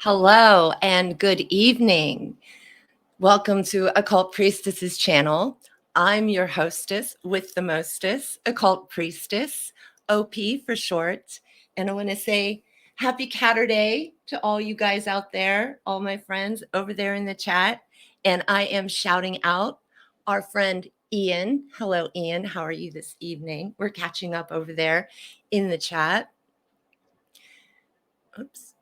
Hello and good evening. Welcome to Occult Priestess's channel. I'm your hostess with the mostest, Occult Priestess, OP for short. And I want to say happy Catterday to all you guys out there, all my friends over there in the chat. And I am shouting out our friend Ian. Hello, Ian. How are you this evening? We're catching up over there in the chat. Oops.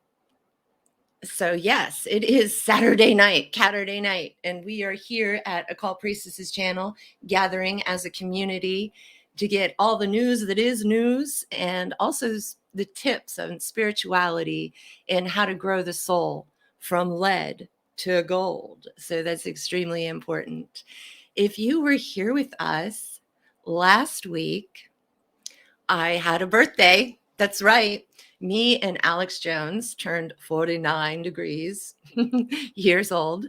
So yes, it is Saturday night, and we are here at Occult Priestess's channel, gathering as a community to get all the news that is news, and also the tips on spirituality and how to grow the soul from lead to gold. So that's extremely important. If you were here with us last week, I had a birthday. That's right. Me and Alex Jones turned 49 degrees years old,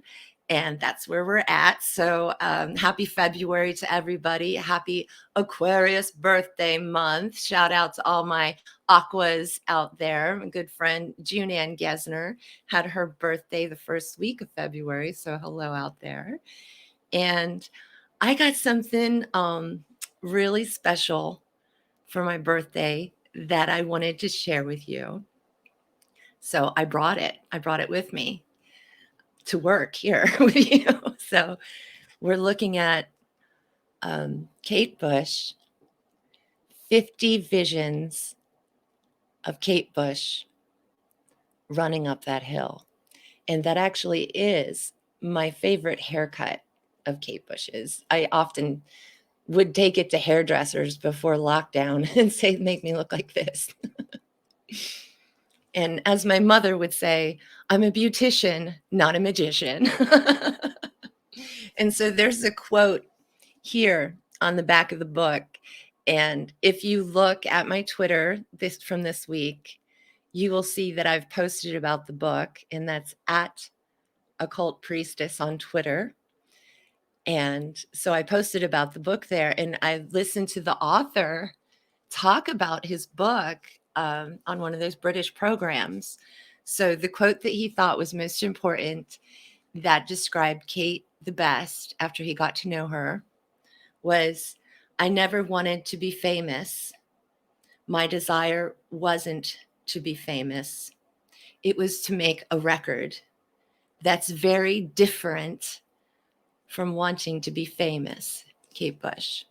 and that's where we're at. So happy February to everybody. Happy Aquarius birthday month. Shout out to all my Aquas out there. My good friend June Ann Gesner had her birthday the first week of February. So hello out there. And I got something really special for my birthday that I wanted to share with you. So I brought it. I brought it with me to work here with you. So we're looking at Kate Bush, 50 visions of Kate Bush running up that hill. And that actually is my favorite haircut of Kate Bush's. I often would take it to hairdressers before lockdown and say, make me look like this. And as my mother would say, I'm a beautician, not a magician. And so there's a quote here on the back of the book. And if you look at my Twitter from this week, you will see that I've posted about the book, and that's at Occult Priestess on Twitter. And so I posted about the book there, and I listened to the author talk about his book on one of those British programs. So the quote that he thought was most important that described Kate the best after he got to know her was, I never wanted to be famous. My desire wasn't to be famous. It was to make a record. That's very different from wanting to be famous, Kate Bush.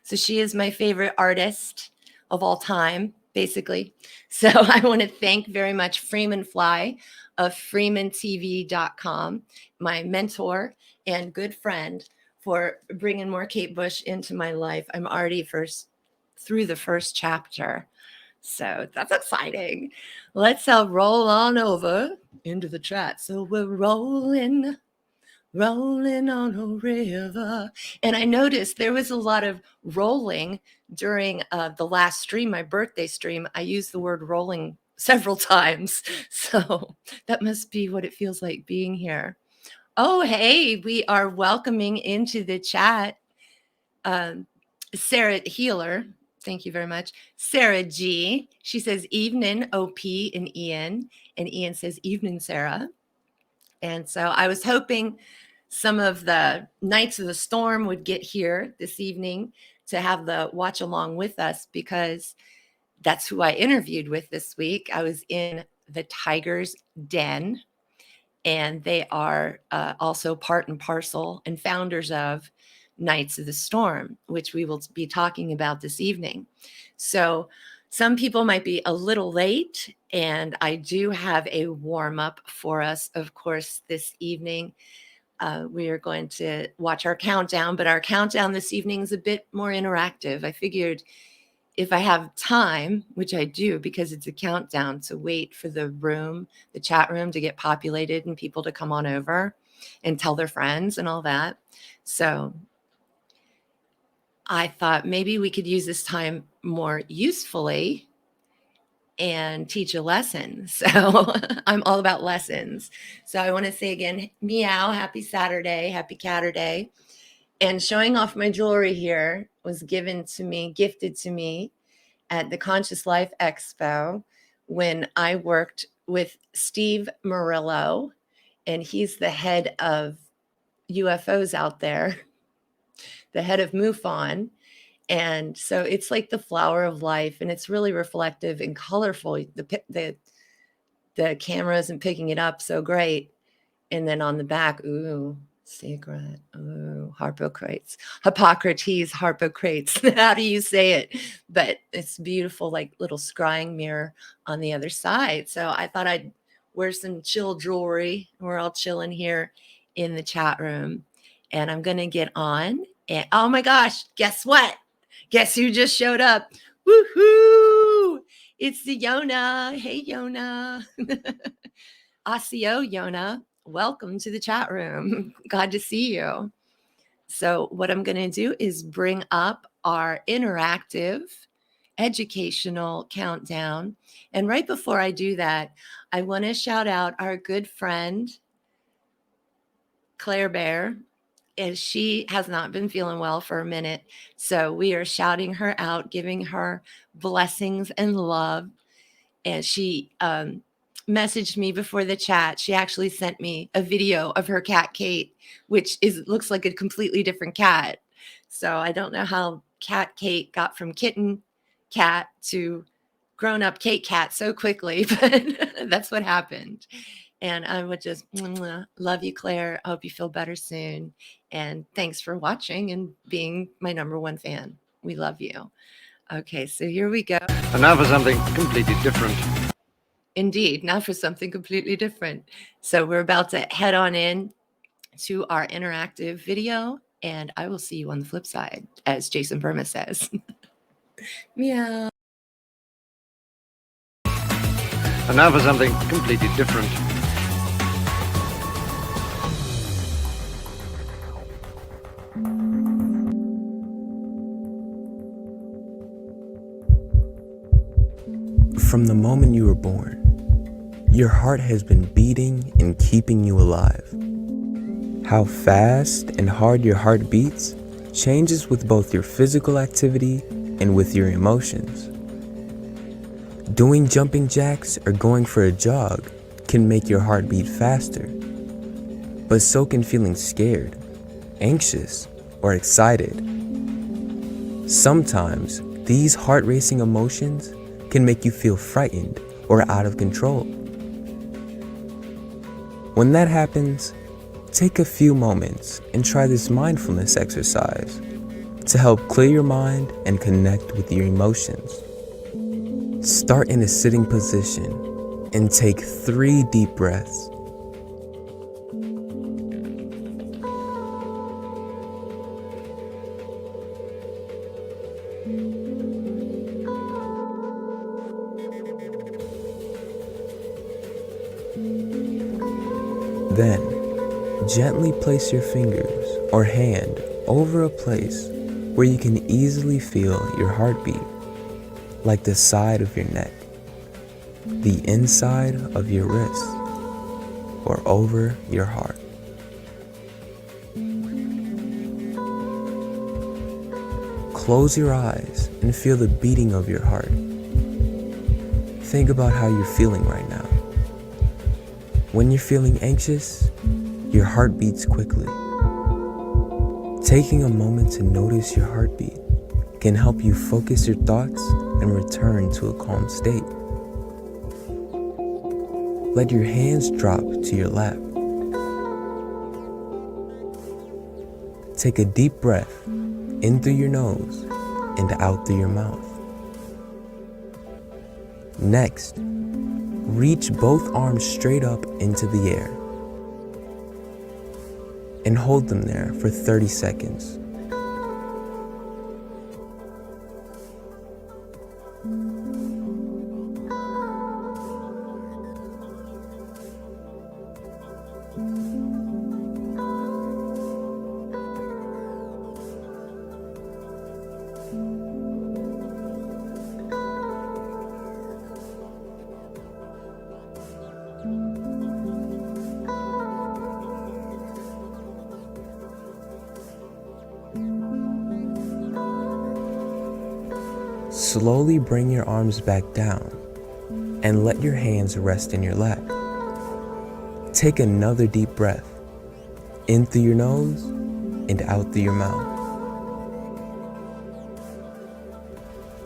So she is my favorite artist of all time, basically. So I want to thank very much Freeman Fly of freemantv.com, my mentor and good friend, for bringing more Kate Bush into my life. I'm already through the first chapter. So that's exciting. Let's roll on over into the chat. So we're rolling on a river. And I noticed there was a lot of rolling during the last stream, my birthday stream. I used the word rolling several times. So that must be what it feels like being here. Oh, hey, we are welcoming into the chat Sarah Healer. Thank you very much. Sarah G. She says, evening, OP and Ian. And Ian says, evening, Sarah. And so I was hoping some of the Knights of the Storm would get here this evening to have the watch along with us, because that's who I interviewed with this week. I was in the Tiger's Den, and they are also part and parcel and founders of Knights of the Storm, which we will be talking about this evening. So some people might be a little late, and I do have a warm-up for us, of course, this evening. We are going to watch our countdown, but our countdown this evening is a bit more interactive. I figured if I have time, which I do because it's a countdown, to wait for the chat room to get populated and people to come on over and tell their friends and all that. So I thought maybe we could use this time more usefully and teach a lesson. So I'm all about lessons. So I want to say again, meow, happy Saturday, happy Catterday. And showing off my jewelry here was gifted to me at the Conscious Life Expo when I worked with Steve Murillo, and he's the head of UFOs out there, the head of MUFON. And so it's like the flower of life, and it's really reflective and colorful. The camera isn't picking it up so great. And then on the back, ooh, secret, ooh, Hippocrates, How do you say it? But it's beautiful, like little scrying mirror on the other side. So I thought I'd wear some chill jewelry. We're all chilling here in the chat room. And I'm going to get on. And oh my gosh, guess what? Guess who just showed up? Woohoo! It's the Yona. Hey, Yona. Asio, Yona. Welcome to the chat room. Glad to see you. So what I'm going to do is bring up our interactive educational countdown. And right before I do that, I want to shout out our good friend, Claire Bear, as she has not been feeling well for a minute. So we are shouting her out, giving her blessings and love. And she messaged me before the chat. She actually sent me a video of her cat, Kate, which looks like a completely different cat. So I don't know how cat Kate got from kitten cat to grown-up Kate cat so quickly, but that's what happened. And I would just love you, Claire. I hope you feel better soon. And thanks for watching and being my #1 fan. We love you. Okay, so here we go. And now for something completely different. Indeed, now for something completely different. So we're about to head on in to our interactive video, and I will see you on the flip side, as Jason Burma says. Meow. And now for something completely different. From the moment you were born, your heart has been beating and keeping you alive. How fast and hard your heart beats changes with both your physical activity and with your emotions. Doing jumping jacks or going for a jog can make your heart beat faster, but so can feeling scared, anxious, or excited. Sometimes these heart-racing emotions can make you feel frightened or out of control. When that happens, take a few moments and try this mindfulness exercise to help clear your mind and connect with your emotions. Start in a sitting position and take 3 deep breaths. Then, gently place your fingers or hand over a place where you can easily feel your heartbeat, like the side of your neck, the inside of your wrist, or over your heart. Close your eyes and feel the beating of your heart. Think about how you're feeling right now. When you're feeling anxious, your heart beats quickly. Taking a moment to notice your heartbeat can help you focus your thoughts and return to a calm state. Let your hands drop to your lap. Take a deep breath in through your nose and out through your mouth. Next, reach both arms straight up into the air and hold them there for 30 seconds. Slowly bring your arms back down and let your hands rest in your lap. Take another deep breath, in through your nose and out through your mouth.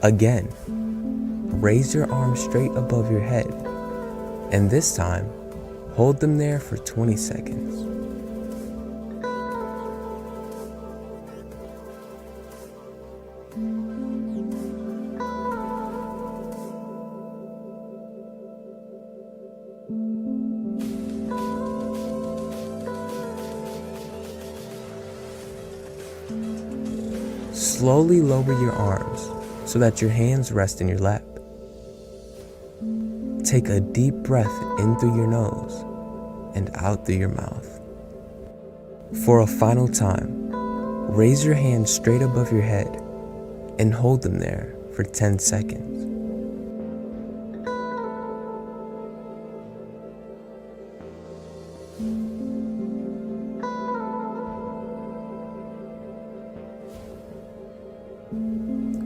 Again, raise your arms straight above your head, and this time, hold them there for 20 seconds. Slowly lower your arms so that your hands rest in your lap. Take a deep breath in through your nose and out through your mouth. For a final time, raise your hands straight above your head and hold them there for 10 seconds.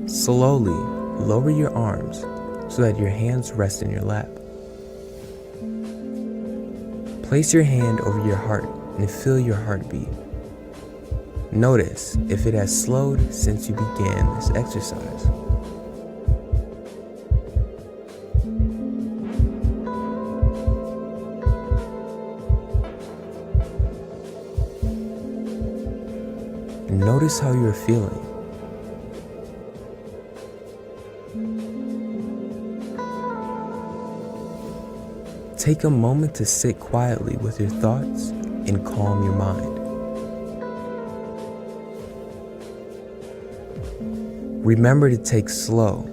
Slowly lower your arms so that your hands rest in your lap. Place your hand over your heart and feel your heartbeat. Notice if it has slowed since you began this exercise. Notice how you're feeling. Take a moment to sit quietly with your thoughts and calm your mind. Remember to take slow,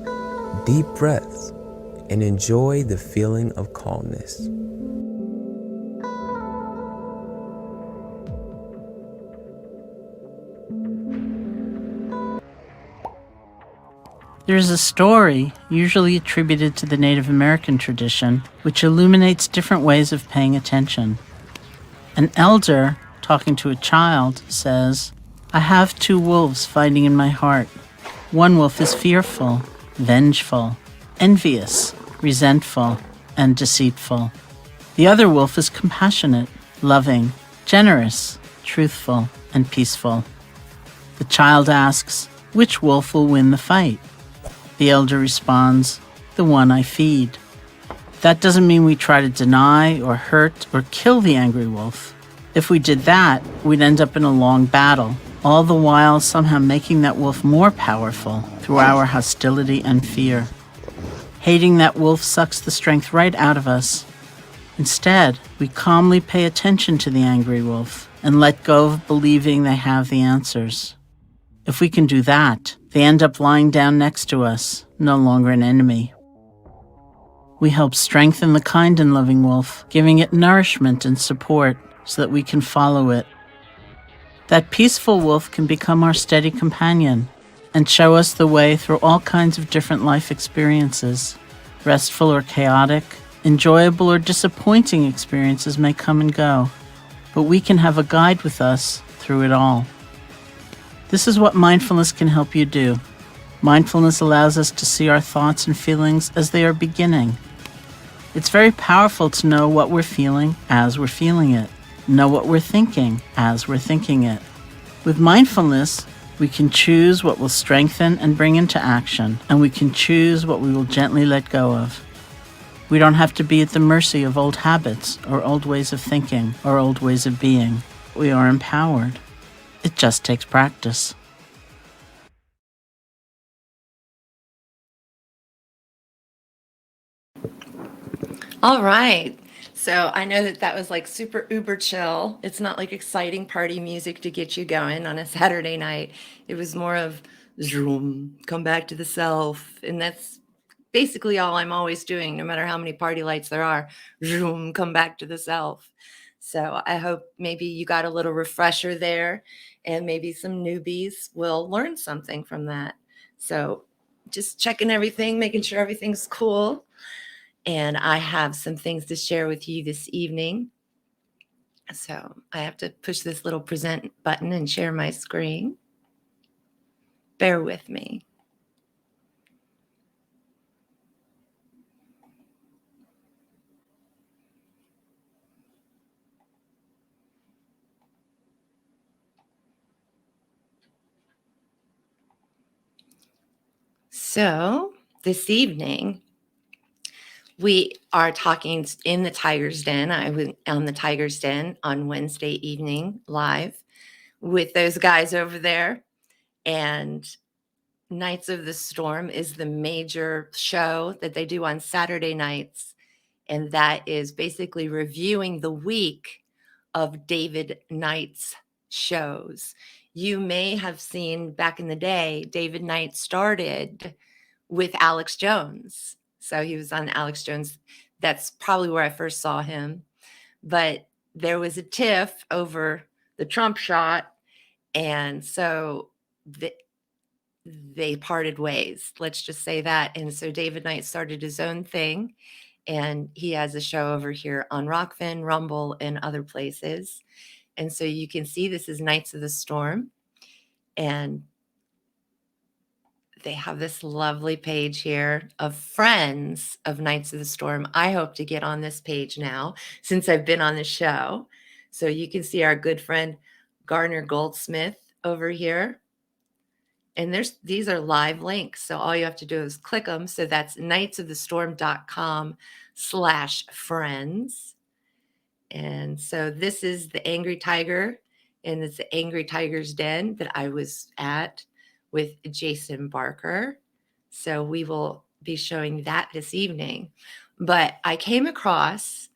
deep breaths and enjoy the feeling of calmness. There is a story, usually attributed to the Native American tradition, which illuminates different ways of paying attention. An elder, talking to a child, says, "I have two wolves fighting in my heart. One wolf is fearful, vengeful, envious, resentful, and deceitful. The other wolf is compassionate, loving, generous, truthful, and peaceful." The child asks, "Which wolf will win the fight?" The elder responds, "The one I feed." That doesn't mean we try to deny or hurt or kill the angry wolf. If we did that, we'd end up in a long battle, all the while somehow making that wolf more powerful through our hostility and fear. Hating that wolf sucks the strength right out of us. Instead, we calmly pay attention to the angry wolf and let go of believing they have the answers. If we can do that, they end up lying down next to us, no longer an enemy. We help strengthen the kind and loving wolf, giving it nourishment and support so that we can follow it. That peaceful wolf can become our steady companion and show us the way through all kinds of different life experiences. Restful or chaotic, enjoyable or disappointing experiences may come and go, but we can have a guide with us through it all. This is what mindfulness can help you do. Mindfulness allows us to see our thoughts and feelings as they are beginning. It's very powerful to know what we're feeling as we're feeling it, know what we're thinking as we're thinking it. With mindfulness, we can choose what will strengthen and bring into action, and we can choose what we will gently let go of. We don't have to be at the mercy of old habits or old ways of thinking or old ways of being. We are empowered. It just takes practice. All right. So I know that that was like super uber chill. It's not like exciting party music to get you going on a Saturday night. It was more of zoom, come back to the self. And that's basically all I'm always doing, no matter how many party lights there are. Zoom, come back to the self. So I hope maybe you got a little refresher there and maybe some newbies will learn something from that. So just checking everything, making sure everything's cool. And I have some things to share with you this evening. So I have to push this little present button and share my screen. Bear with me. So this evening, we are talking in the Tiger's Den. I was on the Tiger's Den on Wednesday evening live with those guys over there. And Knights of the Storm is the major show that they do on Saturday nights. And that is basically reviewing the week of David Knight's shows. You may have seen back in the day, David Knight started with Alex Jones. So he was on Alex Jones. That's probably where I first saw him. But there was a tiff over the Trump shot. And so they parted ways. Let's just say that. And so David Knight started his own thing. And he has a show over here on Rockfin, Rumble, and other places. And so you can see this is Knights of the Storm. And they have this lovely page here of friends of Knights of the Storm. I hope to get on this page now since I've been on the show. So you can see our good friend Garner Goldsmith over here. And these are live links. So all you have to do is click them. So that's knightsofthestorm.com/friends. And so this is the Angry Tiger, and it's the Angry Tiger's Den that I was at with Jason Barker. So we will be showing that this evening. But I came across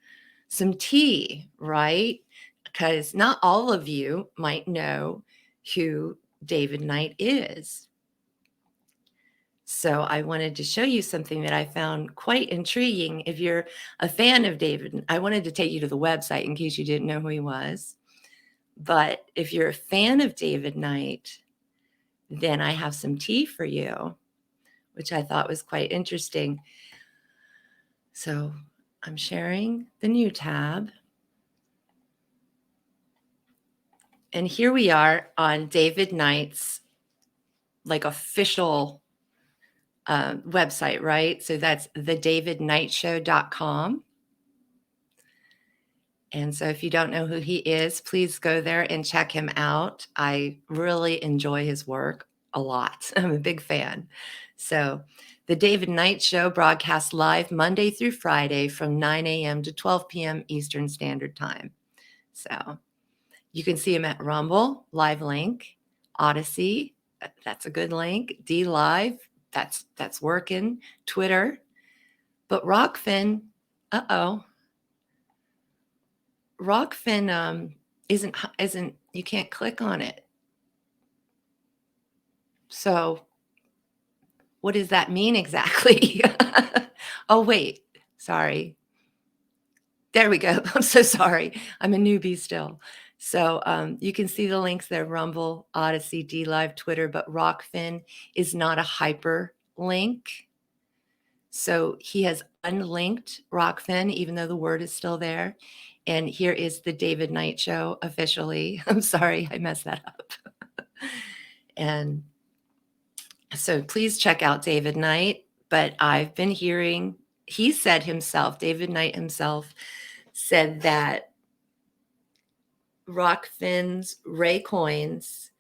some tea, right? Because not all of you might know who David Knight is. So I wanted to show you something that I found quite intriguing. If you're a fan of David, I wanted to take you to the website in case you didn't know who he was. But if you're a fan of David Knight, then I have some tea for you, which I thought was quite interesting. So I'm sharing the new tab. And here we are on David Knight's official website, right? So that's thedavidknightshow.com. And so if you don't know who he is, please go there and check him out. I really enjoy his work a lot. I'm a big fan. So the David Knight Show broadcasts live Monday through Friday from 9 a.m. to 12 p.m. Eastern Standard Time. So you can see him at Rumble, live link, Odyssey, that's a good link, D Live, that's working, Twitter. But Rockfin, Rockfin isn't you can't click on it. So what does that mean exactly? Oh, wait, sorry. There we go. I'm so sorry. I'm a newbie still. So you can see the links there, Rumble, Odyssey, D Live, Twitter, but Rockfin is not a hyperlink. So he has unlinked Rockfin, even though the word is still there. And here is the David Knight Show officially. I'm sorry, I messed that up. And so please check out David Knight. But I've been hearing, he said himself, David Knight himself said that Rockfin's Ray coins,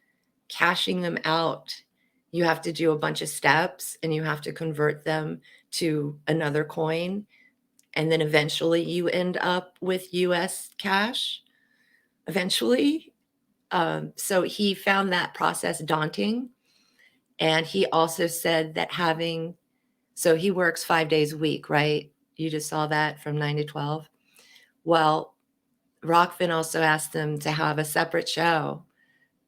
cashing them out, you have to do a bunch of steps and you have to convert them to another coin. And then eventually you end up with US cash eventually. So he found that process daunting. And he also said that so he works 5 days a week, right? You just saw that from 9 to 12. Well, Rockfin also asked them to have a separate show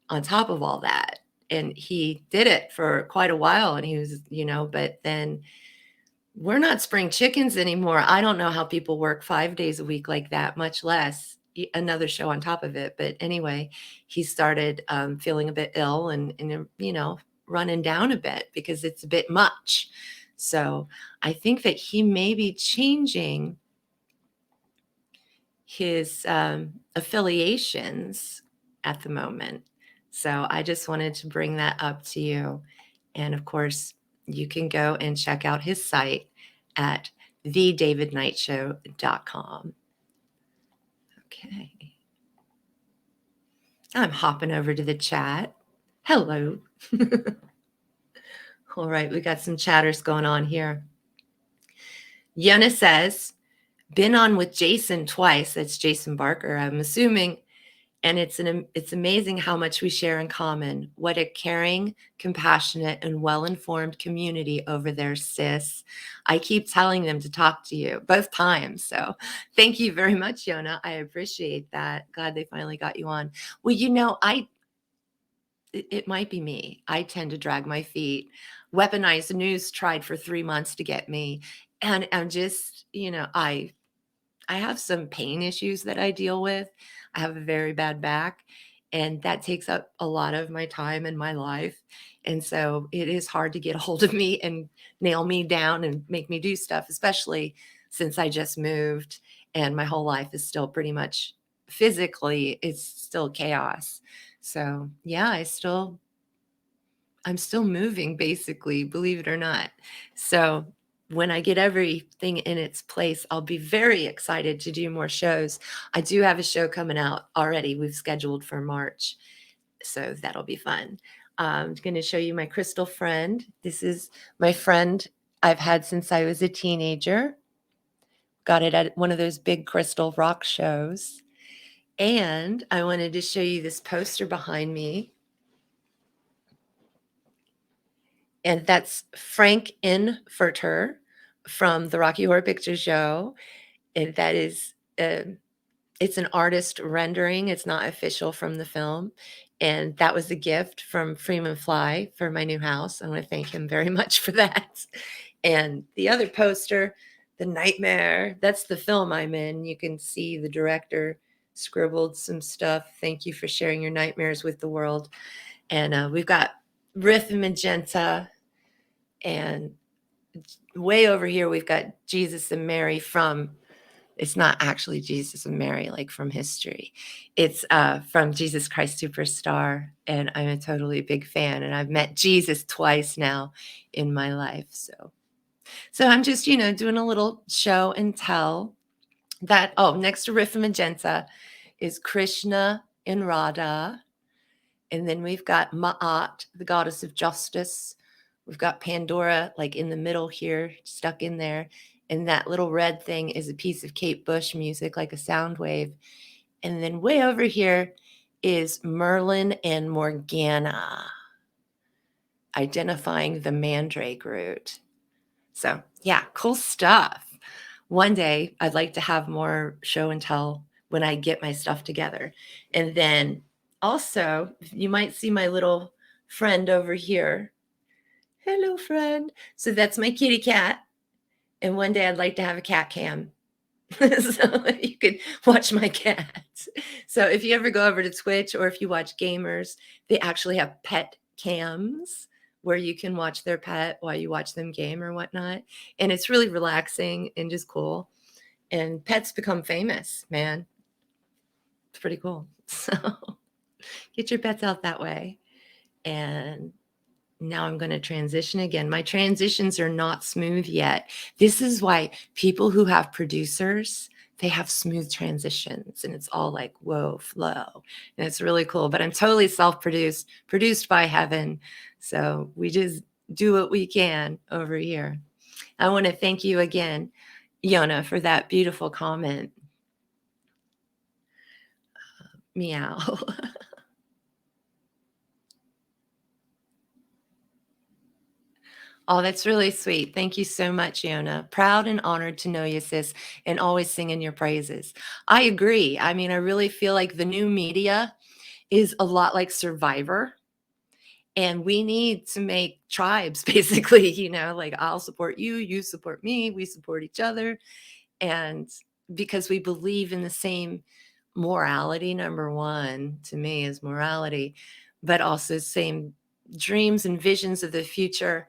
on top of all that. And he did it for quite a while. And he was, but then we're not spring chickens anymore. I don't know how people work 5 days a week like that, much less another show on top of it. But anyway, he started feeling a bit ill and running down a bit because it's a bit much. So I think that he may be changing his affiliations at the moment. So I just wanted to bring that up to you. And of course, you can go and check out his site at thedavidknightshow.com. Okay. I'm hopping over to the chat. Hello. All right, we got some chatters going on here. Yona says, been on with Jason twice. That's Jason Barker, I'm assuming. And it's amazing how much we share in common. What a caring, compassionate, and well-informed community over there, sis. I keep telling them to talk to you both times. So thank you very much, Yona. I appreciate that. Glad they finally got you on. Well, it might be me. I tend to drag my feet. Weaponized News tried for 3 months to get me. And I'm just, I have some pain issues that I deal with. I have a very bad back, and that takes up a lot of my time in my life. And so it is hard to get a hold of me and nail me down and make me do stuff, especially since I just moved and my whole life is still pretty much physically, it's still chaos. So yeah, I'm still moving basically, believe it or not. So when I get everything in its place, I'll be very excited to do more shows. I do have a show coming out already. We've scheduled for March. So that'll be fun. I'm going to show you my crystal friend. This is my friend I've had since I was a teenager. Got it at one of those big crystal rock shows. And I wanted to show you this poster behind me. And that's Frank Infurter from the Rocky Horror Picture Show. And that is, it's an artist rendering. It's not official from the film. And that was a gift from Freeman Fly for my new house. I want to thank him very much for that. And the other poster, The Nightmare, that's the film I'm in. You can see the director scribbled some stuff. Thank you for sharing your nightmares with the world. And we've got Riff and Magenta, and way over here we've got Jesus and Mary from, it's not actually Jesus and Mary like from history. It's from Jesus Christ Superstar, and I'm a totally big fan, and I've met Jesus twice now in my life. So I'm just, doing a little show and tell that. Oh, next to Riff and Magenta is Krishna and Radha. And then we've got Ma'at, the goddess of justice. We've got Pandora, like in the middle here, stuck in there. And that little red thing is a piece of Kate Bush music, like a sound wave. And then way over here is Merlin and Morgana, identifying the mandrake root. So yeah, cool stuff. One day I'd like to have more show and tell when I get my stuff together. And then also, you might see my little friend over here. Hello, friend. So that's my kitty cat. And one day I'd like to have a cat cam. So you could watch my cat. So if you ever go over to Twitch, or if you watch gamers, they actually have pet cams where you can watch their pet while you watch them game or whatnot. And it's really relaxing and just cool. And pets become famous, man. It's pretty cool. So get your pets out that way. And now I'm going to transition again. My transitions are not smooth yet. This is why people who have producers, they have smooth transitions, and it's all like, whoa, flow. And it's really cool. But I'm totally self-produced, produced by heaven. So we just do what we can over here. I want to thank you again, Yona, for that beautiful comment. Meow. Oh, that's really sweet. Thank you so much, Yona. Proud and honored to know you, sis, and always singing your praises. I agree. I mean, I really feel like the new media is a lot like Survivor. And we need to make tribes, basically, like I'll support you, you support me, we support each other. And because we believe in the same morality, number one, to me, is morality, but also same dreams and visions of the future,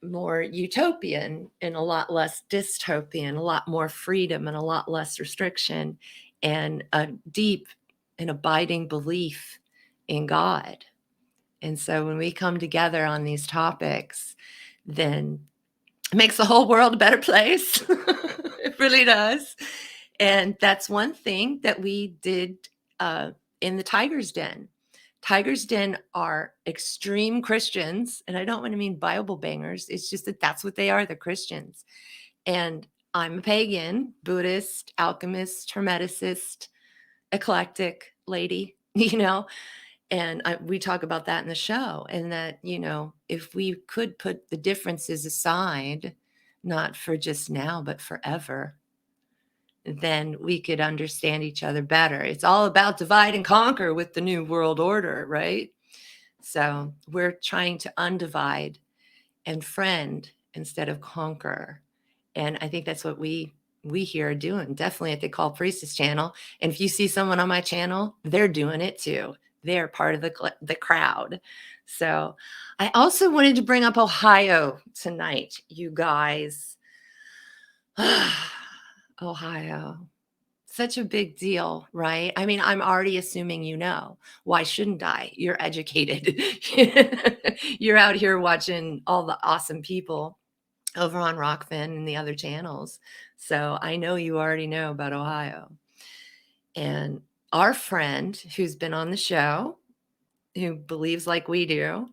more utopian and a lot less dystopian, a lot more freedom and a lot less restriction, and a deep and abiding belief in God. And so when we come together on these topics, then it makes the whole world a better place. It really does. And that's one thing that we did in the Tiger's Den. Tiger's Den are extreme Christians, and I don't want to mean Bible bangers. It's just that that's what they are. They're Christians. And I'm a pagan, Buddhist, alchemist, hermeticist, eclectic lady, and we talk about that in the show. And that, if we could put the differences aside, not for just now, but forever, then we could understand each other better. It's all about divide and conquer with the New World Order, right? So we're trying to undivide and friend instead of conquer. And I think that's what we here are doing, definitely at the Occult Priestess channel. And if you see someone on my channel, they're doing it too. They're part of the crowd. So I also wanted to bring up Ohio tonight, you guys. Ohio. Such a big deal, right? I mean, I'm already assuming you know. Why shouldn't I? You're educated. You're out here watching all the awesome people over on Rockfin and the other channels. So I know you already know about Ohio. And our friend who's been on the show, who believes like we do,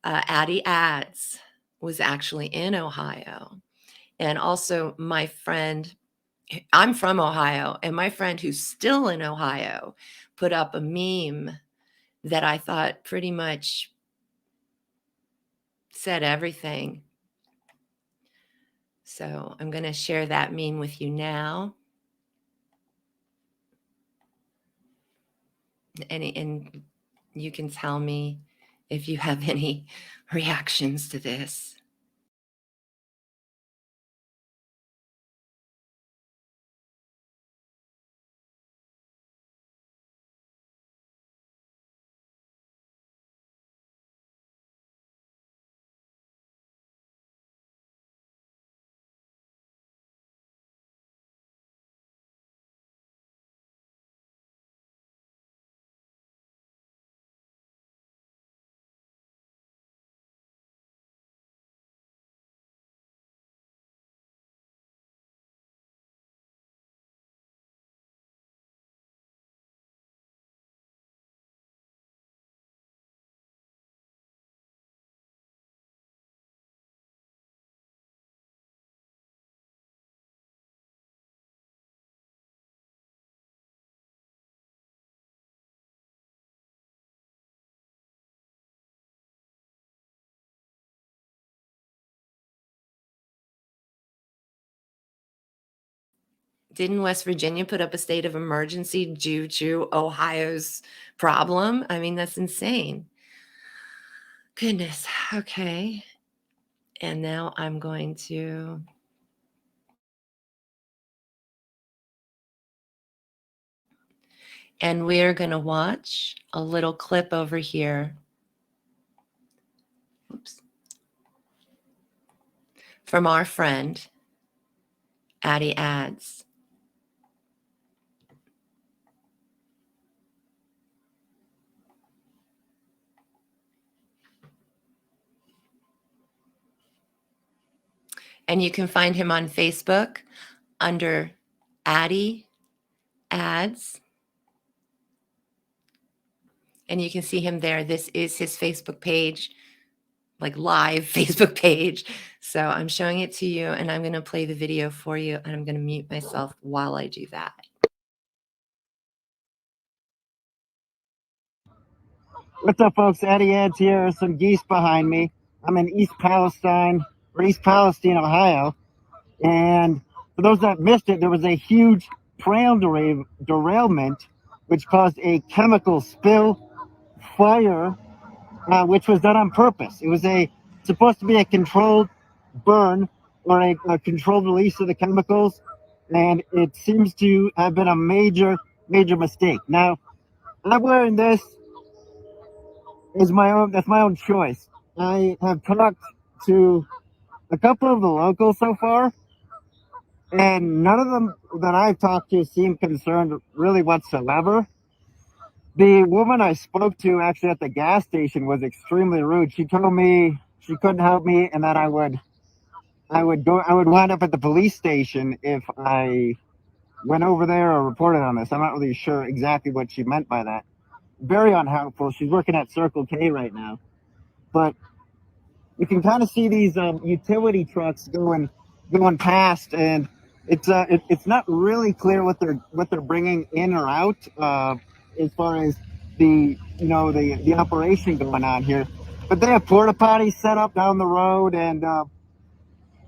Addie Ads, was actually in Ohio. And also my friend, I'm from Ohio, and my friend who's still in Ohio put up a meme that I thought pretty much said everything. So I'm going to share that meme with you now. And you can tell me if you have any reactions to this. Didn't West Virginia put up a state of emergency due to Ohio's problem? I mean, that's insane. Goodness. Okay. And now I'm going to and we're going to watch a little clip over here. Oops. From our friend, Addie Ads. And you can find him on Facebook under Addie Ads. And you can see him there. This is his Facebook page, like live Facebook page. So I'm showing it to you, and I'm going to play the video for you, and I'm going to mute myself while I do that. What's up, folks? Eddie Ads here. Some geese behind me. I'm in East Palestine, Ohio. And for those that missed it, there was a huge trail derailment, which caused a chemical spill, fire, which was done on purpose. It was supposed to be a controlled burn or a controlled release of the chemicals, and it seems to have been a major mistake. Now, I'm wearing this is that's my own choice. I have talked to a couple of the locals so far, and none of them that I've talked to seem concerned really whatsoever. The woman I spoke to actually at the gas station was extremely rude. She told me she couldn't help me and that I would wind up at the police station if I went over there or reported on this. I'm not really sure exactly what she meant by that. very unhelpful. She's working at Circle K right now, but you can kind of see these utility trucks going past, and it's not really clear what they're bringing in or out as far as the operation going on here. But they have porta potties set up down the road, and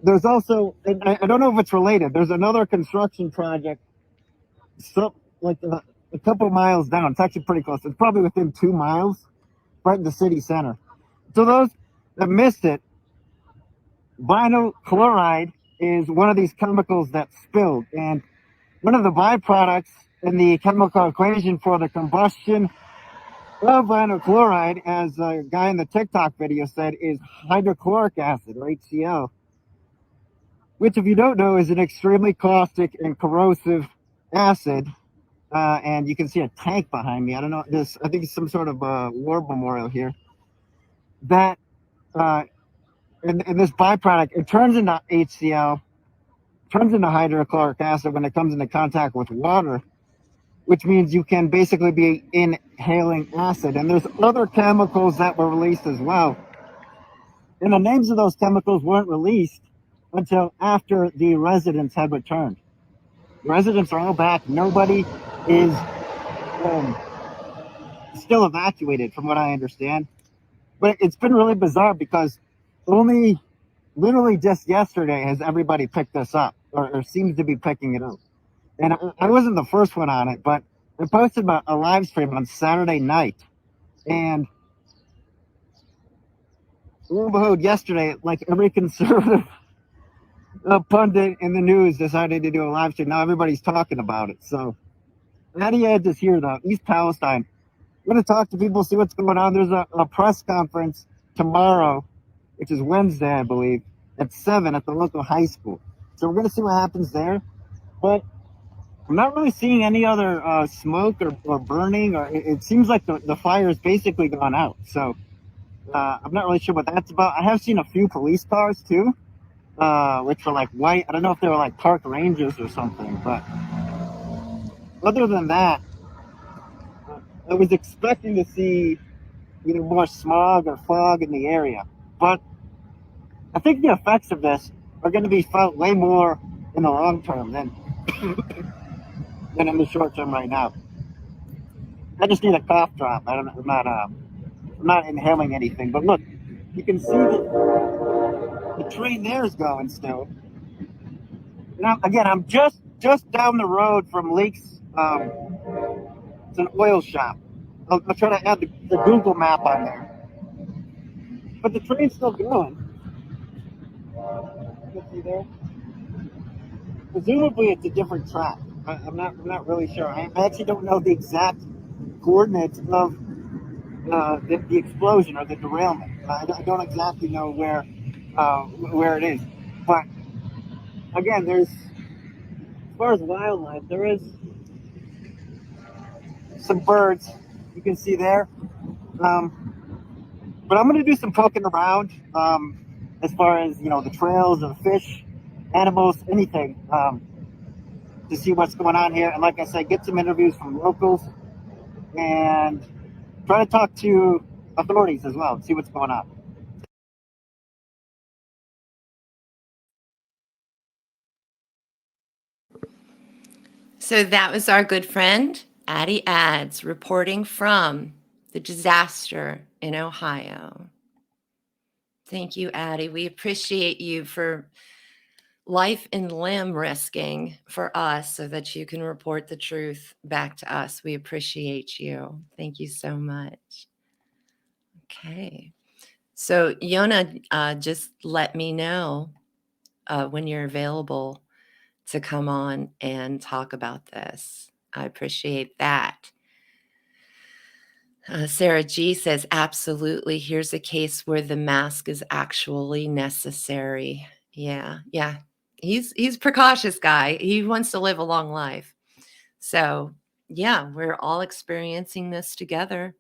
there's also, and I don't know if it's related. There's another construction project, like a couple miles down. It's actually pretty close. It's probably within 2 miles, right in the city center. So those that missed it, vinyl chloride is one of these chemicals that spilled, and one of the byproducts in the chemical equation for the combustion of vinyl chloride, as a guy in the TikTok video said, is hydrochloric acid, or HCl, which, if you don't know, is an extremely caustic and corrosive acid. And you can see a tank behind me. I don't know this. I think it's some sort of war memorial here. That and this byproduct, it turns into HCl, turns into hydrochloric acid when it comes into contact with water, which means you can basically be inhaling acid. And there's other chemicals that were released as well. And the names of those chemicals weren't released until after the residents had returned. The residents are all back. Nobody is still evacuated, from what I understand. But it's been really bizarre because only literally just yesterday has everybody picked this up, or seems to be picking it up. And I wasn't the first one on it, but I posted about a live stream on Saturday night. And lo and behold, yesterday, like every conservative pundit in the news decided to do a live stream. Now everybody's talking about it. So Addie Edge is here, though, East Palestine. I'm going to talk to people, see what's going on. There's a press conference tomorrow, which is Wednesday, I believe, at 7 at the local high school. So we're going to see what happens there. But I'm not really seeing any other smoke or burning. Or it seems like the fire has basically gone out. So I'm not really sure what that's about. I have seen a few police cars, too, which were like white. I don't know if they were like park rangers or something. But other than that, I was expecting to see more smog or fog in the area. But I think the effects of this are going to be felt way more in the long term than in the short term right now. I just need a cough drop. I'm not inhaling anything. But look, you can see that the train there is going still. Now, again, I'm just down the road from Leaks. It's an oil shop. I'll try to add the Google map on there. But the train's still going. You see there? Presumably, it's a different track. I'm not really sure. I actually don't know the exact coordinates of the explosion or the derailment. I don't exactly know where it is. But again, as far as wildlife, there is some birds you can see there. But I'm going to do some poking around as far as the trails of fish, animals, anything, to see what's going on here. And like I said, get some interviews from locals and try to talk to authorities as well and see what's going on. So that was our good friend, Addie Ads, reporting from the disaster in Ohio. Thank you, Addie. We appreciate you for life and limb risking for us so that you can report the truth back to us. We appreciate you. Thank you so much. Okay. So Yona, just let me know when you're available to come on and talk about this. I appreciate that. Sarah G says, absolutely. Here's a case where the mask is actually necessary. Yeah. He's a precautious guy. He wants to live a long life. So yeah, we're all experiencing this together.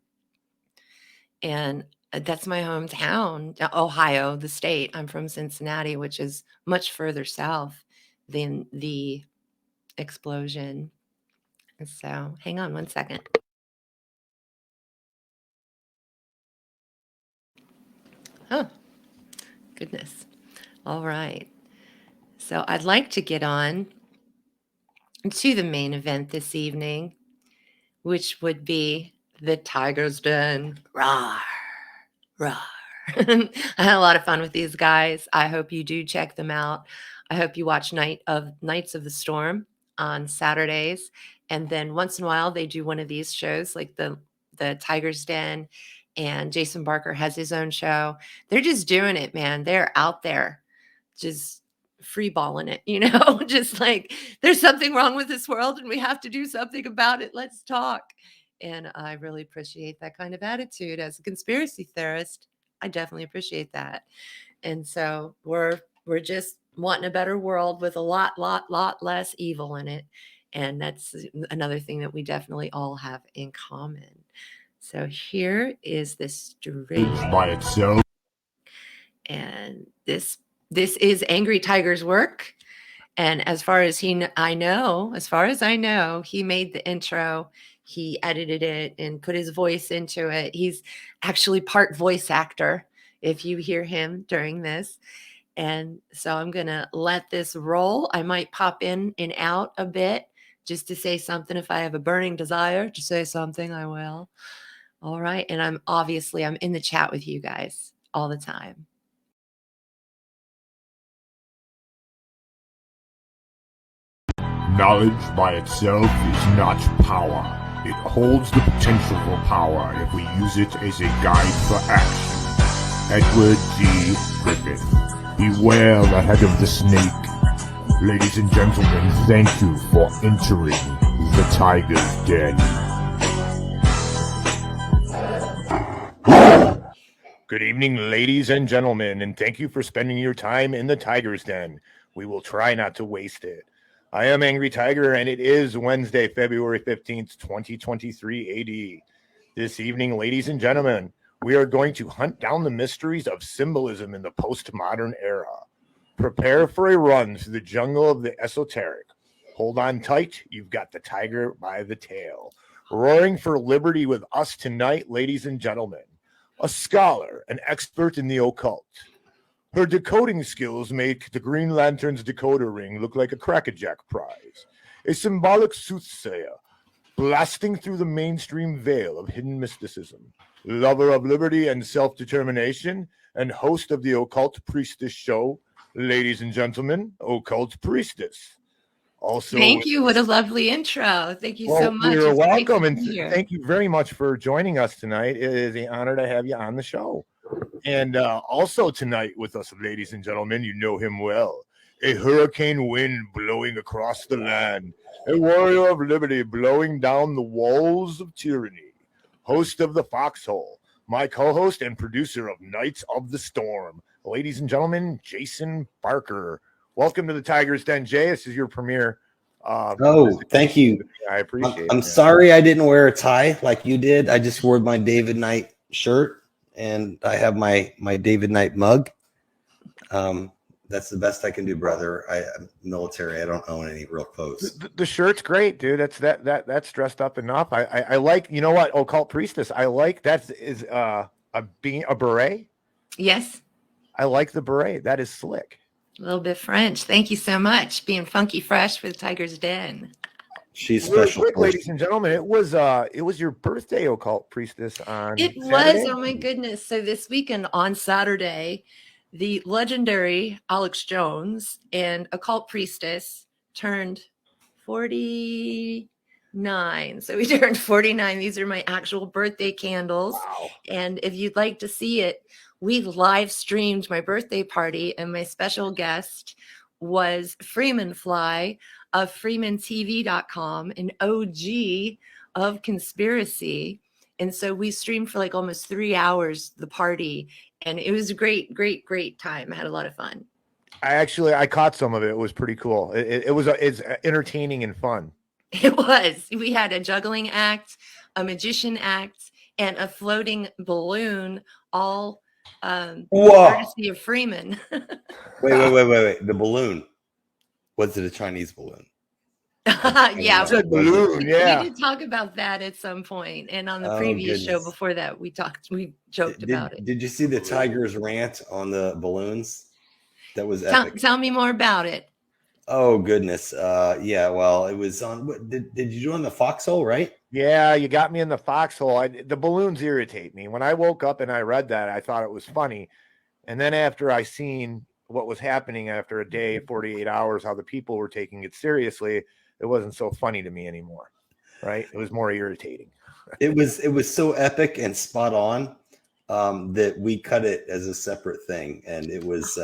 And that's my hometown, Ohio, the state. I'm from Cincinnati, which is much further south than the explosion. So hang on one second. Oh, goodness. All right. So I'd like to get on to the main event this evening, which would be the Tiger's Den. Rawr, rawr. I had a lot of fun with these guys. I hope you do check them out. I hope you watch Nights of the Storm on Saturdays, and then once in a while they do one of these shows, like the Tiger's Den, and Jason Barker has his own show. They're just doing it, man. They're out there, just free balling it, just like there's something wrong with this world and we have to do something about it. Let's talk. And I really appreciate that kind of attitude as a conspiracy theorist. I definitely appreciate that. And so we're just wanting a better world with a lot less evil in it. And that's another thing that we definitely all have in common. So here is this straight by itself. And this is Angry Tiger's work. And as far as I know, he made the intro. He edited it and put his voice into it. He's actually part voice actor, if you hear him during this. And so I'm going to let this roll. I might pop in and out a bit just to say something. If I have a burning desire to say something, I will. All right. And I'm in the chat with you guys all the time. Knowledge by itself is not power. It holds the potential for power if we use it as a guide for action. Edward G. Griffith. Beware the head of the snake. Ladies and gentlemen, thank you for entering the Tiger's Den. Good evening, ladies and gentlemen, and thank you for spending your time in the Tiger's Den. We will try not to waste it. I am Angry Tiger, and it is Wednesday, February 15th, 2023 AD. This evening, ladies and gentlemen, we are going to hunt down the mysteries of symbolism in the postmodern era. Prepare for a run through the jungle of the esoteric. Hold on tight, you've got the tiger by the tail. Roaring for liberty with us tonight, ladies and gentlemen. A scholar, an expert in the occult. Her decoding skills make the Green Lantern's decoder ring look like a crackerjack prize. A symbolic soothsayer, blasting through the mainstream veil of hidden mysticism. Lover of liberty and self-determination, and host of the Occult Priestess show, ladies and gentlemen, Occult Priestess. Also, thank you. What a lovely intro. Thank you so much. You're welcome, and thank you very much for joining us tonight. It is an honor to have you on the show. And also tonight with us, ladies and gentlemen, you know him well. A hurricane wind blowing across the land. A warrior of liberty blowing down the walls of tyranny. Host of the Foxhole. My co-host and producer of Nights of the Storm. Ladies and gentlemen, Jason Barker. Welcome to the Tiger's Den, Jay. This is your premiere. Thank you. I appreciate it. I'm sorry I didn't wear a tie like you did. I just wore my David Knight shirt, and I have my David Knight mug. That's the best I can do, brother. I'm military. I don't own any real clothes. The shirt's great, dude. That's dressed up enough. I like. You know what? Occult Priestess. I like that is a beret. Yes. I like the beret. That is slick. A little bit French. Thank you so much. Being funky fresh for the Tiger's Den. She's special. Quick, ladies and gentlemen, it was your birthday, Occult Priestess. On it Saturday? Was. Oh my goodness. So this weekend on Saturday, the legendary Alex Jones and Occult Priestess turned 49. So we turned 49. These are my actual birthday candles. Wow. And if you'd like to see it, we live streamed my birthday party, and my special guest was Freeman Fly of freemantv.com, an OG of conspiracy. And so we streamed for like almost 3 hours, the party, and it was a great time. I had a lot of fun. I caught some of it. It was pretty cool. It's entertaining and fun. It was. We had a juggling act, a magician act, and a floating balloon, all courtesy of Freeman. Wait. The balloon. Was it a Chinese balloon? Yeah, Said balloon, yeah. we did talk about that at some point, and on the Oh, previous show goodness. before that, we joked about it. Did you see the Tiger's rant on the balloons? That was Tell, epic. tell me more about it. Oh goodness. Yeah. Well, it was on. What did you do on the foxhole? Right. Yeah, you got me in the foxhole. The balloons irritate me. When I woke up and I read that, I thought it was funny. And then after I seen what was happening after a day, 48 hours, how the people were taking it seriously, it wasn't so funny to me anymore. Right? It was more irritating. It was so epic and spot on that we cut it as a separate thing, and it was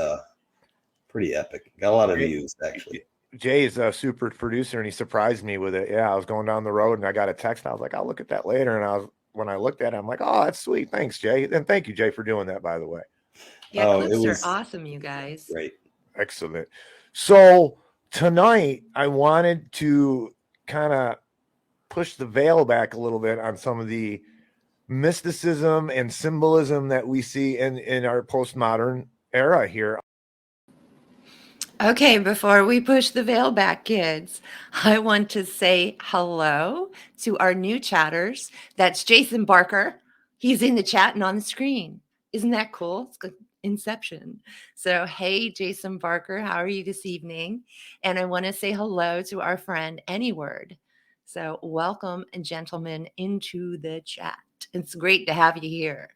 pretty epic. Got a lot of views, actually. Jay is a super producer, and he surprised me with it. Yeah, I was going down the road, and I got a text. And I was like, "I'll look at that later." And when I looked at it, I'm like, "Oh, that's sweet. Thanks, Jay." And thank you, Jay, for doing that, by the way. Yeah, Oh, clips it was are awesome, you guys. great. Excellent. So tonight, I wanted to kind of push the veil back a little bit on some of the mysticism and symbolism that we see in our postmodern era here. Okay, before we push the veil back, kids, I want to say hello to our new chatters. That's Jason Barker. He's in the chat and on the screen. Isn't that cool? It's good. Inception. So, hey, Jason Barker, how are you this evening? And I want to say hello to our friend Anyword. So, welcome, gentlemen, into the chat. It's great to have you here.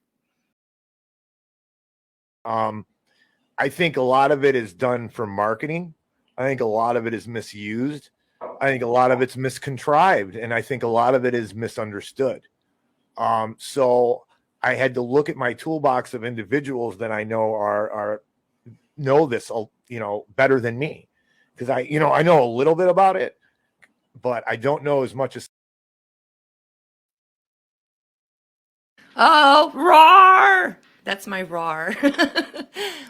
I think a lot of it is done for marketing. I think a lot of it is misused. I think a lot of it's miscontrived, and I think a lot of it is misunderstood. So I had to look at my toolbox of individuals that I know know this, better than me, because I know a little bit about it, but I don't know as much as. Oh, roar! That's my roar.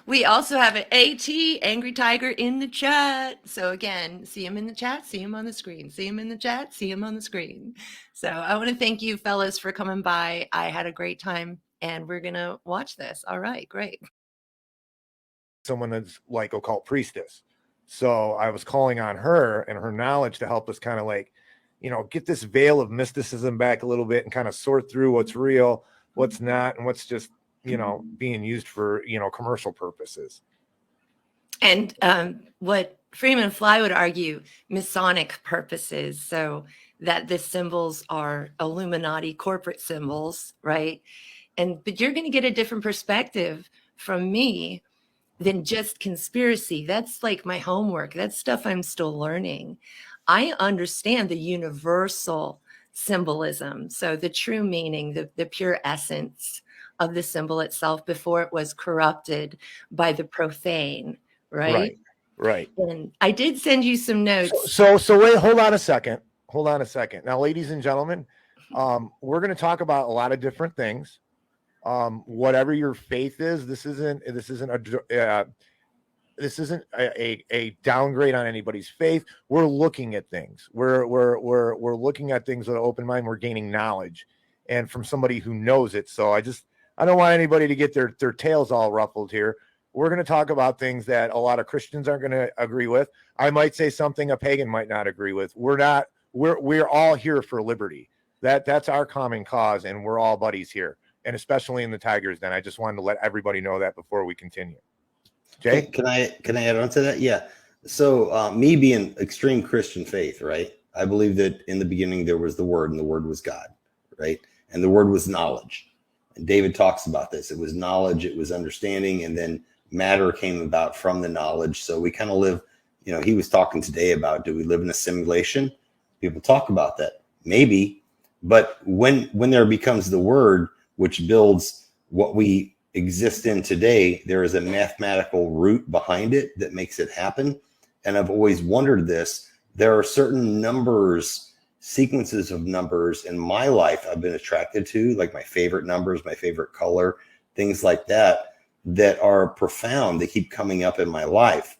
We also have an AT, Angry Tiger, in the chat. So again, see him in the chat, see him on the screen. See him in the chat, see him on the screen. So I want to thank you fellas for coming by. I had a great time, and we're going to watch this. All right, great. Someone that's like Occult Priestess. So I was calling on her and her knowledge to help us kind of get this veil of mysticism back a little bit and kind of sort through what's real, what's not, and what's just being used for commercial purposes. And what Freeman Fly would argue, Masonic purposes, so that the symbols are Illuminati corporate symbols, right? But you're going to get a different perspective from me than just conspiracy. That's like my homework. That's stuff I'm still learning. I understand the universal symbolism, so the true meaning, the pure essence of the symbol itself before it was corrupted by the profane, right? Right. And I did send you some notes. So wait, hold on a second. Now, ladies and gentlemen, we're going to talk about a lot of different things. Whatever your faith is, this isn't a downgrade on anybody's faith. We're looking at things. We're looking at things with an open mind. We're gaining knowledge, and from somebody who knows it. So I don't want anybody to get their tails all ruffled here. We're going to talk about things that a lot of Christians aren't going to agree with. I might say something a pagan might not agree with. We're all here for liberty. That's our common cause, and we're all buddies here, and especially in the Tigers Den. I just wanted to let everybody know that before we continue. Jay, can I add on to that? Yeah. So me being extreme Christian faith, right? I believe that in the beginning there was the Word, and the Word was God, right? And the Word was knowledge. And David talks about this. It was knowledge, it was understanding, and then matter came about from the knowledge. So we kind of live, he was talking today about, do we live in a simulation? People talk about that. Maybe. But when there becomes the Word, which builds what we exist in today, there is a mathematical root behind it that makes it happen. And I've always wondered this. There are certain numbers, sequences of numbers in my life I've been attracted to, like my favorite numbers, my favorite color, things like that are profound. They keep coming up in my life.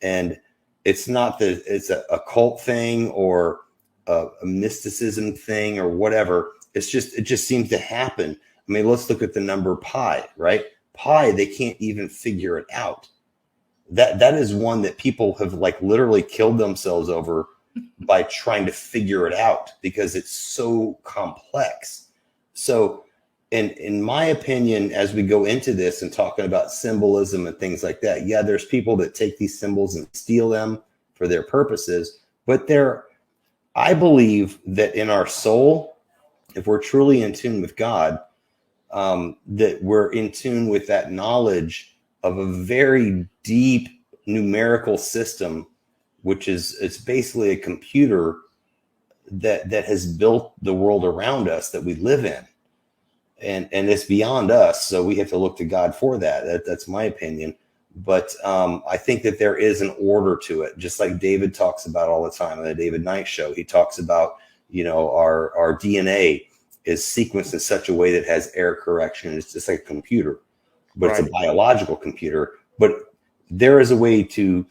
And it's not that it's a occult thing or a mysticism thing or whatever. It just seems to happen. I mean, let's look at the number pi, right? Pi, they can't even figure it out. That is one that people have like literally killed themselves over by trying to figure it out because it's so complex. So in my opinion, as we go into this and talking about symbolism and things like that, yeah, there's people that take these symbols and steal them for their purposes, but I believe that in our soul, if we're truly in tune with God, that we're in tune with that knowledge of a very deep numerical system, which is, it's basically a computer that has built the world around us that we live in. And it's beyond us. So we have to look to God for that. That's my opinion. But I think that there is an order to it, just like David talks about all the time on the David Knight show. He talks about, our DNA is sequenced in such a way that has error correction. It's just like a computer, but It's a biological computer. But there is a way to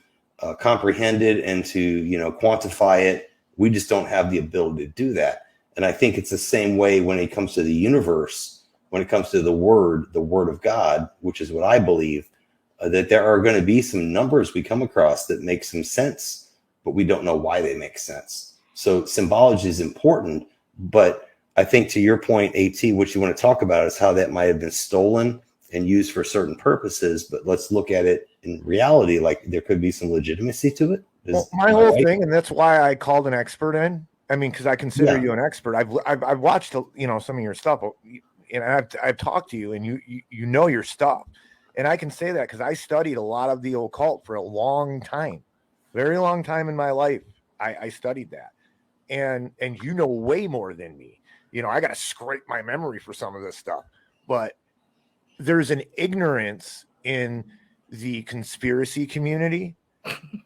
comprehend it and to, quantify it. We just don't have the ability to do that. And I think it's the same way when it comes to the universe, when it comes to the word of God, which is what I believe, that there are going to be some numbers we come across that make some sense, but we don't know why they make sense. So symbology is important, but I think to your point, AT, what you want to talk about is how that might have been stolen and used for certain purposes, but let's look at it in reality, like there could be some legitimacy to it. Well, my whole thing, and that's why I called an expert in. I mean, because I consider you an expert. I've watched some of your stuff, and I've talked to you, and you know your stuff, and I can say that because I studied a lot of the occult for a long time, very long time in my life. I studied that, and you know way more than me. I got to scrape my memory for some of this stuff, but there's an ignorance in the conspiracy community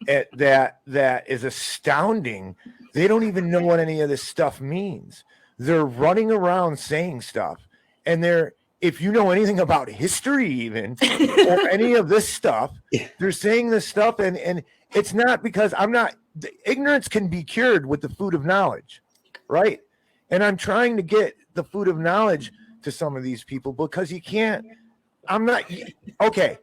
that is astounding. They don't even know what any of this stuff means. They're running around saying stuff, and if you know anything about history even or any of this stuff, they're saying this stuff, and it's not because the ignorance can be cured with the food of knowledge, right? And I'm trying to get the food of knowledge to some of these people because you can't. Okay.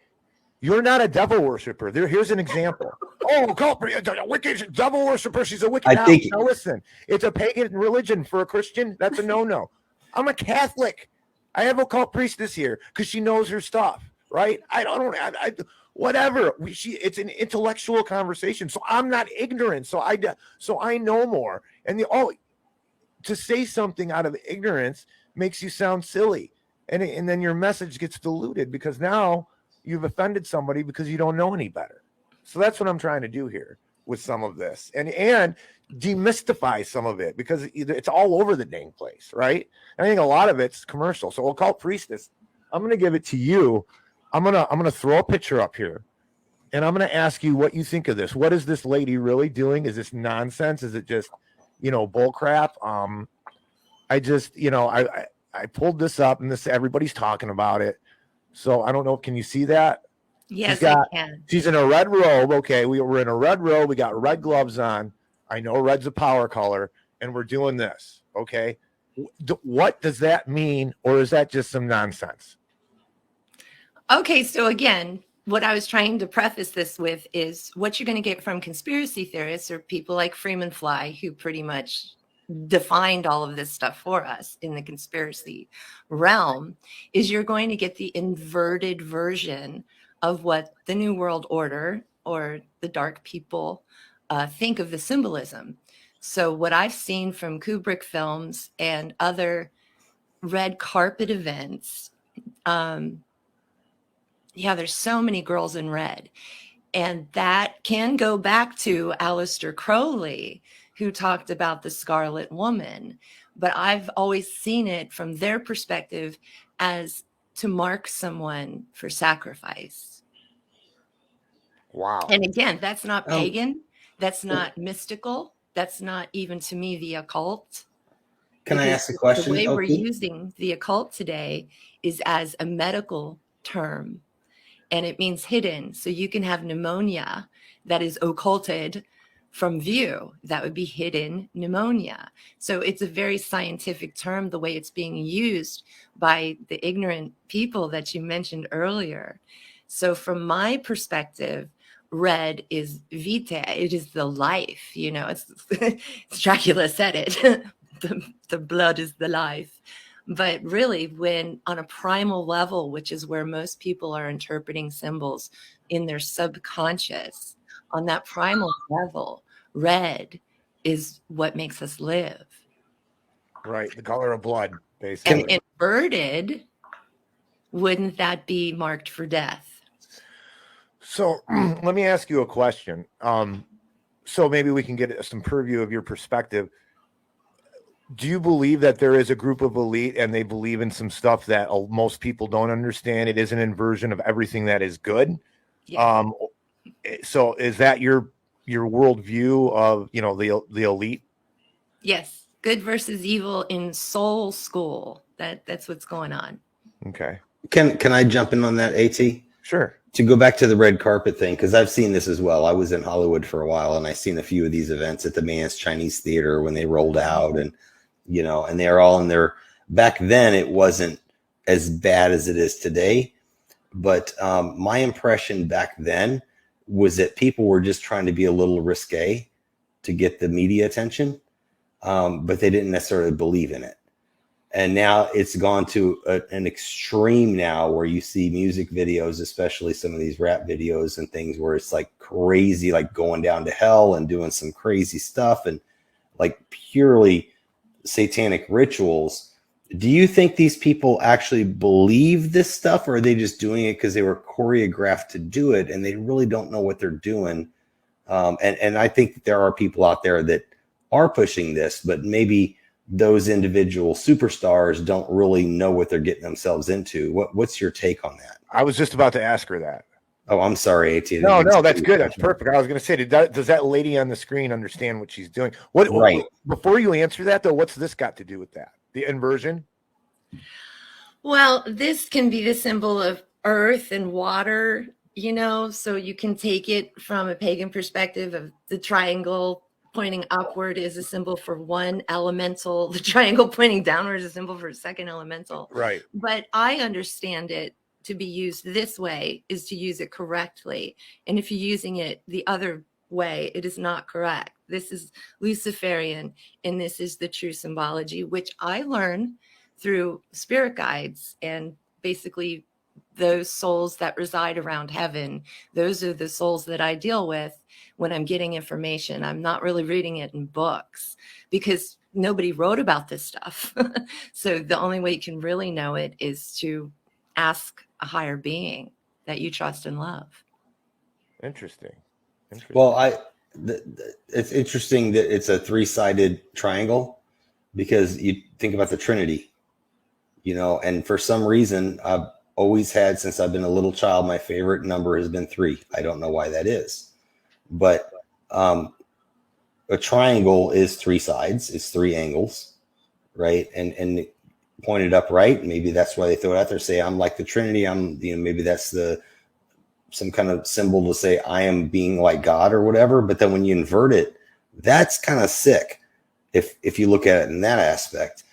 You're not a devil worshiper. Here's an example. Oh, a wicked devil worshiper. She's a wicked. Now listen, it's a pagan religion for a Christian. That's a no-no. I'm a Catholic. I have Occult Priestess here because she knows her stuff, right? Whatever. It's an intellectual conversation, so I'm not ignorant. So I know more. And to say something out of ignorance makes you sound silly, and then your message gets diluted because now you've offended somebody because you don't know any better. So that's what I'm trying to do here with some of this and demystify some of it because it's all over the dang place, right? I think a lot of it's commercial. So Occult Priestess, I'm going to give it to you. I'm going to throw a picture up here and I'm going to ask you what you think of this. What is this lady really doing? Is this nonsense? Is it just, bull crap? I pulled this up and everybody's talking about it. So I don't know. Can you see that? Yes, I can. She's in a red robe. Okay, we're in a red robe. We got red gloves on. I know red's a power color, and we're doing this. Okay, what does that mean, or is that just some nonsense? Okay, so again, what I was trying to preface this with is what you're going to get from conspiracy theorists or people like Freeman Fly, who pretty much defined all of this stuff for us in the conspiracy realm, is you're going to get the inverted version of what the New World Order or the dark people think of the symbolism. So what I've seen from Kubrick films and other red carpet events, there's so many girls in red. And that can go back to Aleister Crowley, who talked about the Scarlet Woman. But I've always seen it from their perspective as to mark someone for sacrifice. Wow. And again, that's not pagan. That's not mystical. That's not even, to me, the occult. Can I ask a question? The way we're using the occult today is as a medical term. And it means hidden. So you can have pneumonia that is occulted from view. That would be hidden pneumonia. So it's a very scientific term, the way it's being used by the ignorant people that you mentioned earlier. So from my perspective, red is vitae. It is the life, you know, it's Dracula said it. The blood is the life. But really, when on a primal level, which is where most people are interpreting symbols in their subconscious, on that primal level, red is what makes us live. Right. The color of blood, basically. And inverted, wouldn't that be marked for death? So let me ask you a question. So maybe we can get some purview of your perspective. Do you believe that there is a group of elite and they believe in some stuff that most people don't understand? It is an inversion of everything that is good. Yeah. So is that your worldview of, you know, the elite? Yes. Good versus evil in soul school. That's what's going on. Okay. Can I jump in on that, AT? Sure. To go back to the red carpet thing, because I've seen this as well. I was in Hollywood for a while, and I've seen a few of these events at the Man's Chinese Theater when they rolled out, and you know, and they're all in their. Back then, it wasn't as bad as it is today, but my impression back then was that people were just trying to be a little risque to get the media attention, but they didn't necessarily believe in it. And now it's gone to an extreme now where you see music videos, especially some of these rap videos and things where it's like crazy, like going down to hell and doing some crazy stuff and like purely satanic rituals. Do you think these people actually believe this stuff, or are they just doing it because they were choreographed to do it and they really don't know what they're doing? And I think that there are people out there that are pushing this, but maybe those individual superstars don't really know what they're getting themselves into. What's your take on that? I was just about to ask her that. Oh, I'm sorry, AT. No, that's good. That's perfect. I was going to say, does that lady on the screen understand what she's doing? Right. Before you answer that, though, what's this got to do with that? The inversion? Well, this can be the symbol of earth and water, you know, so you can take it from a pagan perspective of the triangle pointing upward is a symbol for one elemental. The triangle pointing downward is a symbol for a second elemental. Right. But I understand it to be used this way is to use it correctly. And if you're using it the other way, it is not correct. This is Luciferian, and this is the true symbology, which I learn through spirit guides and basically those souls that reside around heaven. Those are the souls that I deal with when I'm getting information. I'm not really reading it in books because nobody wrote about this stuff. So the only way you can really know it is to ask a higher being that you trust and love. Interesting. Well, it's interesting that it's a three-sided triangle because you think about the Trinity, you know, and for some reason I've always had, since I've been a little child, my favorite number has been 3. I don't know why that is. But a triangle is 3 sides, it's 3 angles, right? And pointed upright. Maybe that's why they throw it out there. Say, I'm like the Trinity. Maybe that's some kind of symbol to say I am being like God or whatever. But then when you invert it, that's kind of sick. If you look at it in that aspect.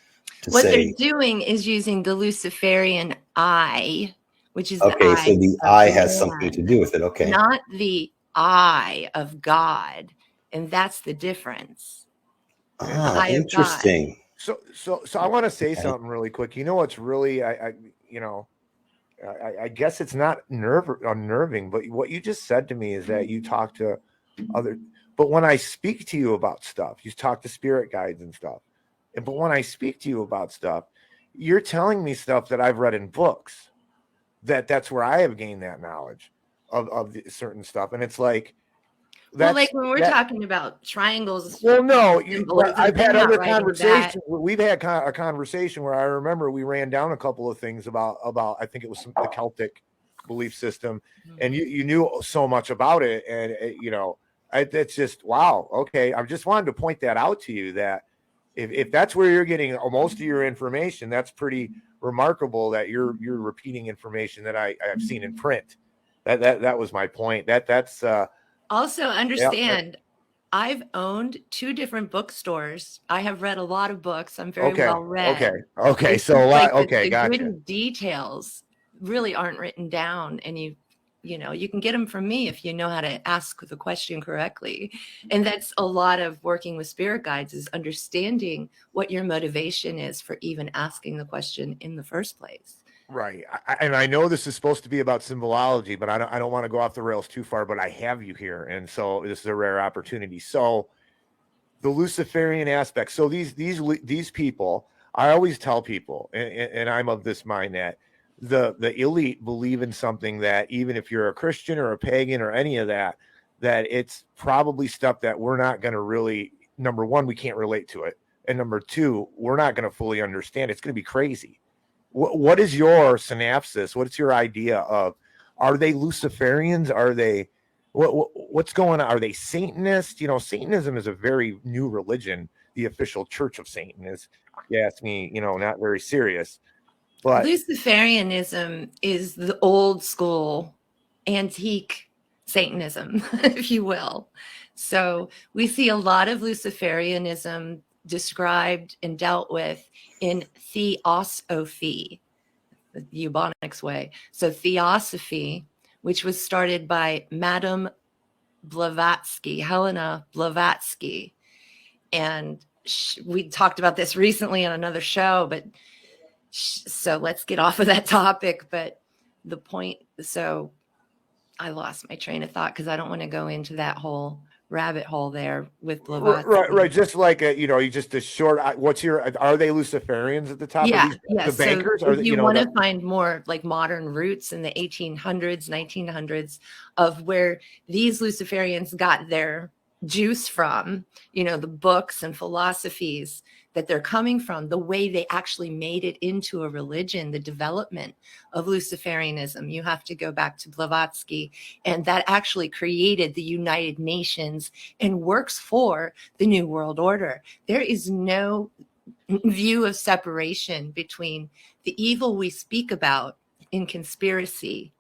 What they're doing is using the Luciferian eye, which is okay. So the eye has something to do with it. Okay. Not the eye of God, and that's the difference. Ah, interesting. So I want to say something really quick. You know what's really I guess it's not unnerving, but what you just said to me is that you talk to other. But when I speak to you about stuff, you talk to spirit guides and stuff. But when I speak to you about stuff, you're telling me stuff that I've read in books. That's where I have gained that knowledge of certain stuff, and it's like. Well, like when we're talking about triangles. Well, no, I've had other conversations. We've had a conversation where I remember we ran down a couple of things about I think it was the Celtic belief system, and you knew so much about it, and it's just wow. Okay, I just wanted to point that out to you that if that's where you're getting most of your information, that's pretty remarkable that you're repeating information that I've seen in print. That was my point. That's. Also understand, I've owned 2 different bookstores. I have read a lot of books. I'm very well read. Okay. So a lot. Okay, gotcha. The details really aren't written down, and you You can get them from me if you know how to ask the question correctly. And that's a lot of working with spirit guides, is understanding what your motivation is for even asking the question in the first place. Right. And I know this is supposed to be about symbolology, but I don't want to go off the rails too far, but I have you here. And so this is a rare opportunity. So the Luciferian aspect. So these people, I always tell people, and I'm of this mind, that the elite believe in something that even if you're a Christian or a pagan or any of that it's probably stuff that we're not going to really, number one, we can't relate to it. And number two, we're not going to fully understand. It's going to be crazy. What is your synopsis? What's your idea of, are they Luciferians? Are they, what's going on? Are they Satanists? Satanism is a very new religion. The official church of Satan is, if you ask me, not very serious. But Luciferianism is the old school antique Satanism, if you will. So we see a lot of Luciferianism described and dealt with in theosophy, the Eubonics way. So theosophy, which was started by Madame Blavatsky, Helena Blavatsky. And we talked about this recently on another show, but so let's get off of that topic. But the point, so I lost my train of thought because I don't want to go into that whole rabbit hole there with Blavatsky. Right. Just like you just a short. Are they Luciferians at the top? Yeah, of these, the bankers? So if you want to find more like modern roots in the 1800s, 1900s of where these Luciferians got their juice from, the books and philosophies that they're coming from, the way they actually made it into a religion, the development of Luciferianism, you have to go back to Blavatsky, and that actually created the United Nations and works for the New World Order. There is no view of separation between the evil we speak about in conspiracy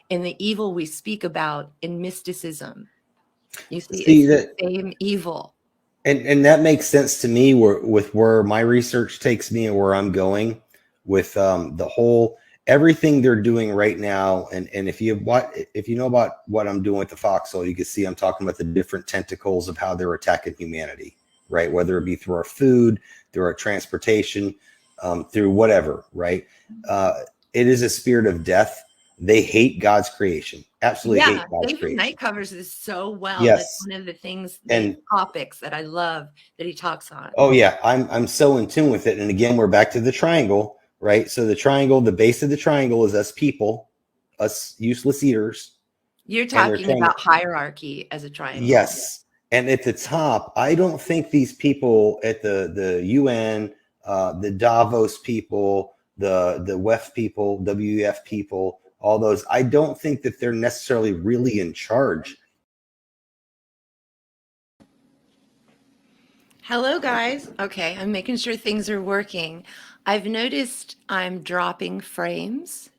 and the evil we speak about in mysticism. You see it's the same evil. And that makes sense to me with where my research takes me and where I'm going with the whole everything they're doing right now. And if you know about what I'm doing with the foxhole, you can see I'm talking about the different tentacles of how they're attacking humanity, right? Whether it be through our food, through our transportation, through whatever, right? It is a spirit of death. They hate God's creation. Absolutely hate God's creation. Knight covers this so well. Yes. That's one of the things, the topics that I love that he talks on. Oh yeah, I'm so in tune with it. And again, we're back to the triangle, right? So the triangle, the base of the triangle is us people, us useless eaters. You're talking about hierarchy as a triangle. Yes. And at the top, I don't think these people at the UN, the Davos people, the WEF people, WEF people, all those, I don't think that they're necessarily really in charge. Hello, guys. Okay, I'm making sure things are working. I've noticed I'm dropping frames.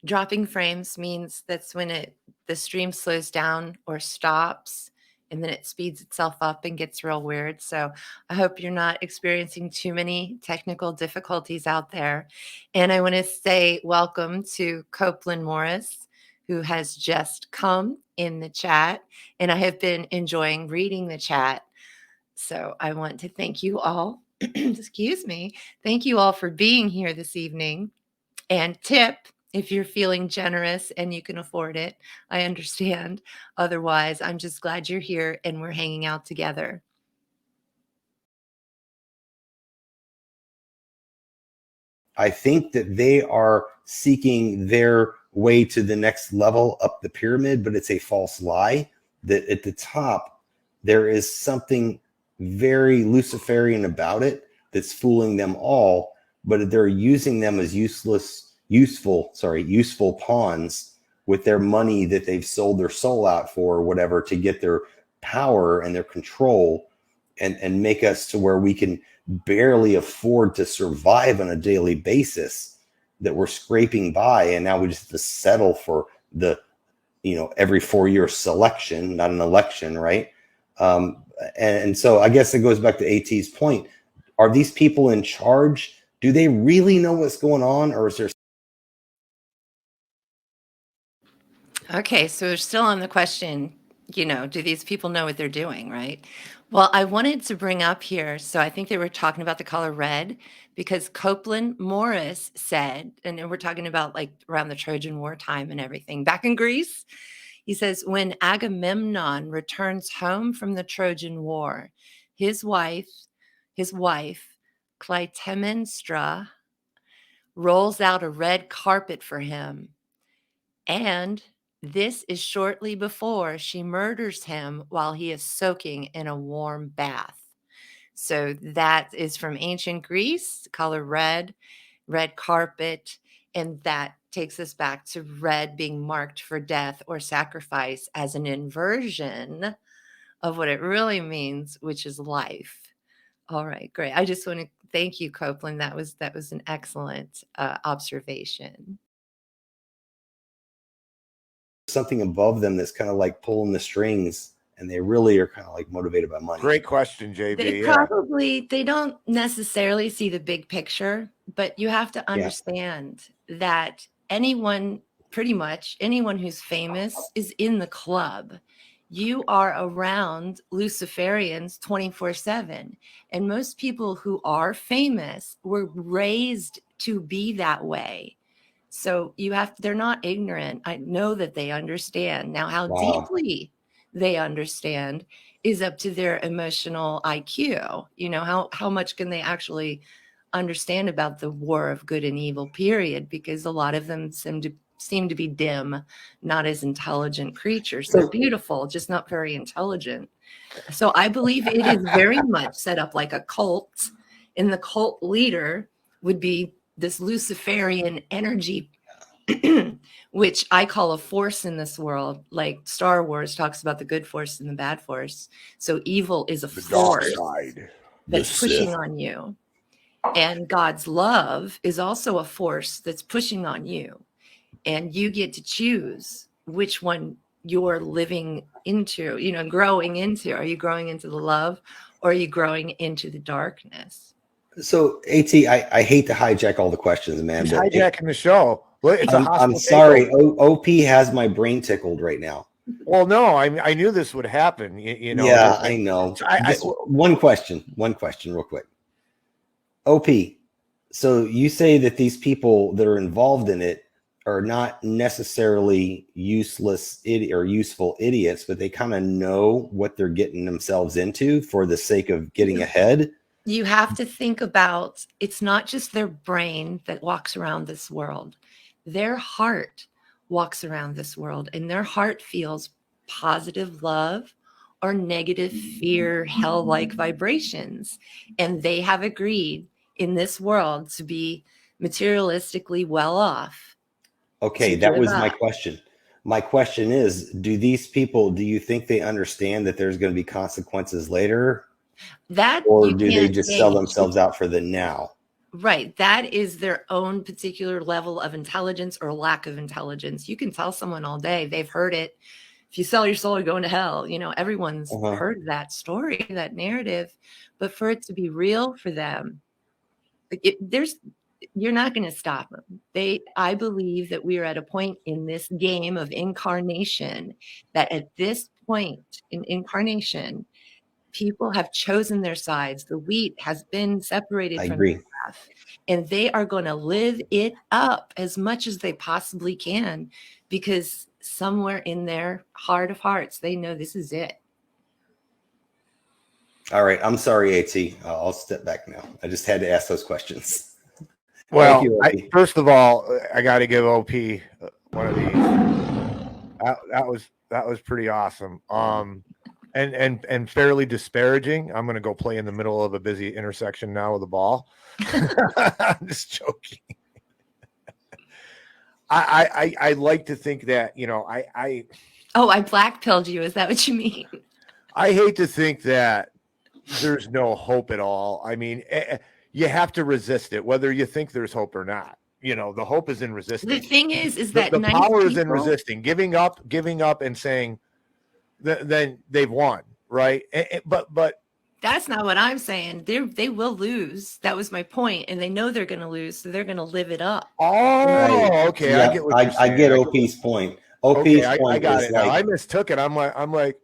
Dropping frames means that's when the stream slows down or stops, and then it speeds itself up and gets real weird. So I hope you're not experiencing too many technical difficulties out there. And I want to say welcome to Copeland Morris, who has just come in the chat, and I have been enjoying reading the chat. So I want to thank you all. Excuse me. Thank you all for being here this evening. And tip, if you're feeling generous and you can afford it, I understand. Otherwise, I'm just glad you're here and we're hanging out together. I think that they are seeking their way to the next level up the pyramid, but it's a false lie. That at the top, there is something very Luciferian about it that's fooling them all, but they're using them as useful pawns with their money that they've sold their soul out for or whatever to get their power and their control and make us to where we can barely afford to survive on a daily basis, that we're scraping by. And now we just have to settle for the, every 4-year selection, not an election. Right. And so I guess it goes back to AT's point. Are these people in charge? Do they really know what's going on? Or is there? Okay, so we're still on the question, do these people know what they're doing, right? Well, I wanted to bring up here, so I think they were talking about the color red because Copeland Morris said, and then we're talking about like around the Trojan War time and everything, back in Greece, he says, when Agamemnon returns home from the Trojan War, his wife, Clytemnestra, rolls out a red carpet for him. And this is shortly before she murders him while he is soaking in a warm bath. So that is from ancient Greece, color red, red carpet. And that takes us back to red being marked for death or sacrifice as an inversion of what it really means, which is life. All right, great. I just want to thank you, Copeland. That was an excellent observation. Something above them that's kind of like pulling the strings, and they really are kind of like motivated by money. Great question, JB. They don't necessarily see the big picture, but you have to understand that pretty much anyone who's famous is in the club. You are around Luciferians 24/7. And most people who are famous were raised to be that way. So they're not ignorant. I know that they understand. Now, how deeply they understand is up to their emotional IQ. How much can they actually understand about the war of good and evil, period? Because a lot of them seem to be dim, not as intelligent creatures. They're beautiful, just not very intelligent. So I believe it is very much set up like a cult, and the cult leader would be this Luciferian energy, which I call a force in this world. Like Star Wars talks about the good force and the bad force. So evil is a force that's pushing on you. And God's love is also a force that's pushing on you. And you get to choose which one you're living into, growing into. Are you growing into the love, or are you growing into the darkness? So, AT, I hate to hijack all the questions, man. He's hijacking the show. I'm sorry. OP has my brain tickled right now. Well, no, I knew this would happen. Yeah, I know. One question, real quick. OP, so you say that these people that are involved in it are not necessarily useless or useful idiots, but they kind of know what they're getting themselves into for the sake of getting ahead. You have to think about, it's not just their brain that walks around this world. Their heart walks around this world, and their heart feels positive love or negative fear, hell-like vibrations. And they have agreed in this world to be materialistically well off. Okay, that was my question. My question is, do you think they understand that there's going to be consequences later? Or do they just sell themselves out for the now? Right. That is their own particular level of intelligence or lack of intelligence. You can tell someone all day, they've heard it. If you sell your soul, you're going to hell. Everyone's heard that story, that narrative. But for it to be real for them, you're not going to stop them. I believe that we are at a point in this game of incarnation that at this point in incarnation, people have chosen their sides. The wheat has been separated from the chaff, and they are going to live it up as much as they possibly can, because somewhere in their heart of hearts, they know this is it. All right. I'm sorry, AT. I'll step back now. I just had to ask those questions. Well, first of all, I got to give OP one of these. That was pretty awesome. And fairly disparaging. I'm going to go play in the middle of a busy intersection now with a ball. I'm just joking. I like to think that, I blackpilled you. Is that what you mean? I hate to think that there's no hope at all. I mean, you have to resist it, whether you think there's hope or not. The hope is in resisting. The thing is that the power is in resisting, giving up and saying, then they've won, right? But that's not what I'm saying. They will lose. That was my point, and they know they're going to lose, so they're going to live it up. Oh, right. Okay. Yeah, I get what you're saying. I get OP's point. OP's I point got is it now. like, I mistook it. I'm like,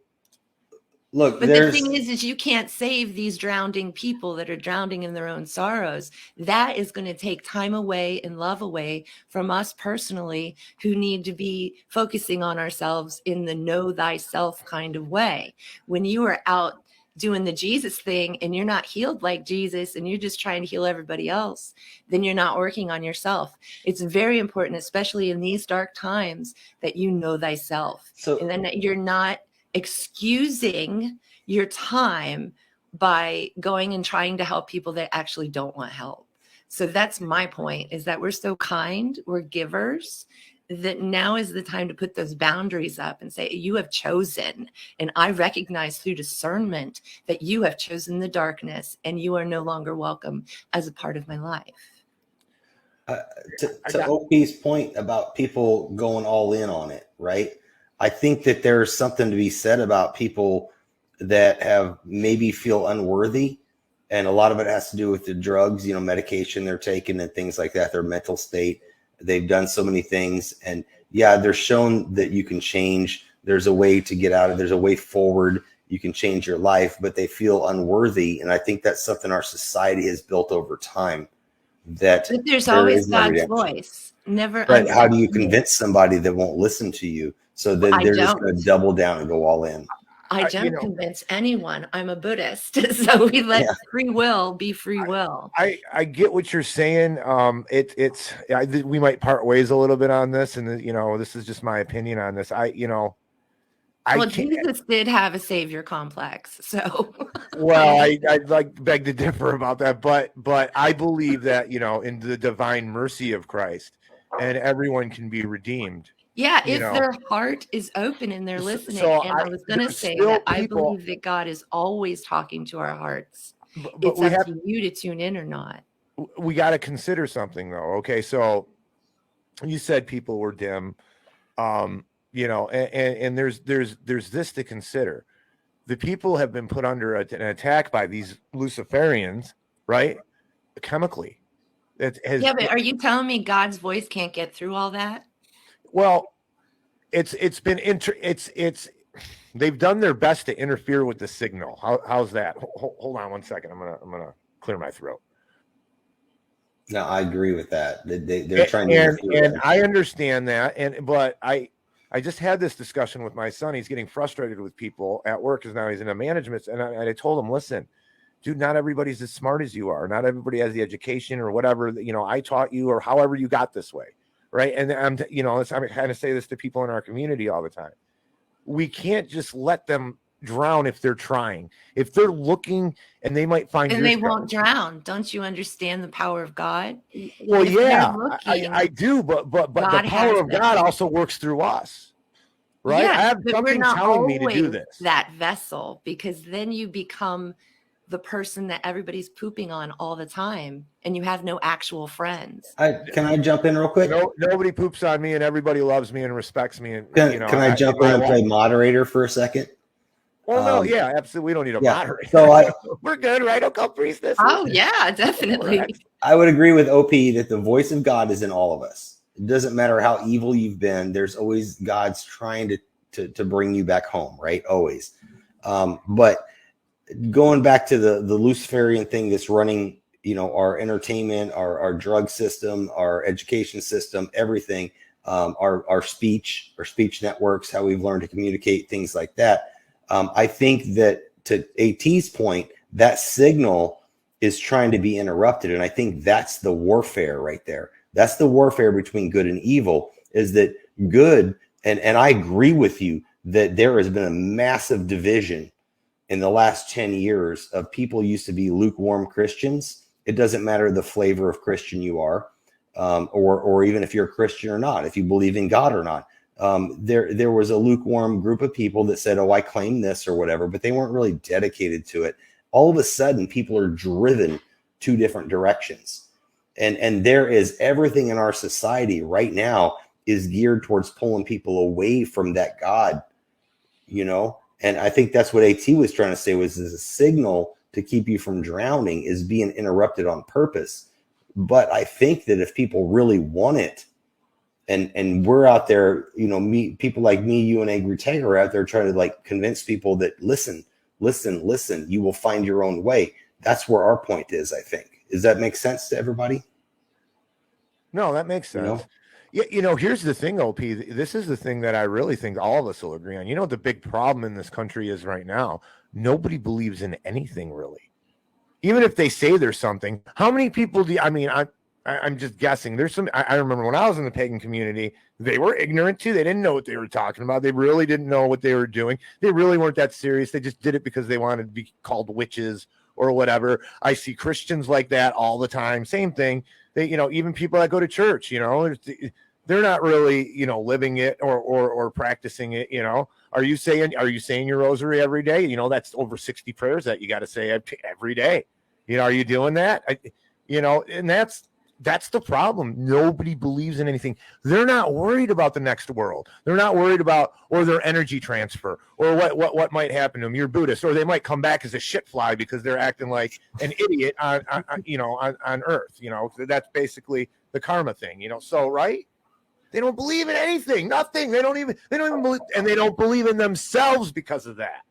look, But the there's thing is you can't save these drowning people that are drowning in their own sorrows. That is going to take time away and love away from us personally, who need to be focusing on ourselves in the know thyself kind of way. When you are out doing the Jesus thing and you're not healed like Jesus and you're just trying to heal everybody else, then you're not working on yourself. It's very important, especially in these dark times, that you know thyself, so and then that you're not excusing your time by going and trying to help people that actually don't want help. So that's my point, is that we're so kind, we're givers, that now is the time to put those boundaries up and say, you have chosen, and I recognize through discernment that you have chosen the darkness and you are no longer welcome as a part of my life. to OP's point about people going all in on it, right? I think that there's something to be said about people that have maybe feel unworthy. And a lot of it has to do with the drugs, medication they're taking and things like that, their mental state. They've done so many things. And yeah, they're shown that you can change. There's a way to get out of it. There's a way forward. You can change your life, but they feel unworthy. And I think that's something our society has built over time. But there's there always is no God's redemption. voice. Never. But how do you convince somebody that won't listen to you? So then they're just going to double down and go all in. I don't convince anyone. I'm a Buddhist, so we let free will be free will. I get what you're saying. We might part ways a little bit on this, and this is just my opinion on this. Jesus did have a savior complex, so. Well, I like beg to differ about that, but I believe that in the divine mercy of Christ, and everyone can be redeemed. Yeah, if their heart is open and they're listening. And I was going to say that I believe that God is always talking to our hearts. But it's up to you to tune in or not. We got to consider something, though. Okay, so you said people were dim, and there's this to consider. The people have been put under an attack by these Luciferians, right? Chemically. But are you telling me God's voice can't get through all that? Well, they've done their best to interfere with the signal. How's that? Hold on one second. I'm gonna clear my throat. No, I agree with that. They're trying to interfere. And I understand that. But I just had this discussion with my son. He's getting frustrated with people at work because now he's in a management. And I told him, listen, dude, not everybody's as smart as you are. Not everybody has the education or whatever I taught you or however you got this way. Right. And I'm kind of say this to people in our community all the time. We can't just let them drown if they're trying. If they're looking and they might find. And they won't drown. Don't you understand the power of God? Well, yeah, I do. But the power of God also works through us. Right. Yeah, I have something telling me to do this. That vessel, because then you become the person that everybody's pooping on all the time and you have no actual friends. Can I jump in real quick? Nobody poops on me and everybody loves me and respects me. And can I jump in and play moderator for a second? Well, no, yeah, absolutely. We don't need a moderator. So we're good, right? Occult Priestess. Oh yeah, definitely. I would agree with OP that the voice of God is in all of us. It doesn't matter how evil you've been. There's always God's trying to bring you back home, right? Always. But going back to the Luciferian thing that's running, our entertainment, our drug system, our education system, everything, our speech networks, how we've learned to communicate, things like that. I think that to AT's point, that signal is trying to be interrupted. And I think that's the warfare right there. That's the warfare between good and evil, is that good. And I agree with you that there has been a massive division in the last 10 years of people used to be lukewarm Christians. It doesn't matter the flavor of Christian you are, or even if you're a Christian or not, if you believe in God or not. There was a lukewarm group of people that said, oh, I claim this or whatever, but they weren't really dedicated to it. All of a sudden, people are driven two different directions. And there is everything in our society right now is geared towards pulling people away from that God, And I think that's what AT was trying to say was a signal to keep you from drowning is being interrupted on purpose. But I think that if people really want it, And we're out there, people like me, you and Angry Tiger are out there trying to like convince people that listen, you will find your own way. That's where our point is, I think. Does that make sense to everybody? No, that makes sense. Yeah, here's the thing, OP. This is the thing that I really think all of us will agree on. You know what the big problem in this country is right now? Nobody believes in anything, really. Even if they say there's something, how many people do you, I'm just guessing. There's some, I remember when I was in the pagan community, they were ignorant too. They didn't know what they were talking about. They really didn't know what they were doing. They really weren't that serious. They just did it because they wanted to be called witches or whatever. I see Christians like that all the time. Same thing. They, even people that go to church, they're not really, living it or practicing it. Are you saying your rosary every day? That's over 60 prayers that you got to say every day. Are you doing that? And that's the problem. Nobody believes in anything. They're not worried about the next world. They're not worried about or their energy transfer or what might happen to them. You're Buddhist, or they might come back as a shit fly because they're acting like an idiot on Earth. That's basically the karma thing. So right. They don't believe in anything, nothing. They don't even believe, and they don't believe in themselves because of that.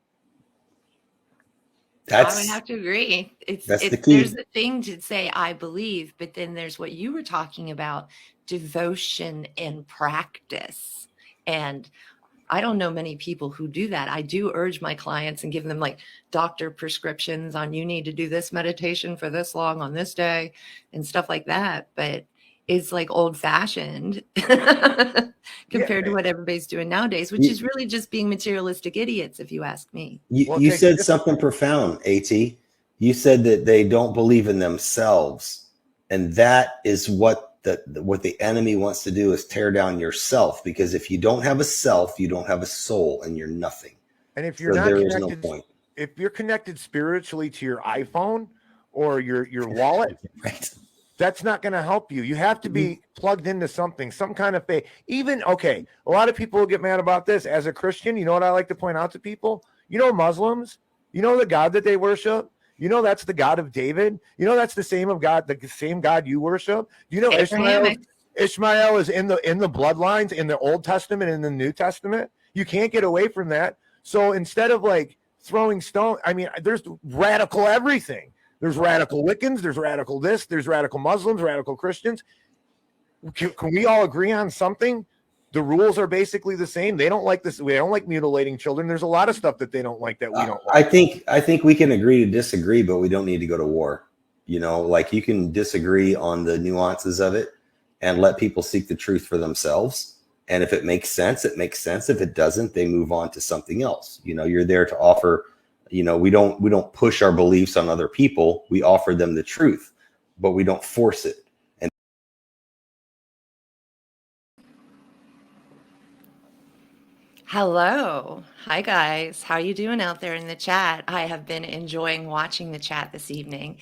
I would have to agree. That's the key. There's the thing to say, I believe, but then there's what you were talking about, devotion and practice. And I don't know many people who do that. I do urge my clients and give them like doctor prescriptions on you need to do this meditation for this long on this day and stuff like that. But it's like old fashioned compared to what everybody's doing nowadays, which is really just being materialistic idiots, if you ask me. You said something profound, AT. You said that they don't believe in themselves. And that is what the enemy wants to do, is tear down yourself. Because if you don't have a self, you don't have a soul, and you're nothing. And if you're not connected, no point. If you're connected spiritually to your iPhone or your wallet, right. That's not going to help you. You have to be plugged into something, some kind of faith. A lot of people will get mad about this. As a Christian, you know what I like to point out to people? Muslims, the God that they worship, that's the God of David. That's the same God you worship. Ishmael is in the bloodlines in the Old Testament and in the New Testament. You can't get away from that. So instead of like throwing stone, there's radical everything. There's radical Wiccans, there's radical this, there's radical Muslims, radical Christians. Can we all agree on something? The rules are basically the same. They don't like this. We don't like mutilating children. There's a lot of stuff that they don't like that we don't like. I think we can agree to disagree, but we don't need to go to war. Like you can disagree on the nuances of it and let people seek the truth for themselves. And if it makes sense, it makes sense. If it doesn't, they move on to something else. You're there to offer. We don't push our beliefs on other people. We offer them the truth, but we don't force it. And Hello. Hi, guys. How are you doing out there in the chat? I have been enjoying watching the chat this evening.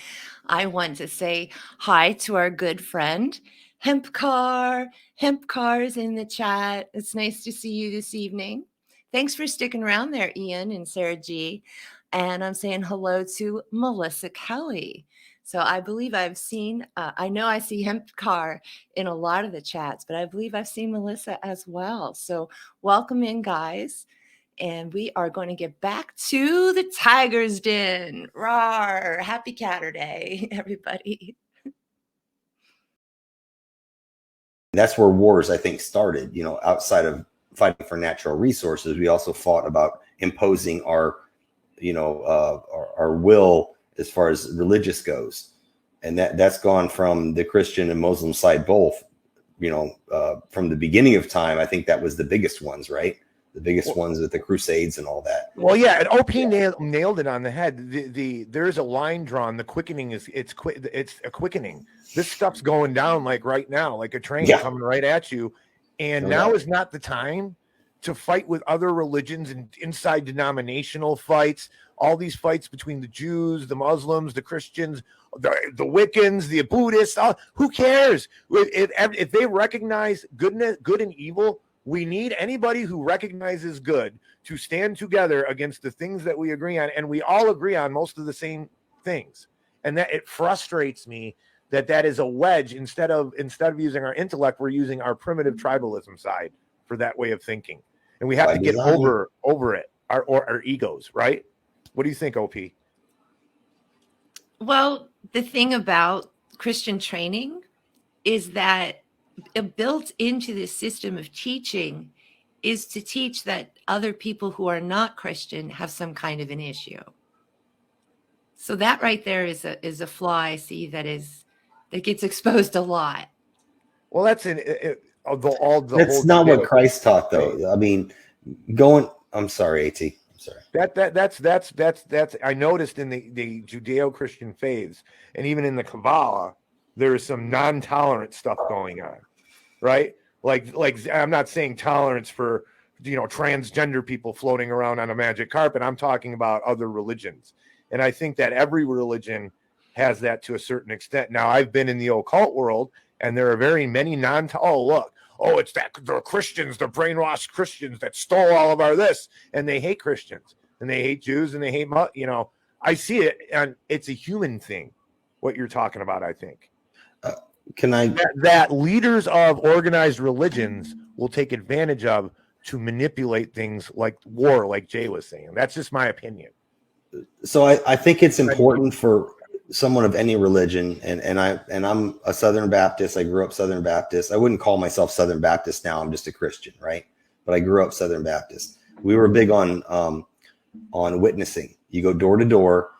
I want to say hi to our good friend, Hempcar. Hempcar is in the chat. It's nice to see you this evening. Thanks for sticking around there, Ian and Sarah G. And I'm saying hello to Melissa Kelly. So I believe I've seen, I know I see Hempcar in a lot of the chats, but I believe I've seen Melissa as well. So welcome in, guys. And we are going to get back to the Tiger's Den. Rawr. Happy Catterday, everybody. that's where wars, I think, started. Outside of fighting for natural resources, we also fought about imposing our will as far as religious goes. And that's gone from the Christian and Muslim side both, from the beginning of time. I think that was the biggest ones, right? The biggest ones with the Crusades and all that. Well, yeah, and OP nailed it on the head. There's a line drawn. The quickening it's a quickening. This stuff's going down like right now, like a train coming right at you. And now is not the time to fight with other religions and inside denominational fights, all these fights between the Jews, the Muslims, the Christians, the Wiccans, the Buddhists. Who cares? If they recognize good and evil, we need anybody who recognizes good to stand together against the things that we agree on. And we all agree on most of the same things. And that it frustrates me that is a wedge. Instead of using our intellect, we're using our primitive tribalism side for that way of thinking, and we have to get over it, our egos, right? What do you think, OP? Well, the thing about Christian training is that built into the system of teaching is to teach that other people who are not Christian have some kind of an issue. So that right there is a flaw I see that gets exposed a lot. Well, that's That's not what Christ taught, though. I mean, I'm sorry, AT. I'm sorry. That's I noticed in the Judeo-Christian faiths, and even in the Kabbalah, there is some non-tolerant stuff going on, right? Like I'm not saying tolerance for transgender people floating around on a magic carpet. I'm talking about other religions, and I think that every religion has that to a certain extent. Now, I've been in the occult world, and there are very many it's that the Christians, the brainwashed Christians that stole all of our this, and they hate Christians, and they hate Jews, and they hate, I see it, and it's a human thing, what you're talking about, I think. That leaders of organized religions will take advantage of to manipulate things like war, like Jay was saying. That's just my opinion. So I think it's important for someone of any religion, and I'm a Southern Baptist. I grew up Southern Baptist. I wouldn't call myself Southern Baptist now. I'm just a Christian, right? But I grew up Southern Baptist. We were big on witnessing. You go door to door.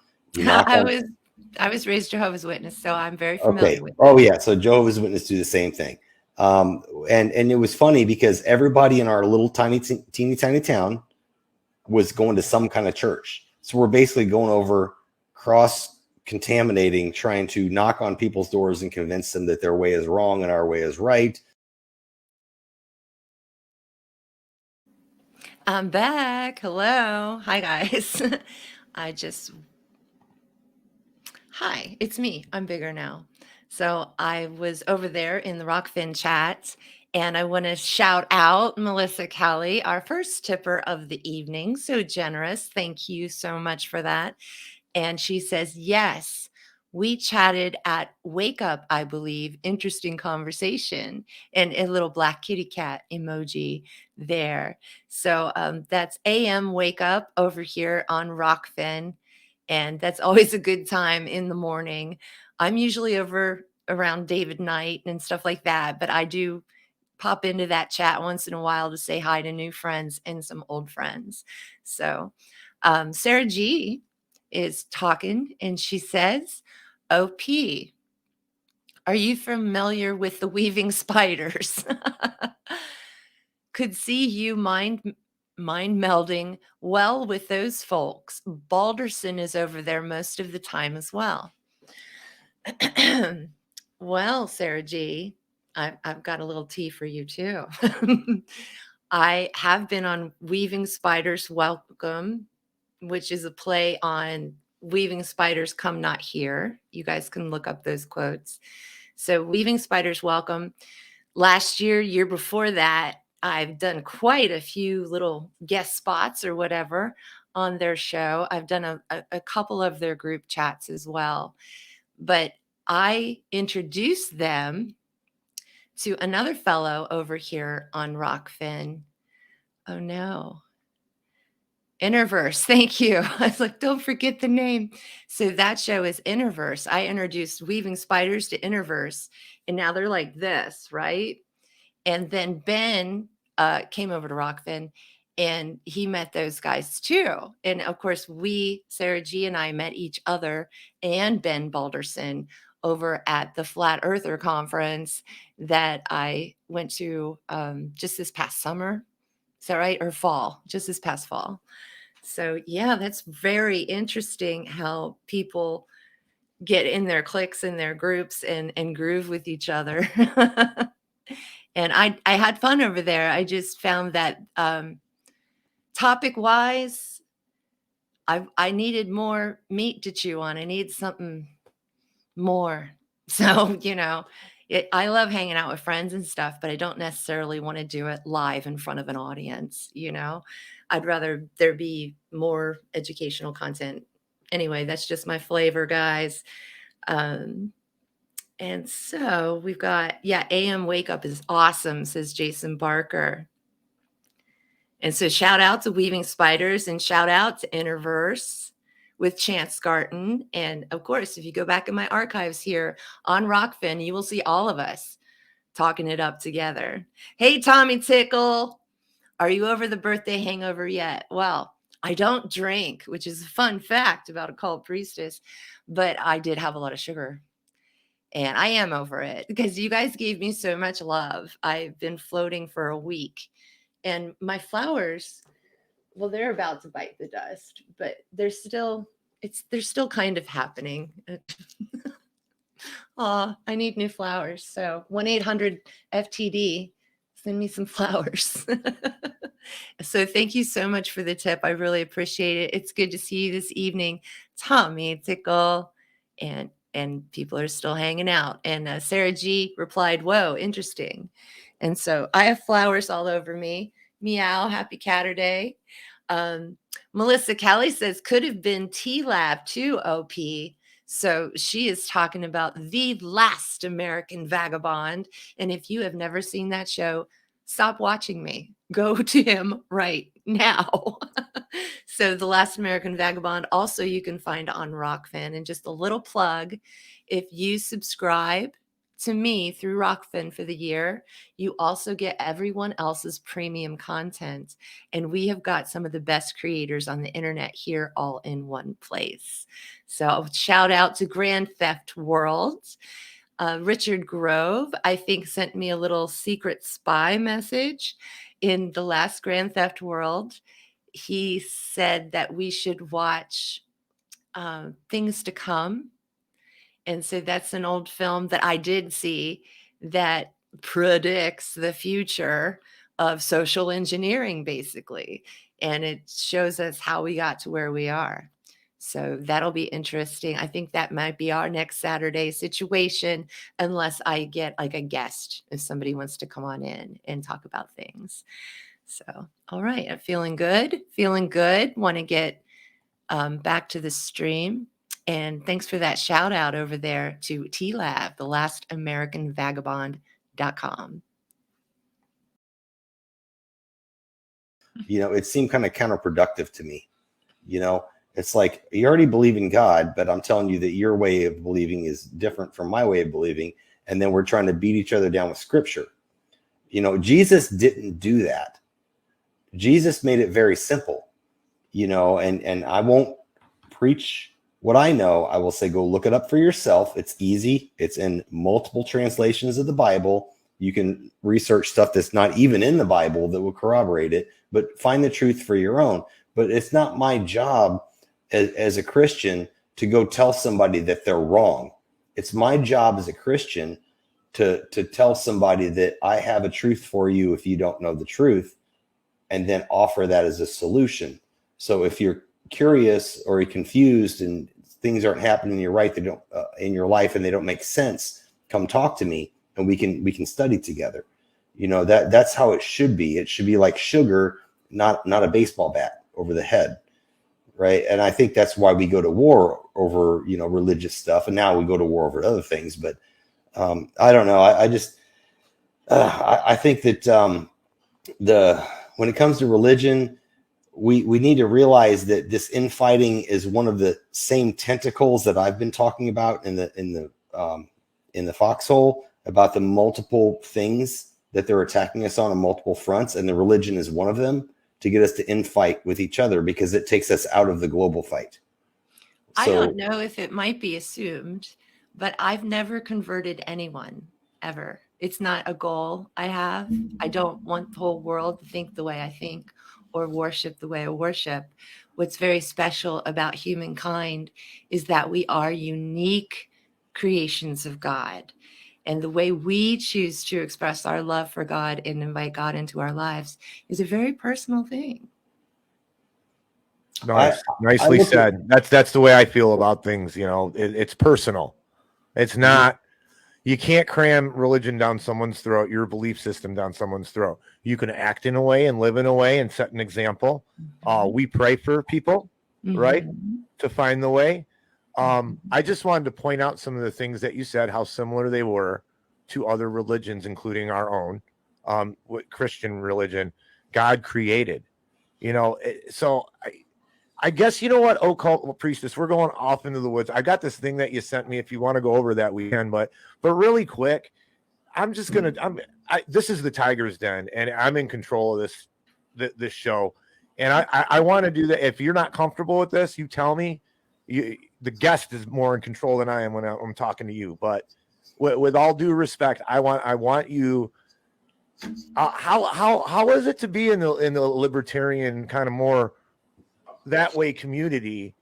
I was raised Jehovah's Witness, so I'm very familiar with it. Oh yeah, so Jehovah's Witness do the same thing. And it was funny because everybody in our little teeny tiny town was going to some kind of church. So we're basically going over cross-contaminating, trying to knock on people's doors and convince them that their way is wrong and our way is right. I'm back. Hello. Hi, guys. Hi, it's me. I'm bigger now. So I was over there in the Rockfin chat, and I want to shout out Melissa Callie, our first tipper of the evening. So generous. Thank you so much for that. And she says, yes, we chatted at Wake Up, I believe. Interesting conversation. And a little black kitty cat emoji there. So that's AM Wake Up over here on Rockfin. And that's always a good time in the morning. I'm usually over around David Night and stuff like that, but I do pop into that chat once in a while to say hi to new friends and some old friends. So Sarah G is talking, and she says, OP, are you familiar with the weaving spiders? Could see you mind melding well with those folks. Balderson is over there most of the time as well. Well, Sarah G, I've got a little tea for you too. I have been on Weaving Spiders Welcome, which is a play on Weaving Spiders Come Not Here. You guys can look up those quotes. So Weaving Spiders Welcome. Last year before that, I've done quite a few little guest spots or whatever on their show. I've done a couple of their group chats as well. But I introduced them to another fellow over here on Rockfin. Oh, no. Interverse. Thank you. I was like, don't forget the name. So that show is Interverse. I introduced Weaving Spiders to Interverse, and now they're like this, right? And then Ben came over to Rockfin, and he met those guys too. And of course, Sarah G and I met each other and Ben Balderson over at the Flat Earther conference that I went to just this past summer. Is that right? Or fall, just this past fall. So yeah, that's very interesting how people get in their cliques and their groups and groove with each other. And I had fun over there. I just found that topic wise, I needed more meat to chew on. I need something more. So, I love hanging out with friends and stuff, but I don't necessarily want to do it live in front of an audience. I'd rather there be more educational content. Anyway, that's just my flavor, guys. And And so we've got, yeah, AM Wake Up is awesome, says Jason Barker. And so shout out to Weaving Spiders and shout out to Interverse with Chance Scarton. And of course, if you go back in my archives here on Rockfin, you will see all of us talking it up together. Hey, Tommy Tickle, are you over the birthday hangover yet? Well, I don't drink, which is a fun fact about Occult Priestess, but I did have a lot of sugar. And I am over it because you guys gave me so much love. I've been floating for a week. And my flowers, well, they're about to bite the dust, but they're still kind of happening. Oh, I need new flowers. So 1-800-FTD, send me some flowers. So thank you so much for the tip. I really appreciate it. It's good to see you this evening, Tommy Tickle, and people are still hanging out. And Sarah G replied, "Whoa, interesting." And so I have flowers all over me. Meow, happy Catterday. Melissa Kelly says, could have been T-Lab too, OP. So she is talking about The Last American Vagabond. And if you have never seen that show, stop watching me. Go to him right now. So The Last American Vagabond, also you can find on Rockfin. And just a little plug, if you subscribe to me through Rockfin for the year, you also get everyone else's premium content. And we have got some of the best creators on the internet here all in one place. So shout out to Grand Theft World. Richard Grove, I think, sent me a little secret spy message in the last Grand Theft World. He said that we should watch Things to Come. And so that's an old film that I did see that predicts the future of social engineering, basically. And it shows us how we got to where we are. So that'll be interesting. I think that might be our next Saturday situation, unless I get like a guest, if somebody wants to come on in and talk about things. So, all right, I'm feeling good. Want to get back to the stream. And thanks for that shout out over there to T-Lab, the last American Vagabond.com. It seemed kind of counterproductive to me. It's like you already believe in God, but I'm telling you that your way of believing is different from my way of believing. And then we're trying to beat each other down with scripture. Jesus didn't do that. Jesus made it very simple, and I won't preach what I know. I will say, go look it up for yourself. It's easy. It's in multiple translations of the Bible. You can research stuff that's not even in the Bible that will corroborate it, but find the truth for your own. But it's not my job as a Christian to go tell somebody that they're wrong. It's my job as a Christian to tell somebody that I have a truth for you if you don't know the truth, and then offer that as a solution. So if you're curious or you're confused and things aren't happening in your life and they don't make sense, come talk to me and we can study together. That's how it should be. It should be like sugar, not a baseball bat over the head, right? And I think that's why we go to war over religious stuff, and now we go to war over other things. But I don't know. I think that when it comes to religion, we need to realize that this infighting is one of the same tentacles that I've been talking about in the foxhole, about the multiple things that they're attacking us on multiple fronts, and the religion is one of them, to get us to infight with each other because it takes us out of the global fight. I don't know if it might be assumed, but I've never converted anyone ever. It's not a goal I have. I don't want the whole world to think the way I think or worship the way I worship. What's very special about humankind is that we are unique creations of God. And the way we choose to express our love for God and invite God into our lives is a very personal thing. Nice. Nicely said. That's the way I feel about things. It's personal. It's not, you can't cram religion down someone's throat, your belief system down someone's throat. You can act in a way and live in a way and set an example. We pray for people, right, to find the way. I just wanted to point out some of the things that you said, how similar they were to other religions, including our own, what Christian religion God created. So I guess, you know what, Occult Priestess, we're going off into the woods. I got this thing that you sent me. If you want to go over that, we can. But really quick, I'm just gonna. This is the Tiger's Den, and I'm in control of this show, and I want to do that. If you're not comfortable with this, you tell me. The guest is more in control than I am when I'm talking to you. But with all due respect, I want you. How is it to be in the libertarian kind of more that way community,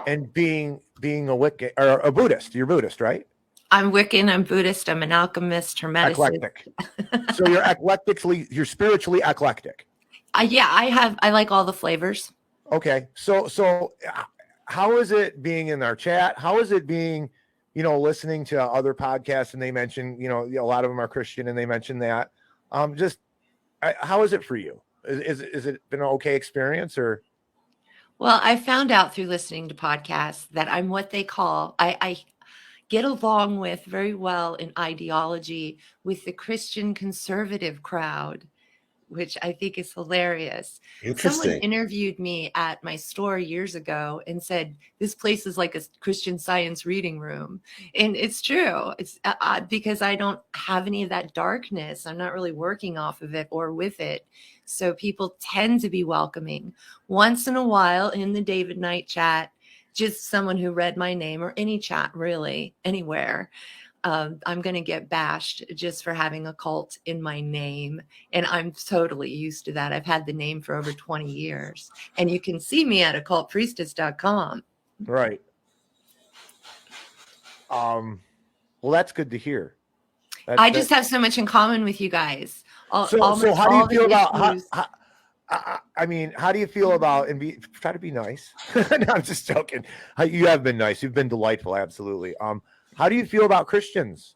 and being a Wiccan or a Buddhist? You're Buddhist, right? I'm Wiccan, I'm Buddhist, I'm an alchemist, hermeticist. Eclectic. So you're spiritually eclectic. Yeah, I like all the flavors. Okay. So how is it being in our chat? How is it being, listening to other podcasts, and they mention, a lot of them are Christian, and they mention that. How is it for you? Is it been an okay experience, or? Well, I found out through listening to podcasts that I'm what they call, I get along with very well in ideology with the Christian conservative crowd, which I think is hilarious. Someone interviewed me at my store years ago and said, this place is like a Christian Science reading room. And it's true. It's because I don't have any of that darkness. I'm not really working off of it or with it. So people tend to be welcoming. Once in a while in the David Knight chat, just someone who read my name, or any chat really, anywhere, I'm going to get bashed just for having occult in my name. And I'm totally used to that. I've had the name for over 20 years. And you can see me at occultpriestess.com. Right. Well, that's good to hear. I just have so much in common with you guys. So how do you feel about how do you feel about, and try to be nice. No, I'm just joking. You have been nice. You've been delightful. Absolutely. How do you feel about Christians?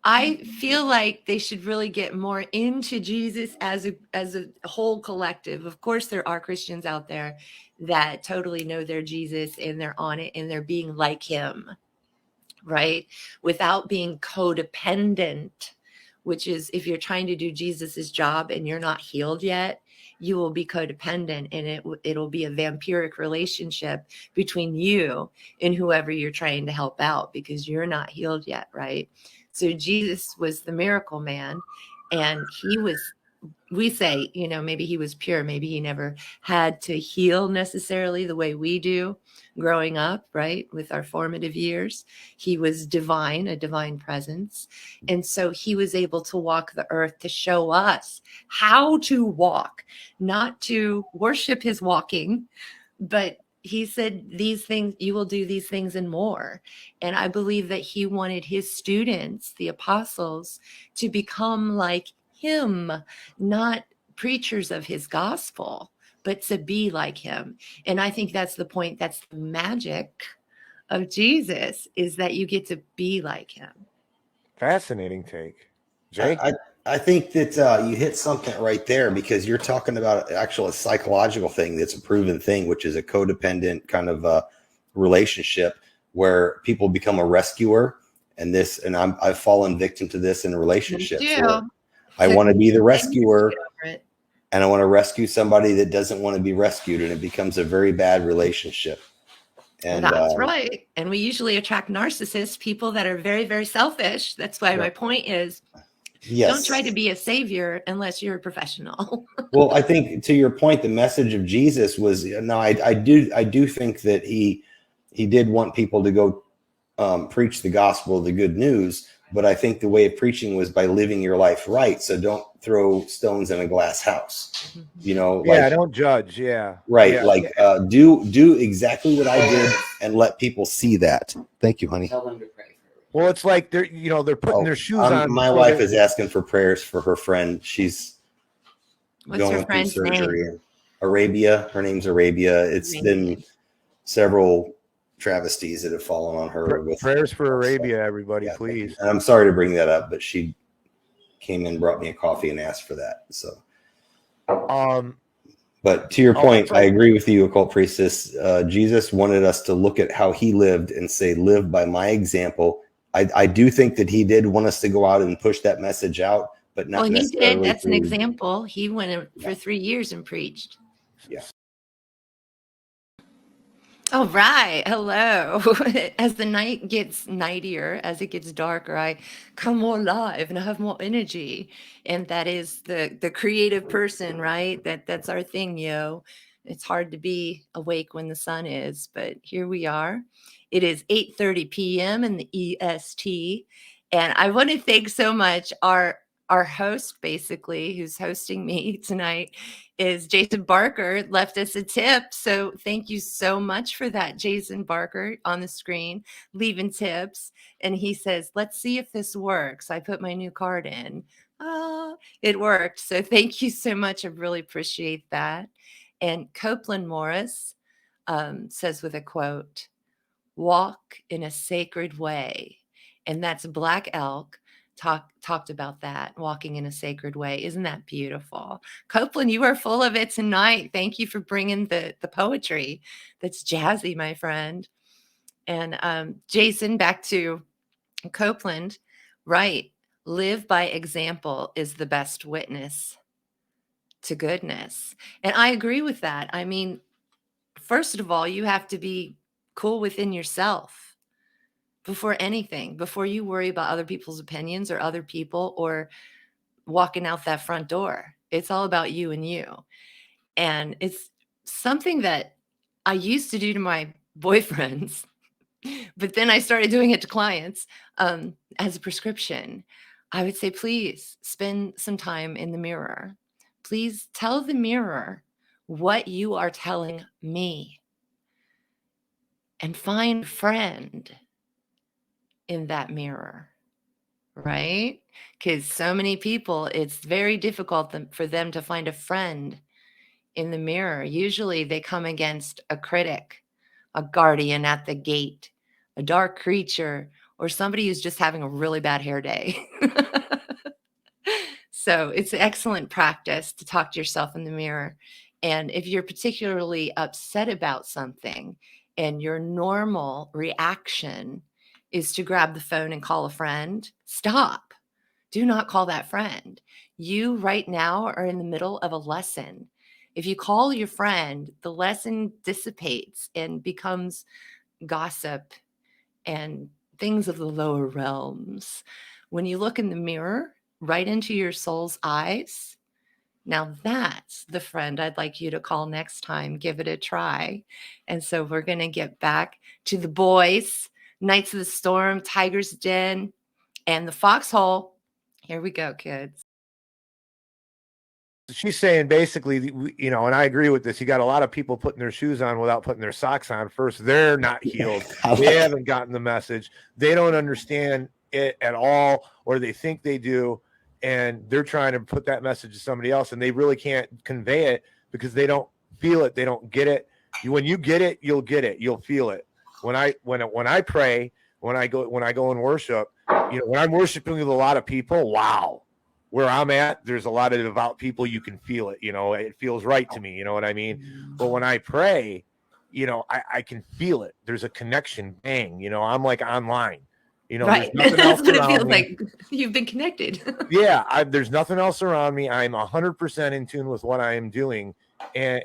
I feel like they should really get more into Jesus as a whole collective. Of course, there are Christians out there that totally know their Jesus and they're on it and they're being like him, right? Without being codependent, which is if you're trying to do Jesus's job and you're not healed yet, you will be codependent, and it'll be a vampiric relationship between you and whoever you're trying to help out because you're not healed yet, right? So Jesus was the miracle man, and we say, maybe he was pure. Maybe he never had to heal necessarily the way we do growing up, right? With our formative years, he was divine, a divine presence. And so he was able to walk the earth to show us how to walk, not to worship his walking, but he said these things, you will do these things and more. And I believe that he wanted his students, the apostles, to become like him, not preachers of his gospel, but to be like him. And I think that's the point. That's the magic of Jesus, is that you get to be like him. Fascinating take. Jake? I think that you hit something right there, because you're talking about a psychological thing that's a proven thing, which is a codependent kind of relationship where people become a rescuer. And I've fallen victim to this in relationships. I want to be the rescuer, and I want to rescue somebody that doesn't want to be rescued, and it becomes a very bad relationship. And that's right. And we usually attract narcissists, people that are very, very selfish. That's why my point is, don't try to be a savior unless you're a professional. Well, I think to your point, the message of Jesus was, I do think that he did want people to go preach the gospel, the good news. But I think the way of preaching was by living your life right. So don't throw stones in a glass house, don't judge. Yeah. Right. Yeah. Do exactly what I did and let people see that. Thank you, honey. Tell them to pray. Well, it's like they're putting their shoes on. My wife is asking for prayers for her friend. She's going through surgery. Name? Arabia. Her name's Arabia. It's been several travesties that have fallen on her. Prayers for Arabia, everybody, please. And I'm sorry to bring that up, but she came in, brought me a coffee, and asked for that. So, But to your Oh, point, that's I right. agree with you, Occult Priestess. Jesus wanted us to look at how he lived and say, live by my example. I do think that he did want us to go out and push that message out, but not Well, he did. necessarily That's an through. example. He went for Yeah. 3 years and preached. Yeah. All right. Hello. As the night gets nightier, as it gets darker, I come more alive and I have more energy. And that is the creative person, right? That's our thing, yo. It's hard to be awake when the sun is, but here we are. It is 8:30 p.m. in the EST. And I want to thank so much our host, basically, who's hosting me tonight, is Jason Barker, left us a tip. So thank you so much for that, Jason Barker, on the screen, leaving tips. And he says, let's see if this works. I put my new card in. It worked. So thank you so much. I really appreciate that. And Copeland Morris says with a quote, walk in a sacred way. And that's Black Elk talked about that, walking in a sacred way. Isn't that beautiful? Copeland, you are full of it tonight. Thank you for bringing the poetry. That's jazzy, my friend. And Jason, back to Copeland. Right. Live by example is the best witness to goodness. And I agree with that. I mean, first of all, you have to be cool within yourself before anything, before you worry about other people's opinions or other people or walking out that front door. It's all about you and you. And it's something that I used to do to my boyfriends, but then I started doing it to clients as a prescription. I would say, please spend some time in the mirror. Please tell the mirror what you are telling me and find a friend in that mirror, right? Because so many people, it's very difficult for them to find a friend in the mirror. Usually they come against a critic, a guardian at the gate, a dark creature, or somebody who's just having a really bad hair day. So it's excellent practice to talk to yourself in the mirror. And if you're particularly upset about something and your normal reaction is to grab the phone and call a friend, stop. Do not call that friend. You right now are in the middle of a lesson. If you call your friend, the lesson dissipates and becomes gossip and things of the lower realms. When you look in the mirror, right into your soul's eyes, now that's the friend I'd like you to call next time. Give it a try. And so we're going to get back to the boys, Knights of the Storm, Tiger's Den, and the Foxhole. Here we go, kids. She's saying basically, you know, and I agree with this. You got a lot of people putting their shoes on without putting their socks on. First, they're not healed. They haven't gotten the message. They don't understand it at all, or they think they do. And they're trying to put that message to somebody else, and they really can't convey it because they don't feel it. They don't get it. When you get it, you'll get it. You'll feel it. When I pray, when I go and worship, you know, when I'm worshiping with a lot of people, wow, where I'm at, there's a lot of devout people. You can feel it. You know, it feels right to me. You know what I mean? But when I pray, you know, I can feel it. There's a connection. Bang. You know, I'm like online. You know, right. There's nothing That's else what it around feels me. like. You've been connected. Yeah, there's nothing else around me. I'm 100% in tune with what I am doing, and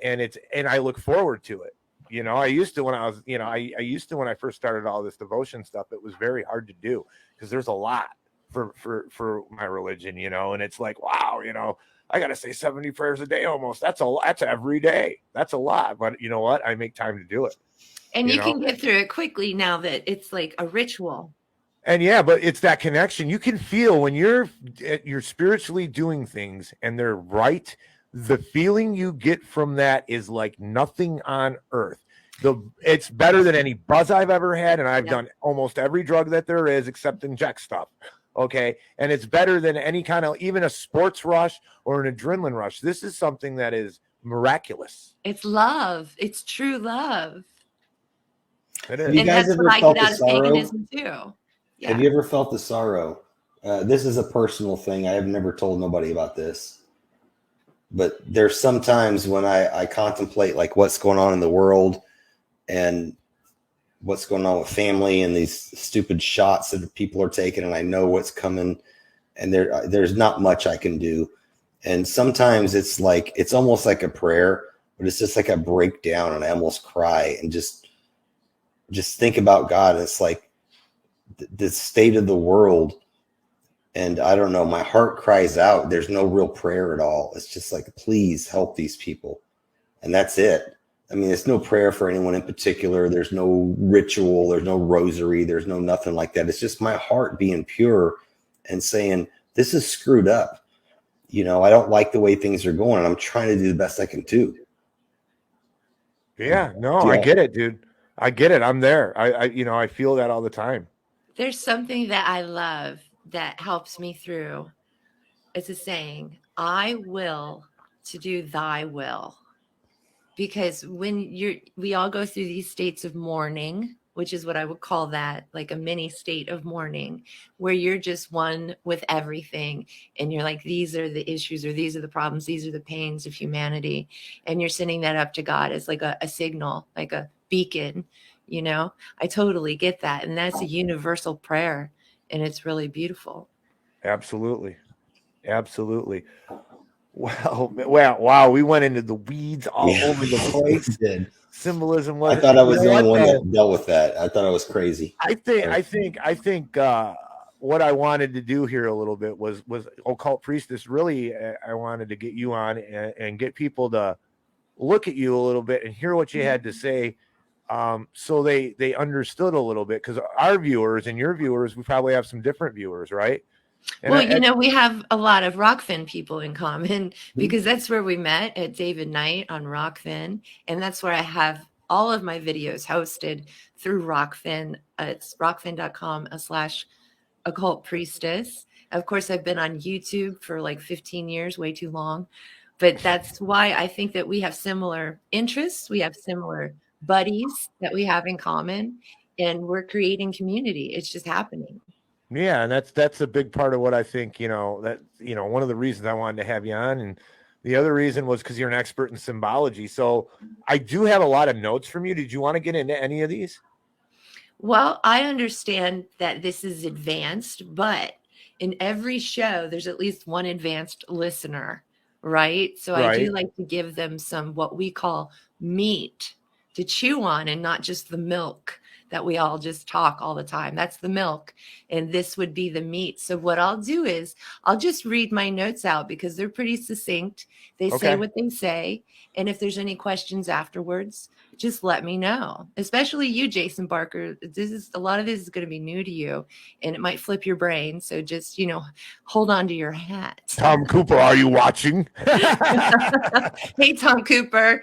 I look forward to it. You know, I used to when I was, you know, I used to when I first started all this devotion stuff. It was very hard to do because there's a lot for my religion, you know, and it's like, wow, you know, I got to say 70 prayers a day almost. That's every day. That's a lot, but you know what? I make time to do it. And you can get through it quickly now that it's like a ritual. And yeah, but it's that connection. You can feel when you're spiritually doing things and they're right. The feeling you get from that is like nothing on earth. It's better than any buzz I've ever had, and I've done almost every drug that there is except inject stuff. Okay, and it's better than any kind of even a sports rush or an adrenaline rush. This is something that is miraculous. It's love. It's true love. It is. Have you And guys that's ever what I felt get the out of sorrow? paganism too. Yeah. Have you ever felt the sorrow? This is a personal thing. I have never told nobody about this. But there's sometimes when I contemplate like what's going on in the world and what's going on with family and these stupid shots that people are taking, and I know what's coming, and there's not much I can do. And sometimes it's almost like a prayer, but it's just like a breakdown, and I almost cry and just think about God. And it's like the state of the world. And I don't know, my heart cries out. There's no real prayer at all. It's just like, please help these people. And that's it. I mean, there's no prayer for anyone in particular. There's no ritual. There's no rosary. There's no nothing like that. It's just my heart being pure and saying, this is screwed up. You know, I don't like the way things are going, and I'm trying to do the best I can do. Yeah, no, I get it, dude. I get it. I'm there. I feel that all the time. There's something that I love that helps me through. It's a saying, I will to do thy will. Because when we all go through these states of mourning, which is what I would call that, like a mini state of mourning, where you're just one with everything. And you're like, these are the issues, or these are the problems, these are the pains of humanity. And you're sending that up to God as like a signal, like a beacon, you know. I totally get that. And that's a universal prayer. And it's really beautiful. Absolutely. Absolutely. Wow. We went into the weeds all over the place. Did. Symbolism. I thought I was the only one that dealt with that. I thought I was crazy. I think what I wanted to do here a little bit was Occult Priestess. Really, I wanted to get you on and get people to look at you a little bit and hear what you had to say. So they understood a little bit, because our viewers and your viewers, we probably have some different viewers, right? And we have a lot of Rockfin people in common, because that's where we met, at David Knight on Rockfin. And that's where I have all of my videos hosted through Rockfin. It's rockfin.com/Occult Priestess. Of course, I've been on YouTube for like 15 years, way too long. But that's why I think that we have similar interests. We have similar buddies that we have in common, and we're creating community. It's just happening. Yeah, and that's a big part of what I think, one of the reasons I wanted to have you on. And the other reason was because you're an expert in symbology. So I do have a lot of notes from you. Did you want to get into any of these? Well, I understand that this is advanced, but in every show, there's at least one advanced listener, right? So I do like to give them some what we call meat to chew on, and not just the milk that we all just talk all the time. That's the milk, and this would be the meat. So what I'll do is I'll just read my notes out, because they're pretty succinct. They say what they say. And if there's any questions afterwards, just let me know. Especially you, Jason Barker. A lot of this is going to be new to you, and it might flip your brain. So just, hold on to your hat. Tom Cooper, are you watching? Hey, Tom Cooper.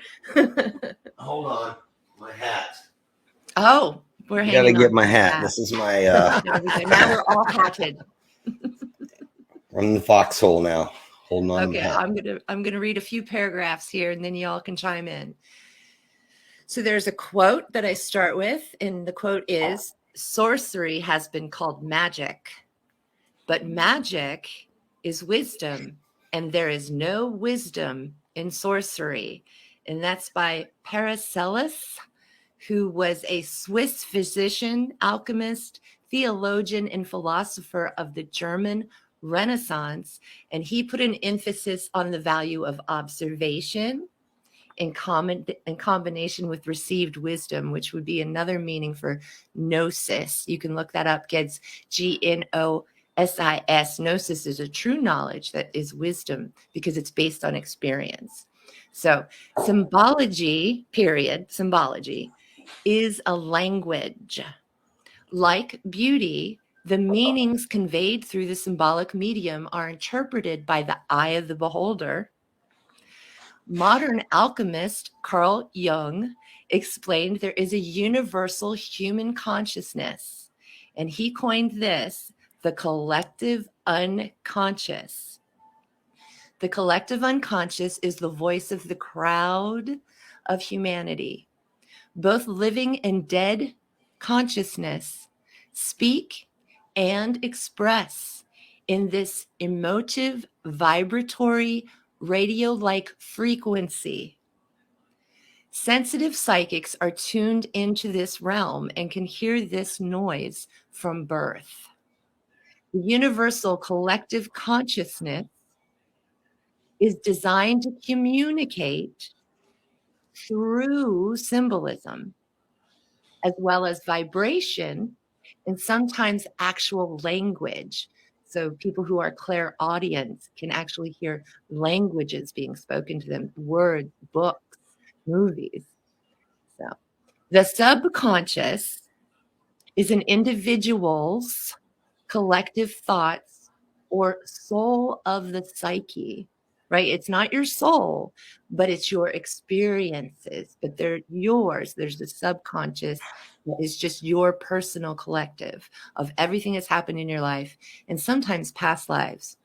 Hold on. My hat. Oh, we're hanging on. Gotta get my hat. This is my now we're all hatted. I'm in the foxhole now. Holding on. Okay, I'm gonna read a few paragraphs here, and then y'all can chime in. So there's a quote that I start with, and the quote is, "Sorcery has been called magic, but magic is wisdom, and there is no wisdom in sorcery." And that's by Paracelsus, who was a Swiss physician, alchemist, theologian, and philosopher of the German Renaissance. And he put an emphasis on the value of observation in combination with received wisdom, which would be another meaning for gnosis. You can look that up, kids. Gnosis. Gnosis is a true knowledge that is wisdom, because it's based on experience. So symbology is a language. Like beauty, the meanings conveyed through the symbolic medium are interpreted by the eye of the beholder. Modern alchemist Carl Jung explained there is a universal human consciousness, and he coined this the collective unconscious. The collective unconscious is the voice of the crowd of humanity. Both living and dead consciousness speak and express in this emotive, vibratory radio-like frequency. Sensitive psychics are tuned into this realm and can hear this noise from birth. The universal collective consciousness is designed to communicate through symbolism, as well as vibration and sometimes actual language. So people who are clairaudient can actually hear languages being spoken to them, words, books, movies. So the subconscious is an individual's collective thoughts or soul of the psyche, right? It's not your soul, but it's your experiences, but they're yours. There's the subconscious that is just your personal collective of everything that's happened in your life and sometimes past lives.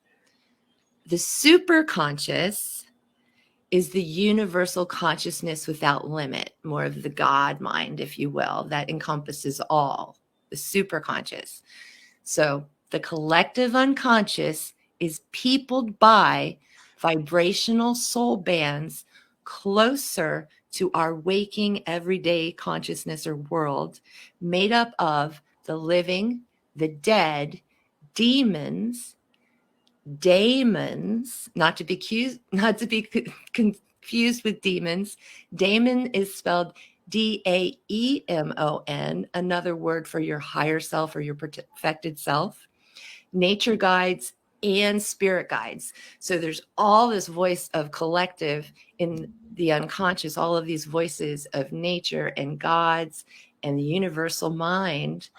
The superconscious is the universal consciousness without limit, more of the God mind, if you will, that encompasses all, the superconscious. So the collective unconscious is peopled by vibrational soul bands closer to our waking everyday consciousness or world, made up of the living, the dead, demons, daemons, not to be confused with demons. Daemon is spelled Daemon, another word for your higher self or your perfected self. Nature guides and spirit guides. So there's all this voice of collective in the unconscious, all of these voices of nature and gods and the universal mind.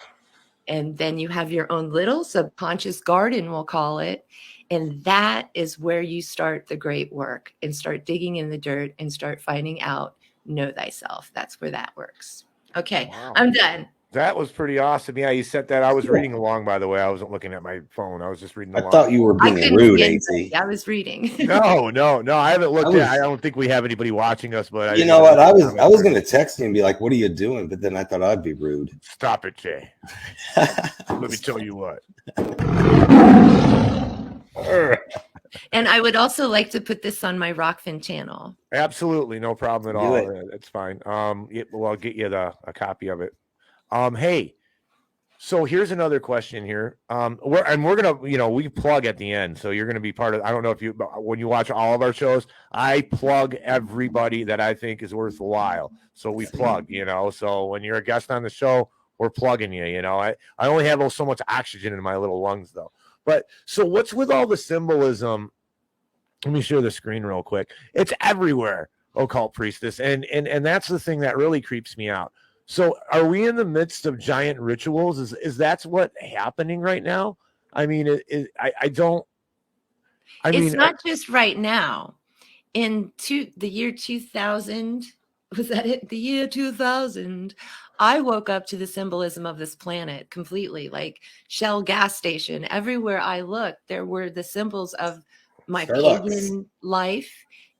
And then you have your own little subconscious garden, we'll call it. And that is where you start the great work and start digging in the dirt and start finding out, know thyself. That's where that works. Okay, Wow. I'm done. That was pretty awesome. Yeah, you said that. I was reading along, by the way. I wasn't looking at my phone. I was just reading I along. thought you were I being couldn't rude, see AT. anybody. I was reading. No. I haven't looked I at. I don't think we have anybody watching us. But You know what? I was going to text you and be like, "What are you doing?" But then I thought I'd be rude. Stop it, Jay. Let me tell you what. And I would also like to put this on my Rockfin channel. Absolutely, no problem at Do all. it. It's fine. Well, I'll get you a copy of it. Hey, so here's another question here. We're gonna, we plug at the end, so you're gonna be part of. I don't know if you, when you watch all of our shows, I plug everybody that I think is worthwhile. So we plug, So when you're a guest on the show, we're plugging you. I only have so much oxygen in my little lungs, though. But so what's with all the symbolism? Let me share the screen real quick. It's everywhere, Occult Priestess, and that's the thing that really creeps me out. So are we in the midst of giant rituals? Is that's what happening right now? I mean, it's not just right now. In the year 2000, was that it? The year 2000, I woke up to the symbolism of this planet completely, like Shell gas station. Everywhere I looked, there were the symbols of my pagan life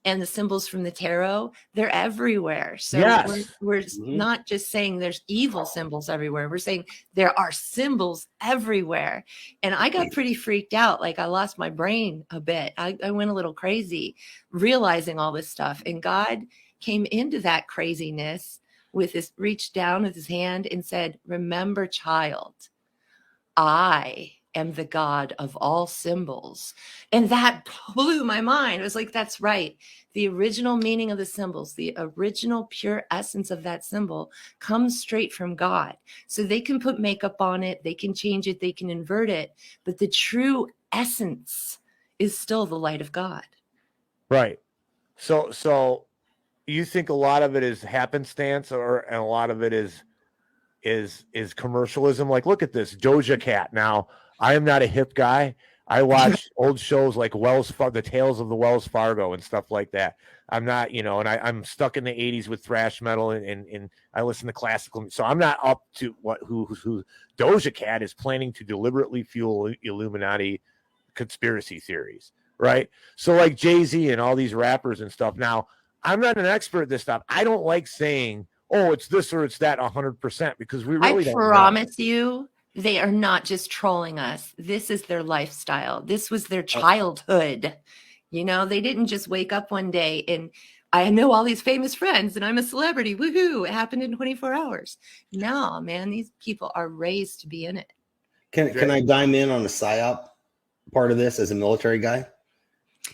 and the symbols from the tarot. They're everywhere. So yes. we're not just saying there's evil symbols everywhere. We're saying there are symbols everywhere. And I got pretty freaked out. Like I lost my brain a bit. I went a little crazy realizing all this stuff. And God came into that craziness with his, reached down with his hand and said, remember, child, I am the God of all symbols. And that blew my mind. It was like, that's right. The original meaning of the symbols, the original pure essence of that symbol comes straight from God. So they can put makeup on it, they can change it, they can invert it, but the true essence is still the light of God. Right. So you think a lot of it is happenstance, and a lot of it is commercialism? Like, look at this Doja Cat. Now, I am not a hip guy. I watch old shows like the Tales of the Wells Fargo and stuff like that. I'm not, and I'm stuck in the 80s with thrash metal and I listen to classical. So I'm not up to who Doja Cat is planning to deliberately fuel Illuminati conspiracy theories, right? So like Jay-Z and all these rappers and stuff. Now, I'm not an expert at this stuff. I don't like saying, oh, it's this or it's that 100%, because we really don't know. I promise you, they are not just trolling us. This is their lifestyle. This was their childhood. You know, they didn't just wake up one day and I know all these famous friends and I'm a celebrity. Woohoo. It happened in 24 hours. No, man, these people are raised to be in it. Can I dime in on the PSYOP part of this as a military guy?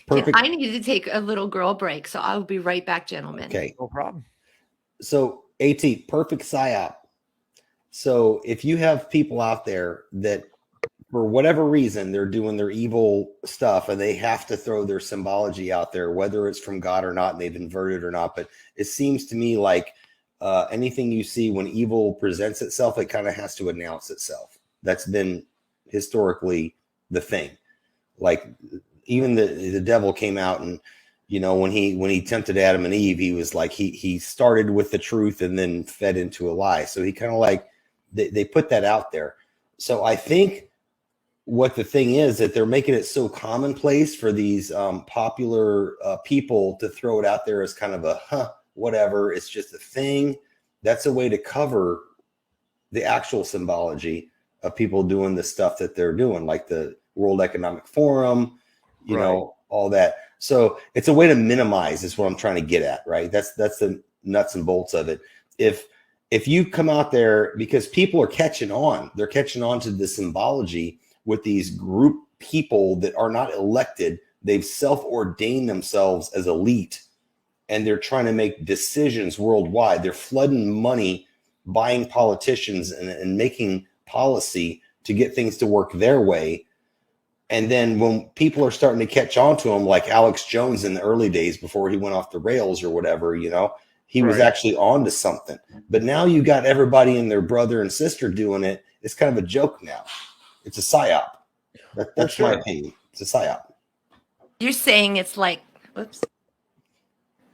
Perfect. I need to take a little girl break, so I'll be right back, gentlemen. Okay. No problem. So AT, perfect PSYOP. So if you have people out there that for whatever reason they're doing their evil stuff and they have to throw their symbology out there, whether it's from God or not, and they've inverted or not, but it seems to me like anything you see when evil presents itself, it kind of has to announce itself. That's been historically the thing. Like even the devil came out and, you know, when he tempted Adam and Eve, he was like, he started with the truth and then fed into a lie. So he kind of like, they put that out there. So I think what the thing is that they're making it so commonplace for these popular people to throw it out there as kind of a, whatever. It's just a thing. That's a way to cover the actual symbology of people doing the stuff that they're doing, like the World Economic Forum, you know, all that. So it's a way to minimize is what I'm trying to get at, right? That's the nuts and bolts of it. If you come out there, because people are catching on, they're catching on to the symbology with these group people that are not elected. They've self-ordained themselves as elite, and they're trying to make decisions worldwide. They're flooding money, buying politicians and making policy to get things to work their way. And then when people are starting to catch on to him, like Alex Jones in the early days before he went off the rails or whatever, you know, he was actually on to something. But now you got everybody and their brother and sister doing it. It's kind of a joke now. It's a PSYOP. That's my opinion. It's a PSYOP. You're saying it's like, whoops.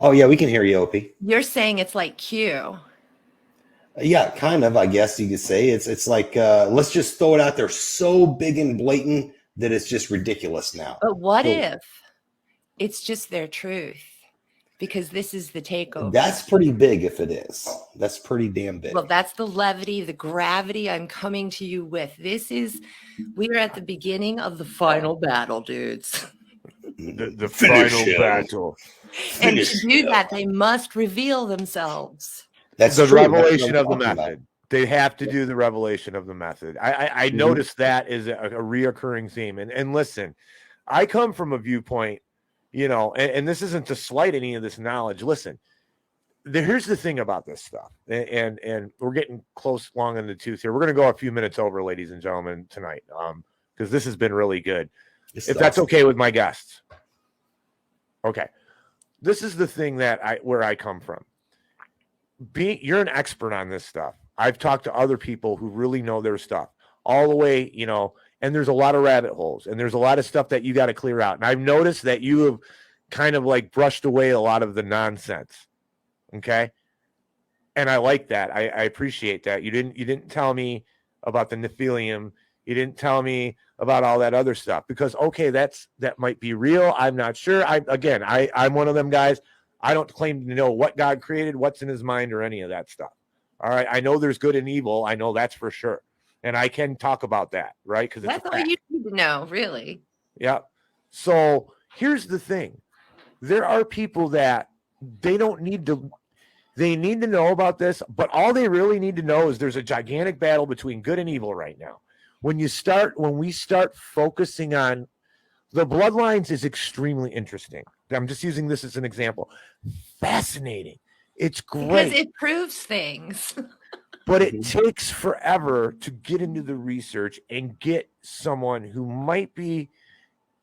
Oh, yeah, we can hear you, Opie. You're saying it's like Q. Yeah, kind of, I guess you could say. It's like, let's just throw it out there so big and blatant that it's just ridiculous now. But what if it's just their truth? Because this is the takeover. That's pretty big if it is. That's pretty damn big. Well, that's the levity, the gravity I'm coming to you with. We're at the beginning of the final battle, dudes. The final battle. And to do that, they must reveal themselves. That's the true. revelation of the method. They have to do the revelation of the method. I noticed that is a reoccurring theme. And listen, I come from a viewpoint, you know, and this isn't to slight any of this knowledge. Listen, here's the thing about this stuff, and we're getting close, long in the tooth here. We're going to go a few minutes over, ladies and gentlemen, tonight, because this has been really good. If that's okay with my guests. Okay. This is the thing where I come from. You're an expert on this stuff. I've talked to other people who really know their stuff all the way, you know, and there's a lot of rabbit holes and there's a lot of stuff that you got to clear out. And I've noticed that you have kind of like brushed away a lot of the nonsense. Okay. And I like that. I appreciate that. You didn't tell me about the Nephilim. You didn't tell me about all that other stuff because, okay, that might be real. I'm not sure. I'm one of them guys. I don't claim to know what God created, what's in his mind, or any of that stuff. All right. I know there's good and evil. I know that's for sure. And I can talk about that, right? Because that's all you need to know, really. Yeah. So here's the thing. There are people that they need to know about this, but all they really need to know is there's a gigantic battle between good and evil right now. When we start focusing on the bloodlines is extremely interesting. I'm just using this as an example. Fascinating. It's great. Because it proves things. But it takes forever to get into the research and get someone who might be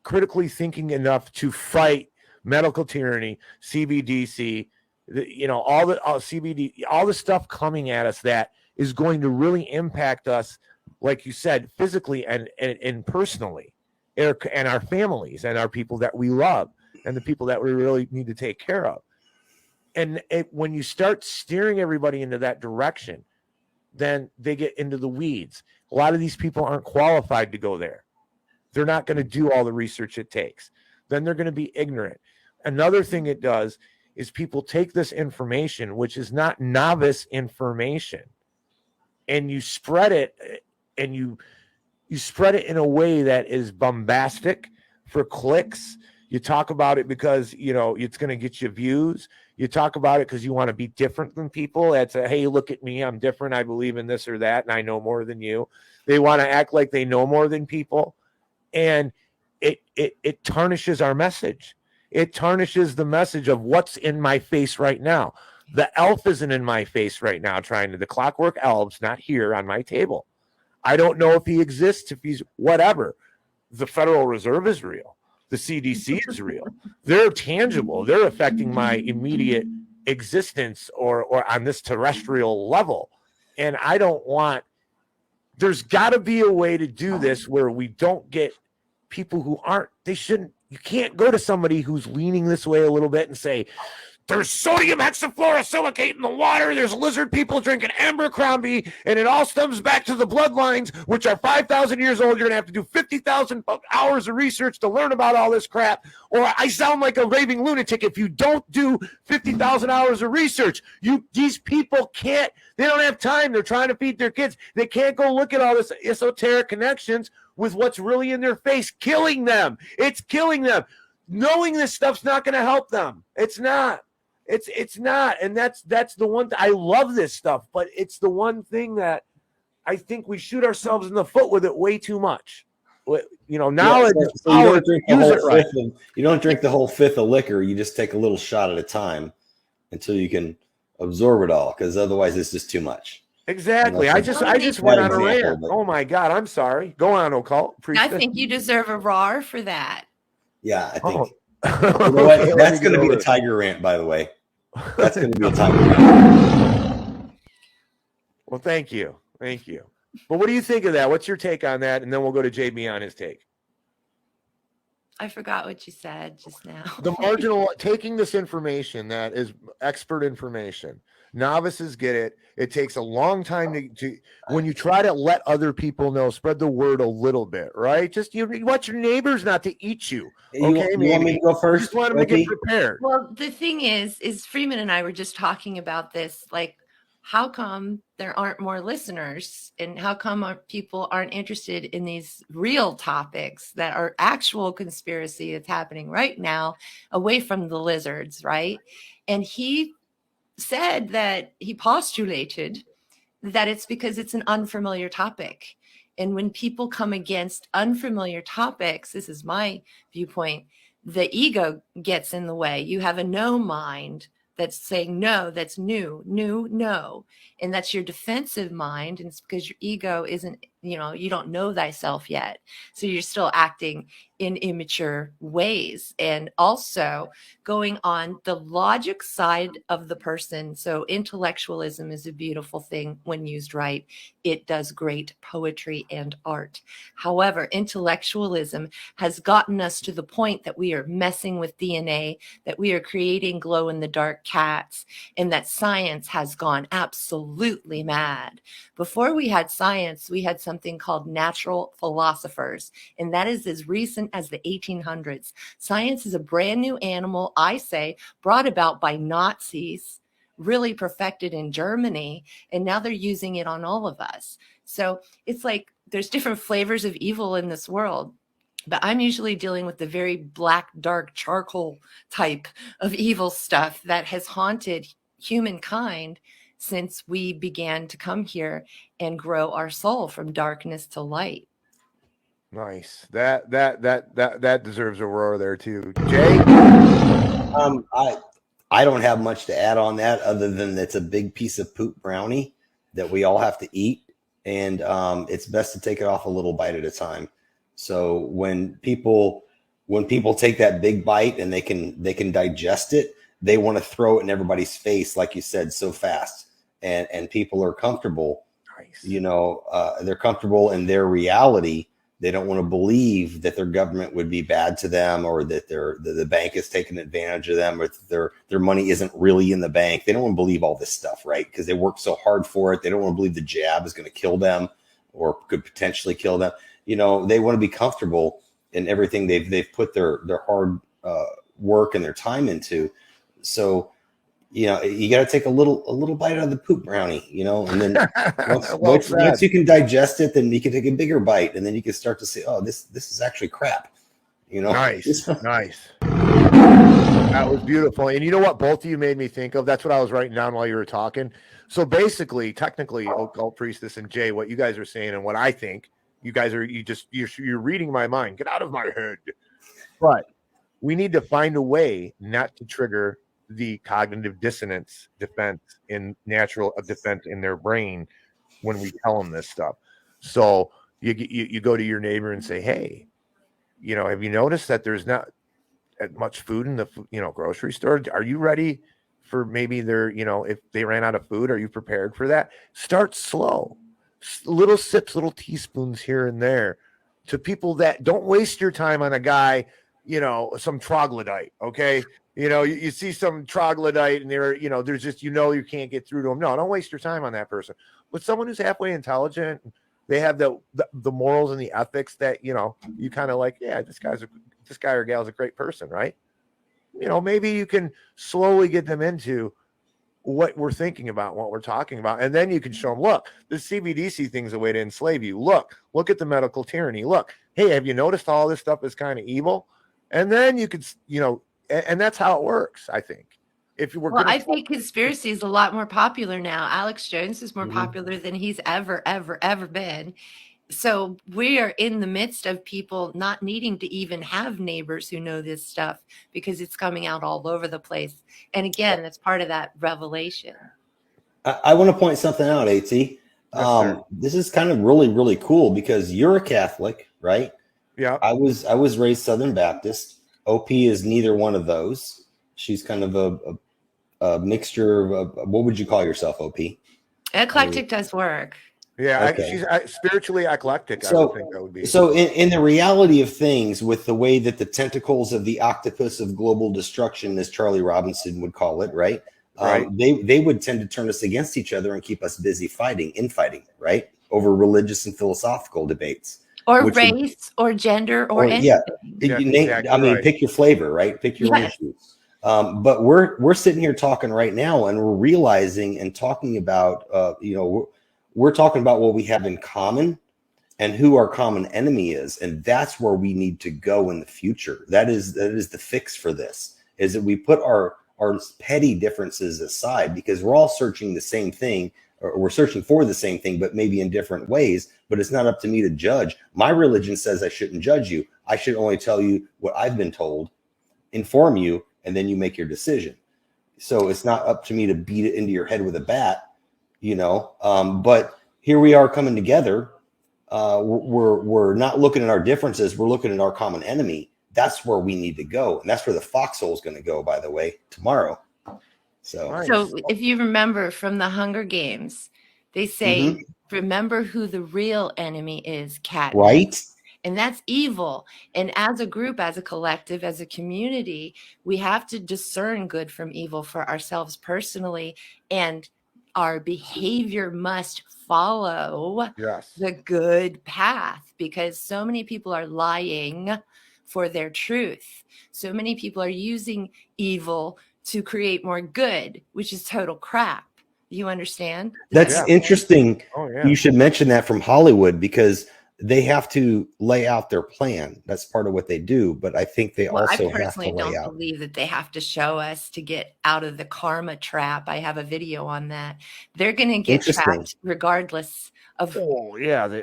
critically thinking enough to fight medical tyranny, CBDC, all CBD, all the stuff coming at us that is going to really impact us, like you said, physically and personally, and our families and our people that we love and the people that we really need to take care of. And when you start steering everybody into that direction, then they get into the weeds. A lot of these people aren't qualified to go there. They're not going to do all the research it takes. Then they're going to be ignorant. Another thing it does is people take this information, which is not novice information, and you spread it, and you spread it in a way that is bombastic for clicks. You talk about it because, you know, it's going to get you views. You talk about it because you want to be different than people. That's a, hey, look at me, I'm different. I believe in this or that, and I know more than you. They want to act like they know more than people, and it tarnishes our message. It tarnishes the message of what's in my face right now. The elf isn't in my face right now trying to, the clockwork elves, not here on my table. I don't know if he exists, if he's whatever. The Federal Reserve is real. The CDC is real. They're tangible. They're affecting my immediate existence or on this terrestrial level. And I don't want, there's got to be a way to do this where we don't get people who aren't, they shouldn't, you can't go to somebody who's leaning this way a little bit and say, there's sodium hexafluorosilicate in the water. There's lizard people drinking Abercrombie, and it all stems back to the bloodlines, which are 5,000 years old. You're going to have to do 50,000 hours of research to learn about all this crap. Or I sound like a raving lunatic if you don't do 50,000 hours of research. These people can't, they don't have time. They're trying to feed their kids. They can't go look at all this esoteric connections with what's really in their face, killing them. It's killing them. Knowing this stuff's not going to help them. It's not. It's not, and that's the one. I love this stuff, but it's the one thing that I think we shoot ourselves in the foot with it way too much. You know, knowledge. Yeah, so you don't drink the whole fifth of, you don't drink the whole fifth of liquor. You just take a little shot at a time until you can absorb it all, because otherwise it's just too much. Exactly. I just went on a rant. Oh my God, I'm sorry. Go on, Occult Priestess. I think you deserve a roar for that. Yeah, I think. You know what? That's going to be a tiger rant, by the way. That's going to be a tiger rant. Well, thank you. Thank you. But what do you think of that? What's your take on that? And then we'll go to JB on his take. I forgot what you said just now. The marginal, taking this information that is expert information. Novices get it. It takes a long time to when you try to let other people know, spread the word a little bit, right? Just you want your neighbors not to eat you. Okay, you want me to go first? Just want them to get prepared. Well, the thing is Freeman and I were just talking about this, like, how come there aren't more listeners, and how come people aren't interested in these real topics that are actual conspiracy that's happening right now, away from the lizards, right? And he said that he postulated that it's because it's an unfamiliar topic. And when people come against unfamiliar topics, this is my viewpoint, the ego gets in the way. You have a no mind that's saying, no, that's new, no. And that's your defensive mind. And it's because your ego isn't, you don't know thyself yet. So you're still acting in immature ways. And also going on the logic side of the person. So intellectualism is a beautiful thing when used right. It does great poetry and art. However, intellectualism has gotten us to the point that we are messing with DNA, that we are creating glow-in-the-dark cats, and that science has gone absolutely mad. Before we had science, we had something called natural philosophers, and that is as recent as the 1800s. Science is a brand new animal, I say, brought about by Nazis, really perfected in Germany, and now they're using it on all of us. So it's like there's different flavors of evil in this world, but I'm usually dealing with the very black, dark charcoal type of evil stuff that has haunted humankind since we began to come here and grow our soul from darkness to light. Nice. That deserves a roar there too. Jay? I don't have much to add on that other than it's a big piece of poop brownie that we all have to eat, and it's best to take it off a little bite at a time. So when people take that big bite and they can digest it, they want to throw it in everybody's face, like you said, so fast. And people are comfortable. Nice. They're comfortable in their reality. They don't want to believe that their government would be bad to them, or that the bank is taking advantage of them, or that their money isn't really in the bank. They don't want to believe all this stuff, right? Because they work so hard for it. They don't want to believe the jab is going to kill them or could potentially kill them. They want to be comfortable in everything they've put their hard work and their time into. So, you got to take a little bite out of the poop brownie, and then once you can digest it, then you can take a bigger bite, and then you can start to say, oh, this is actually crap. Nice. Nice. That was beautiful. And you know what both of you made me think of? That's what I was writing down while you were talking. So basically, technically, Occult Priestess and Jay, what you guys are saying and what I think, you guys are, you're reading my mind. Get out of my head. But we need to find a way not to trigger the cognitive dissonance defense in natural defense in their brain when we tell them this stuff. So you go to your neighbor and say, hey, have you noticed that there's not much food in the grocery store? Are you ready for maybe if they ran out of food? Are you prepared for that? Start slow, little sips, little teaspoons here and there, to people that don't waste your time on a guy, some troglodyte. Okay. You see some troglodyte and they're, there's just, you can't get through to them. No, don't waste your time on that person. But someone who's halfway intelligent, they have the morals and the ethics that, you kind of like, yeah, this guy or gal's a great person, right? Maybe you can slowly get them into what we're thinking about, what we're talking about. And then you can show them, look, the CBDC thing's a way to enslave you. Look at the medical tyranny. Look, hey, have you noticed all this stuff is kind of evil? And then you could, and that's how it works, I think. I think conspiracy is a lot more popular now. Alex Jones is more popular than he's ever been. So we are in the midst of people not needing to even have neighbors who know this stuff, because it's coming out all over the place. And again, that's part of that revelation. I want to point something out, AT. This is kind of really, really cool because you're a Catholic, right? Yeah. I was raised Southern Baptist. OP is neither one of those. She's kind of a mixture of, what would you call yourself, OP? Eclectic does work. Yeah, okay. She's spiritually eclectic. So, I would think that would be. So in the reality of things, with the way that the tentacles of the octopus of global destruction, as Charlie Robinson would call it, right? Right. They would tend to turn us against each other and keep us busy infighting, right? Over religious and philosophical debates. Or race or gender or anything. Yeah, exactly, I mean, right. Pick your flavor, right? Pick your issue. But we're sitting here talking right now, and we're realizing and talking about, we're talking about what we have in common and who our common enemy is. And that's where we need to go in the future. That is the fix for this, is that we put our petty differences aside, because we're all searching the same thing, or we're searching for the same thing, but maybe in different ways. But it's not up to me to judge. My religion says I shouldn't judge you. I should only tell you what I've been told, inform you, and then you make your decision. So it's not up to me to beat it into your head with a bat, but here we are coming together. We're not looking at our differences. We're looking at our common enemy. That's where we need to go. And that's where the foxhole is going to go, by the way, tomorrow. So if you remember from the Hunger Games, they say, remember who the real enemy is, Katniss. Right. And that's evil. And as a group, as a collective, as a community, we have to discern good from evil for ourselves personally. And our behavior must follow the good path, because so many people are lying for their truth. So many people are using evil to create more good, which is total crap. You understand? That's interesting. Oh, yeah. You should mention that from Hollywood, because they have to lay out their plan. That's part of what they do. But I think they also have to lay out. I personally don't believe that they have to show us to get out of the karma trap. I have a video on that. They're going to get trapped regardless of. Oh, yeah.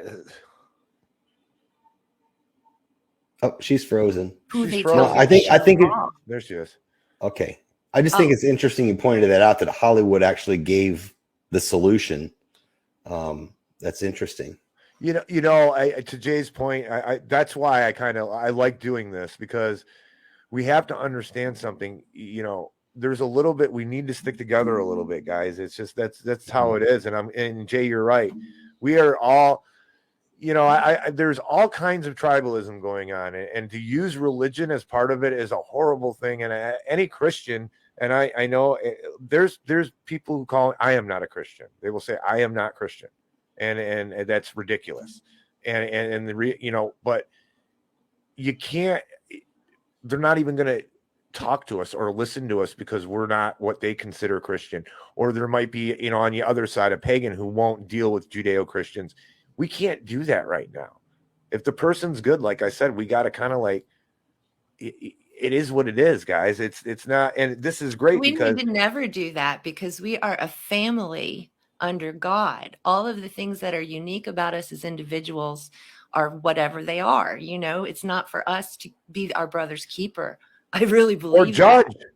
Oh, she's frozen. She's frozen. No, I think there she is. Okay. I just think it's interesting you pointed that out, that Hollywood actually gave the solution. That's interesting. To Jay's point, that's why I like doing this, because we have to understand something. There's a little bit, we need to stick together a little bit, guys. It's just that's how it is. And Jay, you're right. We are all, there's all kinds of tribalism going on, and to use religion as part of it is a horrible thing. And any Christian, and I know there's people who call, I am not a Christian. They will say, I am not Christian. And that's ridiculous. But you can't, they're not even going to talk to us or listen to us because we're not what they consider Christian. Or there might be, on the other side, a pagan who won't deal with Judeo-Christians. We can't do that right now. If the person's good, like I said, we got to kind of it is what it is, guys. It's not, and this is great We because need to never do that because we are a family under God. All of the things that are unique about us as individuals are whatever they are. It's not for us to be our brother's keeper. I really believe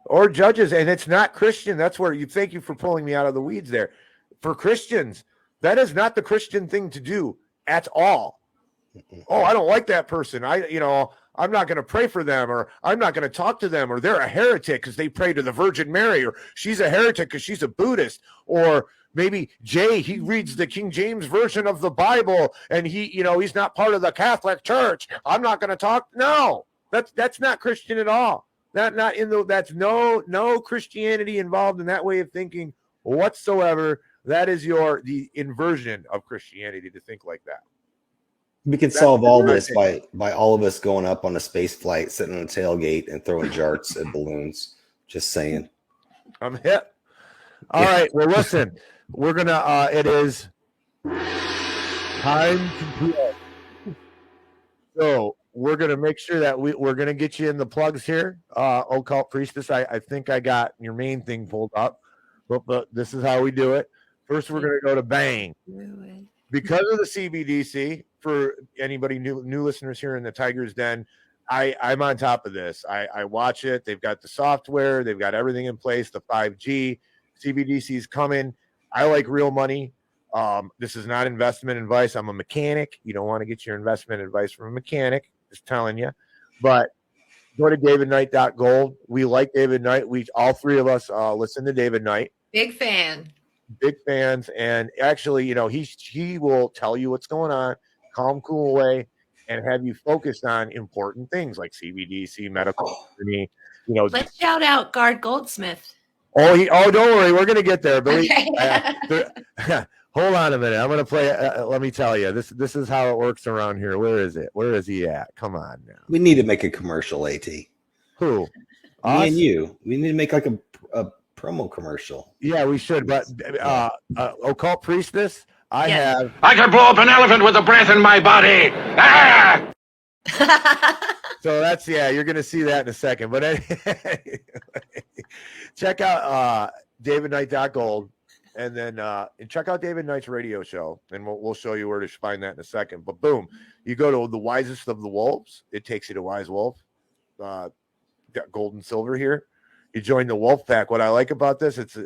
or judges, and it's not Christian. That's where you thank you for pulling me out of the weeds there. For Christians, that is not the Christian thing to do at all. Oh, I don't like that person. I'm not going to pray for them, or I'm not going to talk to them, or they're a heretic because they pray to the Virgin Mary, or she's a heretic because she's a Buddhist, or maybe Jay, he reads the King James version of the Bible and he's not part of the Catholic Church. I'm not going to talk. No, that's not Christian at all. That's no Christianity involved in that way of thinking whatsoever. That is the inversion of Christianity to think like that. We can solve all this by all of us going up on a space flight, sitting on a tailgate and throwing jarts at balloons. Just saying. I'm hip. All right. Well, listen, we're going to, it is time to play. So we're going to make sure that we're going to get you in the plugs here. Occult Priestess, I think I got your main thing pulled up, but this is how we do it. First, we're going to go to Bang. Because of the CBDC, for anybody new listeners here in the Tiger's Den, I'm on top of this. I watch it. They've got the software. They've got everything in place, the 5G. CBDC is coming. I like real money. This is not investment advice. I'm a mechanic. You don't want to get your investment advice from a mechanic. Just telling you. But go to davidknight.gold. We like David Knight. All three of us listen to David Knight. Big fan. Big fans. And actually, he will tell you what's going on, calm, cool way, and have you focused on important things like CBDC, medical company. Let's shout out Guard Goldsmith. Don't worry, we're gonna get there, Billy. Okay. Hold on a minute. I'm gonna play. Let me tell you, this is how it works around here. Where is it? Where is he at? Come on now. We need to make a commercial, AT. Who? Me and you. We need to make like a promo commercial. Yeah, we should. But Occult Priestess, I could blow up an elephant with the breath in my body. Ah! So that's, you're going to see that in a second. But anyway, check out davidknight.gold and then and check out David Knight's radio show. And we'll show you where to find that in a second. But boom, you go to the Wisest of the Wolves. It takes you to Wise Wolf. Got gold and silver here. You join the Wolf Pack. What I like about this, it's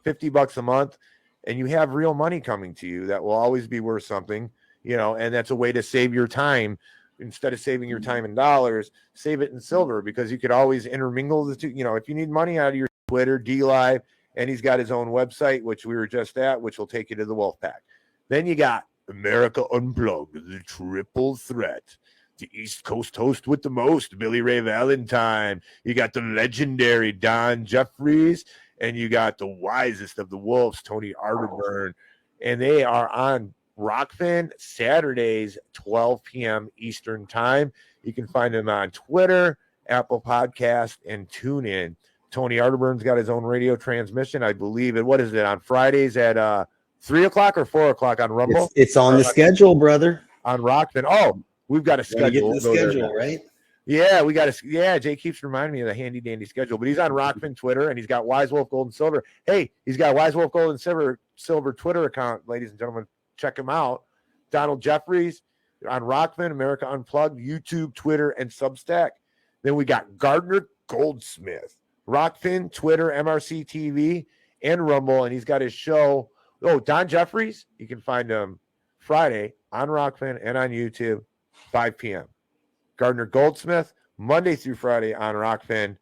$50 a month, and you have real money coming to you that will always be worth something, and that's a way to save your time. Instead of saving your time in dollars, save it in silver, because you could always intermingle the two. If you need money out of your Twitter, D-Live, and he's got his own website, which we were just at, which will take you to the Wolf Pack. Then you got America Unplugged, the triple threat. The East Coast host with the most, Billy Ray Valentine. You got the legendary Don Jeffries, and you got the wisest of the wolves, Tony Arterburn. And they are on Rockfin Saturdays, 12 p.m. Eastern time. You can find them on Twitter, Apple Podcast, and TuneIn. Tony Arterburn's got his own radio transmission, I believe. And what is it, on Fridays at 3 o'clock or 4 o'clock on Rumble? It's on the schedule, brother. On Rockfin. Oh, we've got a schedule. Get the schedule, right? Yeah, we got to. Yeah, Jay keeps reminding me of the handy dandy schedule, but he's on Rockfin Twitter, and he's got Wise Wolf Gold and Silver. Hey, he's got Wise Wolf Gold and Silver Twitter account, ladies and gentlemen. Check him out. Donald Jeffries on Rockfin, America Unplugged, YouTube, Twitter, and Substack. Then we got Gardner Goldsmith, Rockfin, Twitter, MRC TV, and Rumble, and he's got his show. Oh, Don Jeffries, you can find him Friday on Rockfin and on YouTube, 5 p.m. Gardner Goldsmith, Monday through Friday on Rockfin,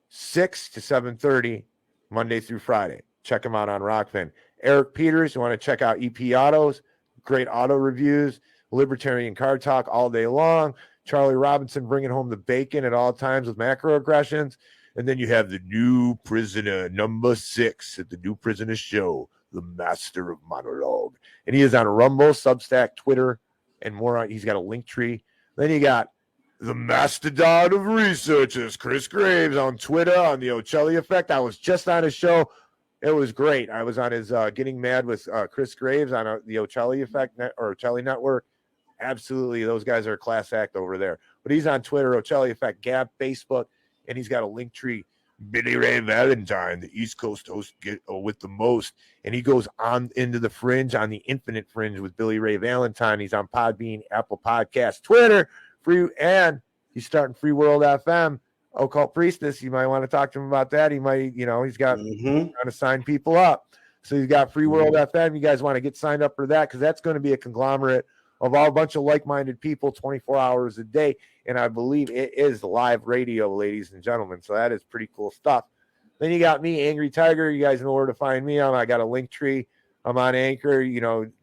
6 to 7:30, Monday through Friday. Check him out on Rockfin. Eric Peters, you want to check out EP Autos, great auto reviews, libertarian car talk all day long. Charlie Robinson bringing home the bacon at all times with macroaggressions. And then you have the new prisoner, number 6 at the new prisoner show, the master of monologue. And he is on Rumble, Substack, Twitter, and more. He's got a link tree. Then you got the mastodon of researchers, Chris Graves, on Twitter, on the Ocelli Effect. I was just on his show. It was great. I was on his Getting Mad with Chris Graves on the Ocelli Effect or Ocelli Network. Absolutely, those guys are a class act over there. But he's on Twitter, Ocelli Effect, Gab, Facebook. and he's got a link tree. Billy Ray Valentine, the East Coast host with the most. And he goes on into the fringe, on the infinite fringe with Billy Ray Valentine. He's on Podbean, Apple Podcasts, Twitter, and he's starting Free World FM. Occult Priestess, you might want to talk to him about that. He might, he's got trying to sign people up. So he's got Free World FM. You guys want to get signed up for that, because that's going to be a conglomerate of all a bunch of like-minded people 24 hours a day. And I believe it is live radio, ladies and gentlemen. So that is pretty cool stuff. Then you got me, Angry Tiger. You guys know where to find me. I got a link tree. I'm on Anchor,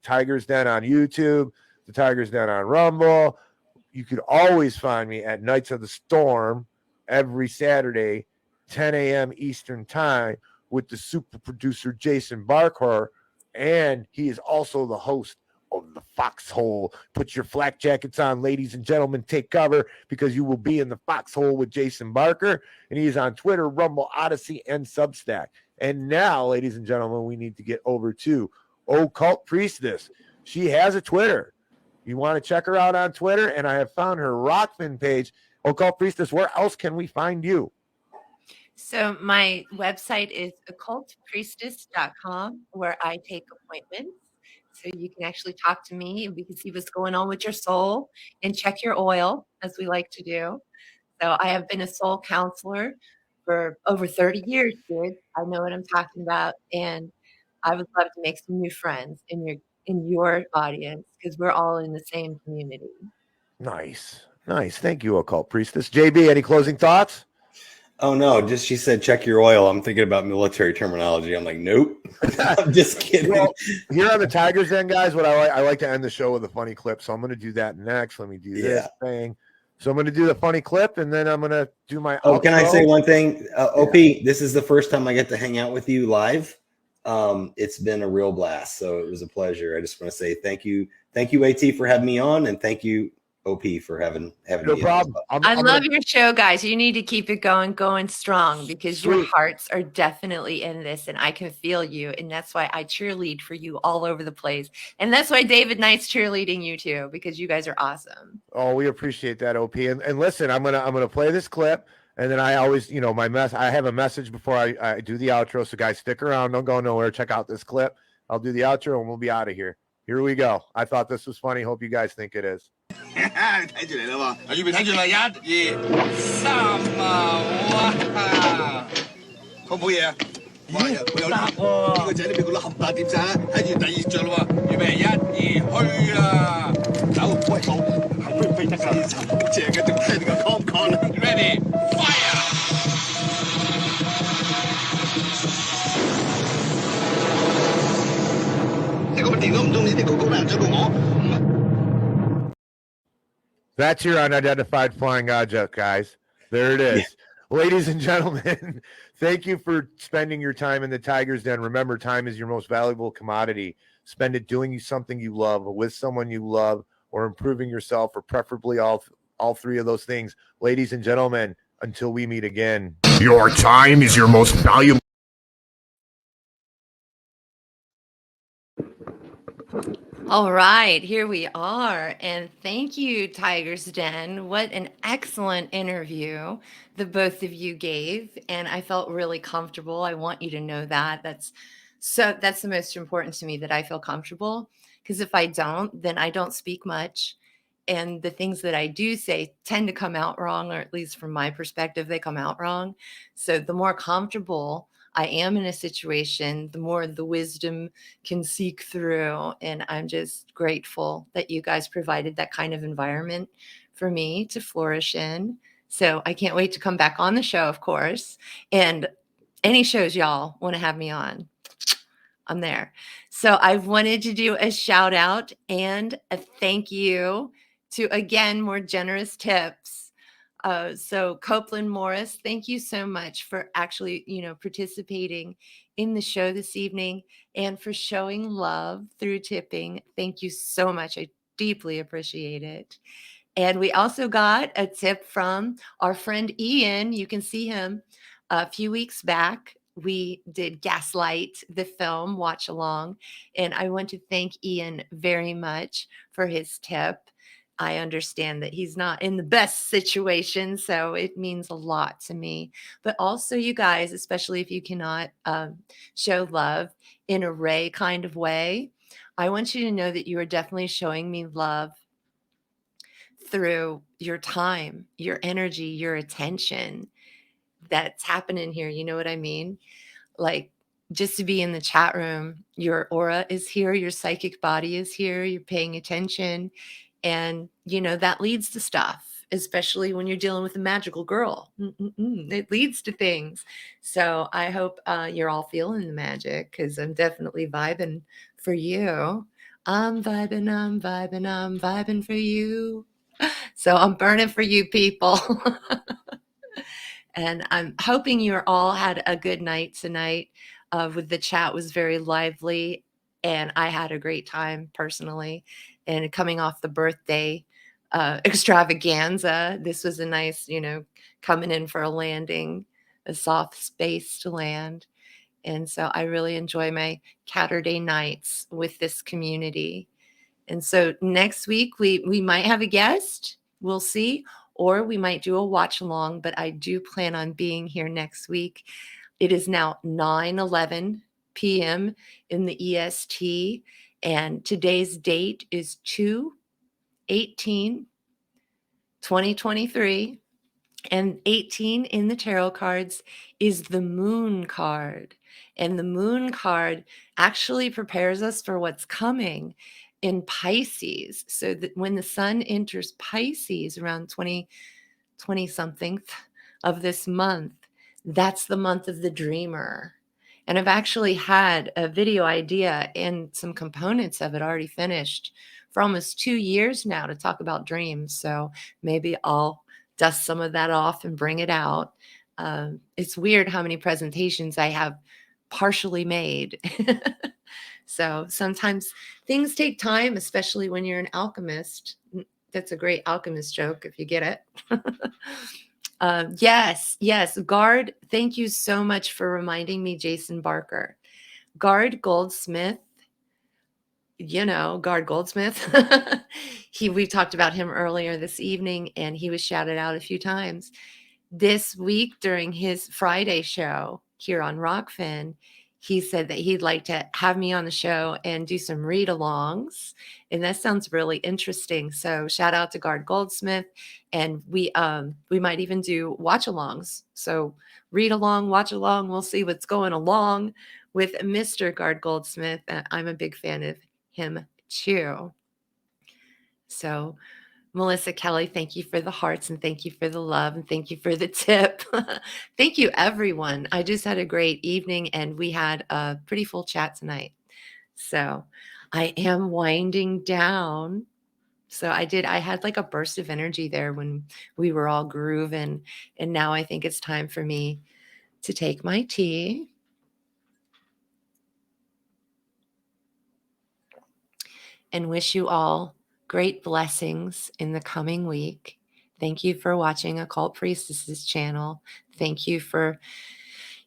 Tiger's Den on YouTube, the Tiger's Den on Rumble. You could always find me at Nights of the Storm every Saturday, 10 a.m. Eastern time, with the super producer Jason Barker. And he is also the host of the Foxhole. Put your flak jackets on, ladies and gentlemen. Take cover, because you will be in the Foxhole with Jason Barker. And he is on Twitter, Rumble, Odyssey, and Substack. And now, ladies and gentlemen, we need to get over to Occult Priestess. She has a Twitter. You want to check her out on Twitter? And I have found her Rockfin page. Occult Priestess, where else can we find you? So my website is occultpriestess.com, where I take appointments. So you can actually talk to me. We can see what's going on with your soul and check your oil, as we like to do. So I have been a soul counselor for over 30 years, kids. I know what I'm talking about. And I would love to make some new friends in your audience, because we're all in the same community. Nice. Thank you, Occult Priestess. JB, any closing thoughts? Oh, no, just she said, check your oil. I'm thinking about military terminology. I'm like, nope. I'm just kidding. Well, here on the Tigers Den, guys, what I like to end the show with a funny clip. So I'm going to do that next. Let me do this thing. So I'm going to do the funny clip, and then I'm going to do my outro. Can I say one thing? OP, this is the first time I get to hang out with you live. It's been a real blast. So it was a pleasure. I just want to say thank you. Thank you, AT, for having me on, and thank you, OP, for having no me problem. I love your show, guys. You need to keep it going strong, because your hearts are definitely in this, and I can feel you. And that's why I cheerlead for you all over the place. And that's why David Knight's cheerleading you too, because you guys are awesome. Oh, we appreciate that, OP. And listen, I'm gonna play this clip, and then I always, I have a message before I do the outro. So guys, stick around, don't go nowhere. Check out this clip. I'll do the outro, and we'll be out of here. Here we go. I thought this was funny. Hope you guys think it is. 睇住嚟啦喎，預備睇住啦，1、2、3啊！哇，好唔好嘢啊？哇，有呢個仔都俾佢攞冚唪唥點晒啦，睇住第2著啦喎，預備1、2去啦！走，喂，好，後邊飛得㗎，好正嘅，仲聽個 con 啦 ，ready fire！ 你嗰部電腦唔中你哋個高人咗過我。 That's your unidentified flying object, guys. There it is. Yeah. Ladies and gentlemen, thank you for spending your time in the Tiger's Den. Remember, time is your most valuable commodity. Spend it doing something you love, with someone you love, or improving yourself, or preferably all three of those things. Ladies and gentlemen, until we meet again. Your time is your most valuable. All right, here we are. And thank you, Tiger's Den. What an excellent interview the both of you gave. And I felt really comfortable. I want you to know that. That's the most important to me, that I feel comfortable. Because if I don't, then I don't speak much. And the things that I do say tend to come out wrong, or at least from my perspective, they come out wrong. So the more comfortable I am in a situation, the more the wisdom can seek through. And I'm just grateful that you guys provided that kind of environment for me to flourish in. So I can't wait to come back on the show, of course. And any shows y'all want to have me on, I'm there. So I wanted to do a shout out and a thank you to, again, more generous tips. So Copeland Morris, thank you so much for actually, participating in the show this evening and for showing love through tipping. Thank you so much. I deeply appreciate it. And we also got a tip from our friend Ian. You can see him a few weeks back. We did Gaslight, the film, watch along. And I want to thank Ian very much for his tip. I understand that he's not in the best situation, so it means a lot to me. But also, you guys, especially if you cannot show love in a Ray kind of way, I want you to know that you are definitely showing me love through your time, your energy, your attention that's happening here. You know what I mean? Like, just to be in the chat room, your aura is here, your psychic body is here, you're paying attention. And, that leads to stuff, especially when you're dealing with a magical girl. It leads to things. So I hope you're all feeling the magic, because I'm definitely vibing for you. I'm vibing, I'm vibing, I'm vibing for you. So I'm burning for you people. And I'm hoping you all had a good night tonight. With the chat was very lively, and I had a great time personally. And coming off the birthday extravaganza, this was a nice, coming in for a landing, a soft space to land. And so I really enjoy my Catterday nights with this community. And so next week we might have a guest. We'll see. Or we might do a watch along, but I do plan on being here next week. It is now 9:11 p.m. in the EST, and today's date is 2/18/2023. And 18 in the tarot cards is the moon card. And the moon card actually prepares us for what's coming in Pisces. So that when the sun enters Pisces around 20 something of this month, that's the month of the dreamer. And I've actually had a video idea and some components of it already finished for almost 2 years now to talk about dreams. So maybe I'll dust some of that off and bring it out. It's weird how many presentations I have partially made. So sometimes things take time, especially when you're an alchemist. That's a great alchemist joke if you get it. Yes. Guard, thank you so much for reminding me, Jason Barker. Guard Goldsmith, Guard Goldsmith. We talked about him earlier this evening, and he was shouted out a few times. This week during his Friday show here on Rockfin, he said that he'd like to have me on the show and do some read-alongs, and that sounds really interesting. So shout out to Guard Goldsmith, and we might even do watch-alongs. So read along, watch along. We'll see what's going along with Mr. Guard Goldsmith. I'm a big fan of him too. So Melissa Kelly, thank you for the hearts, and thank you for the love, and thank you for the tip. Thank you, everyone. I just had a great evening, and we had a pretty full chat tonight. So I am winding down. So I had like a burst of energy there when we were all grooving, and now I think it's time for me to take my tea. And wish you all great blessings in the coming week. Thank you for watching Occult Priestess's channel. Thank you for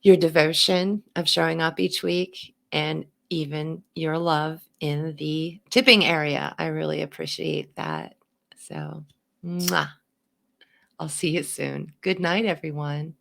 your devotion of showing up each week, and even your love in the tipping area. I really appreciate that. So, mwah. I'll see you soon. Good night, everyone.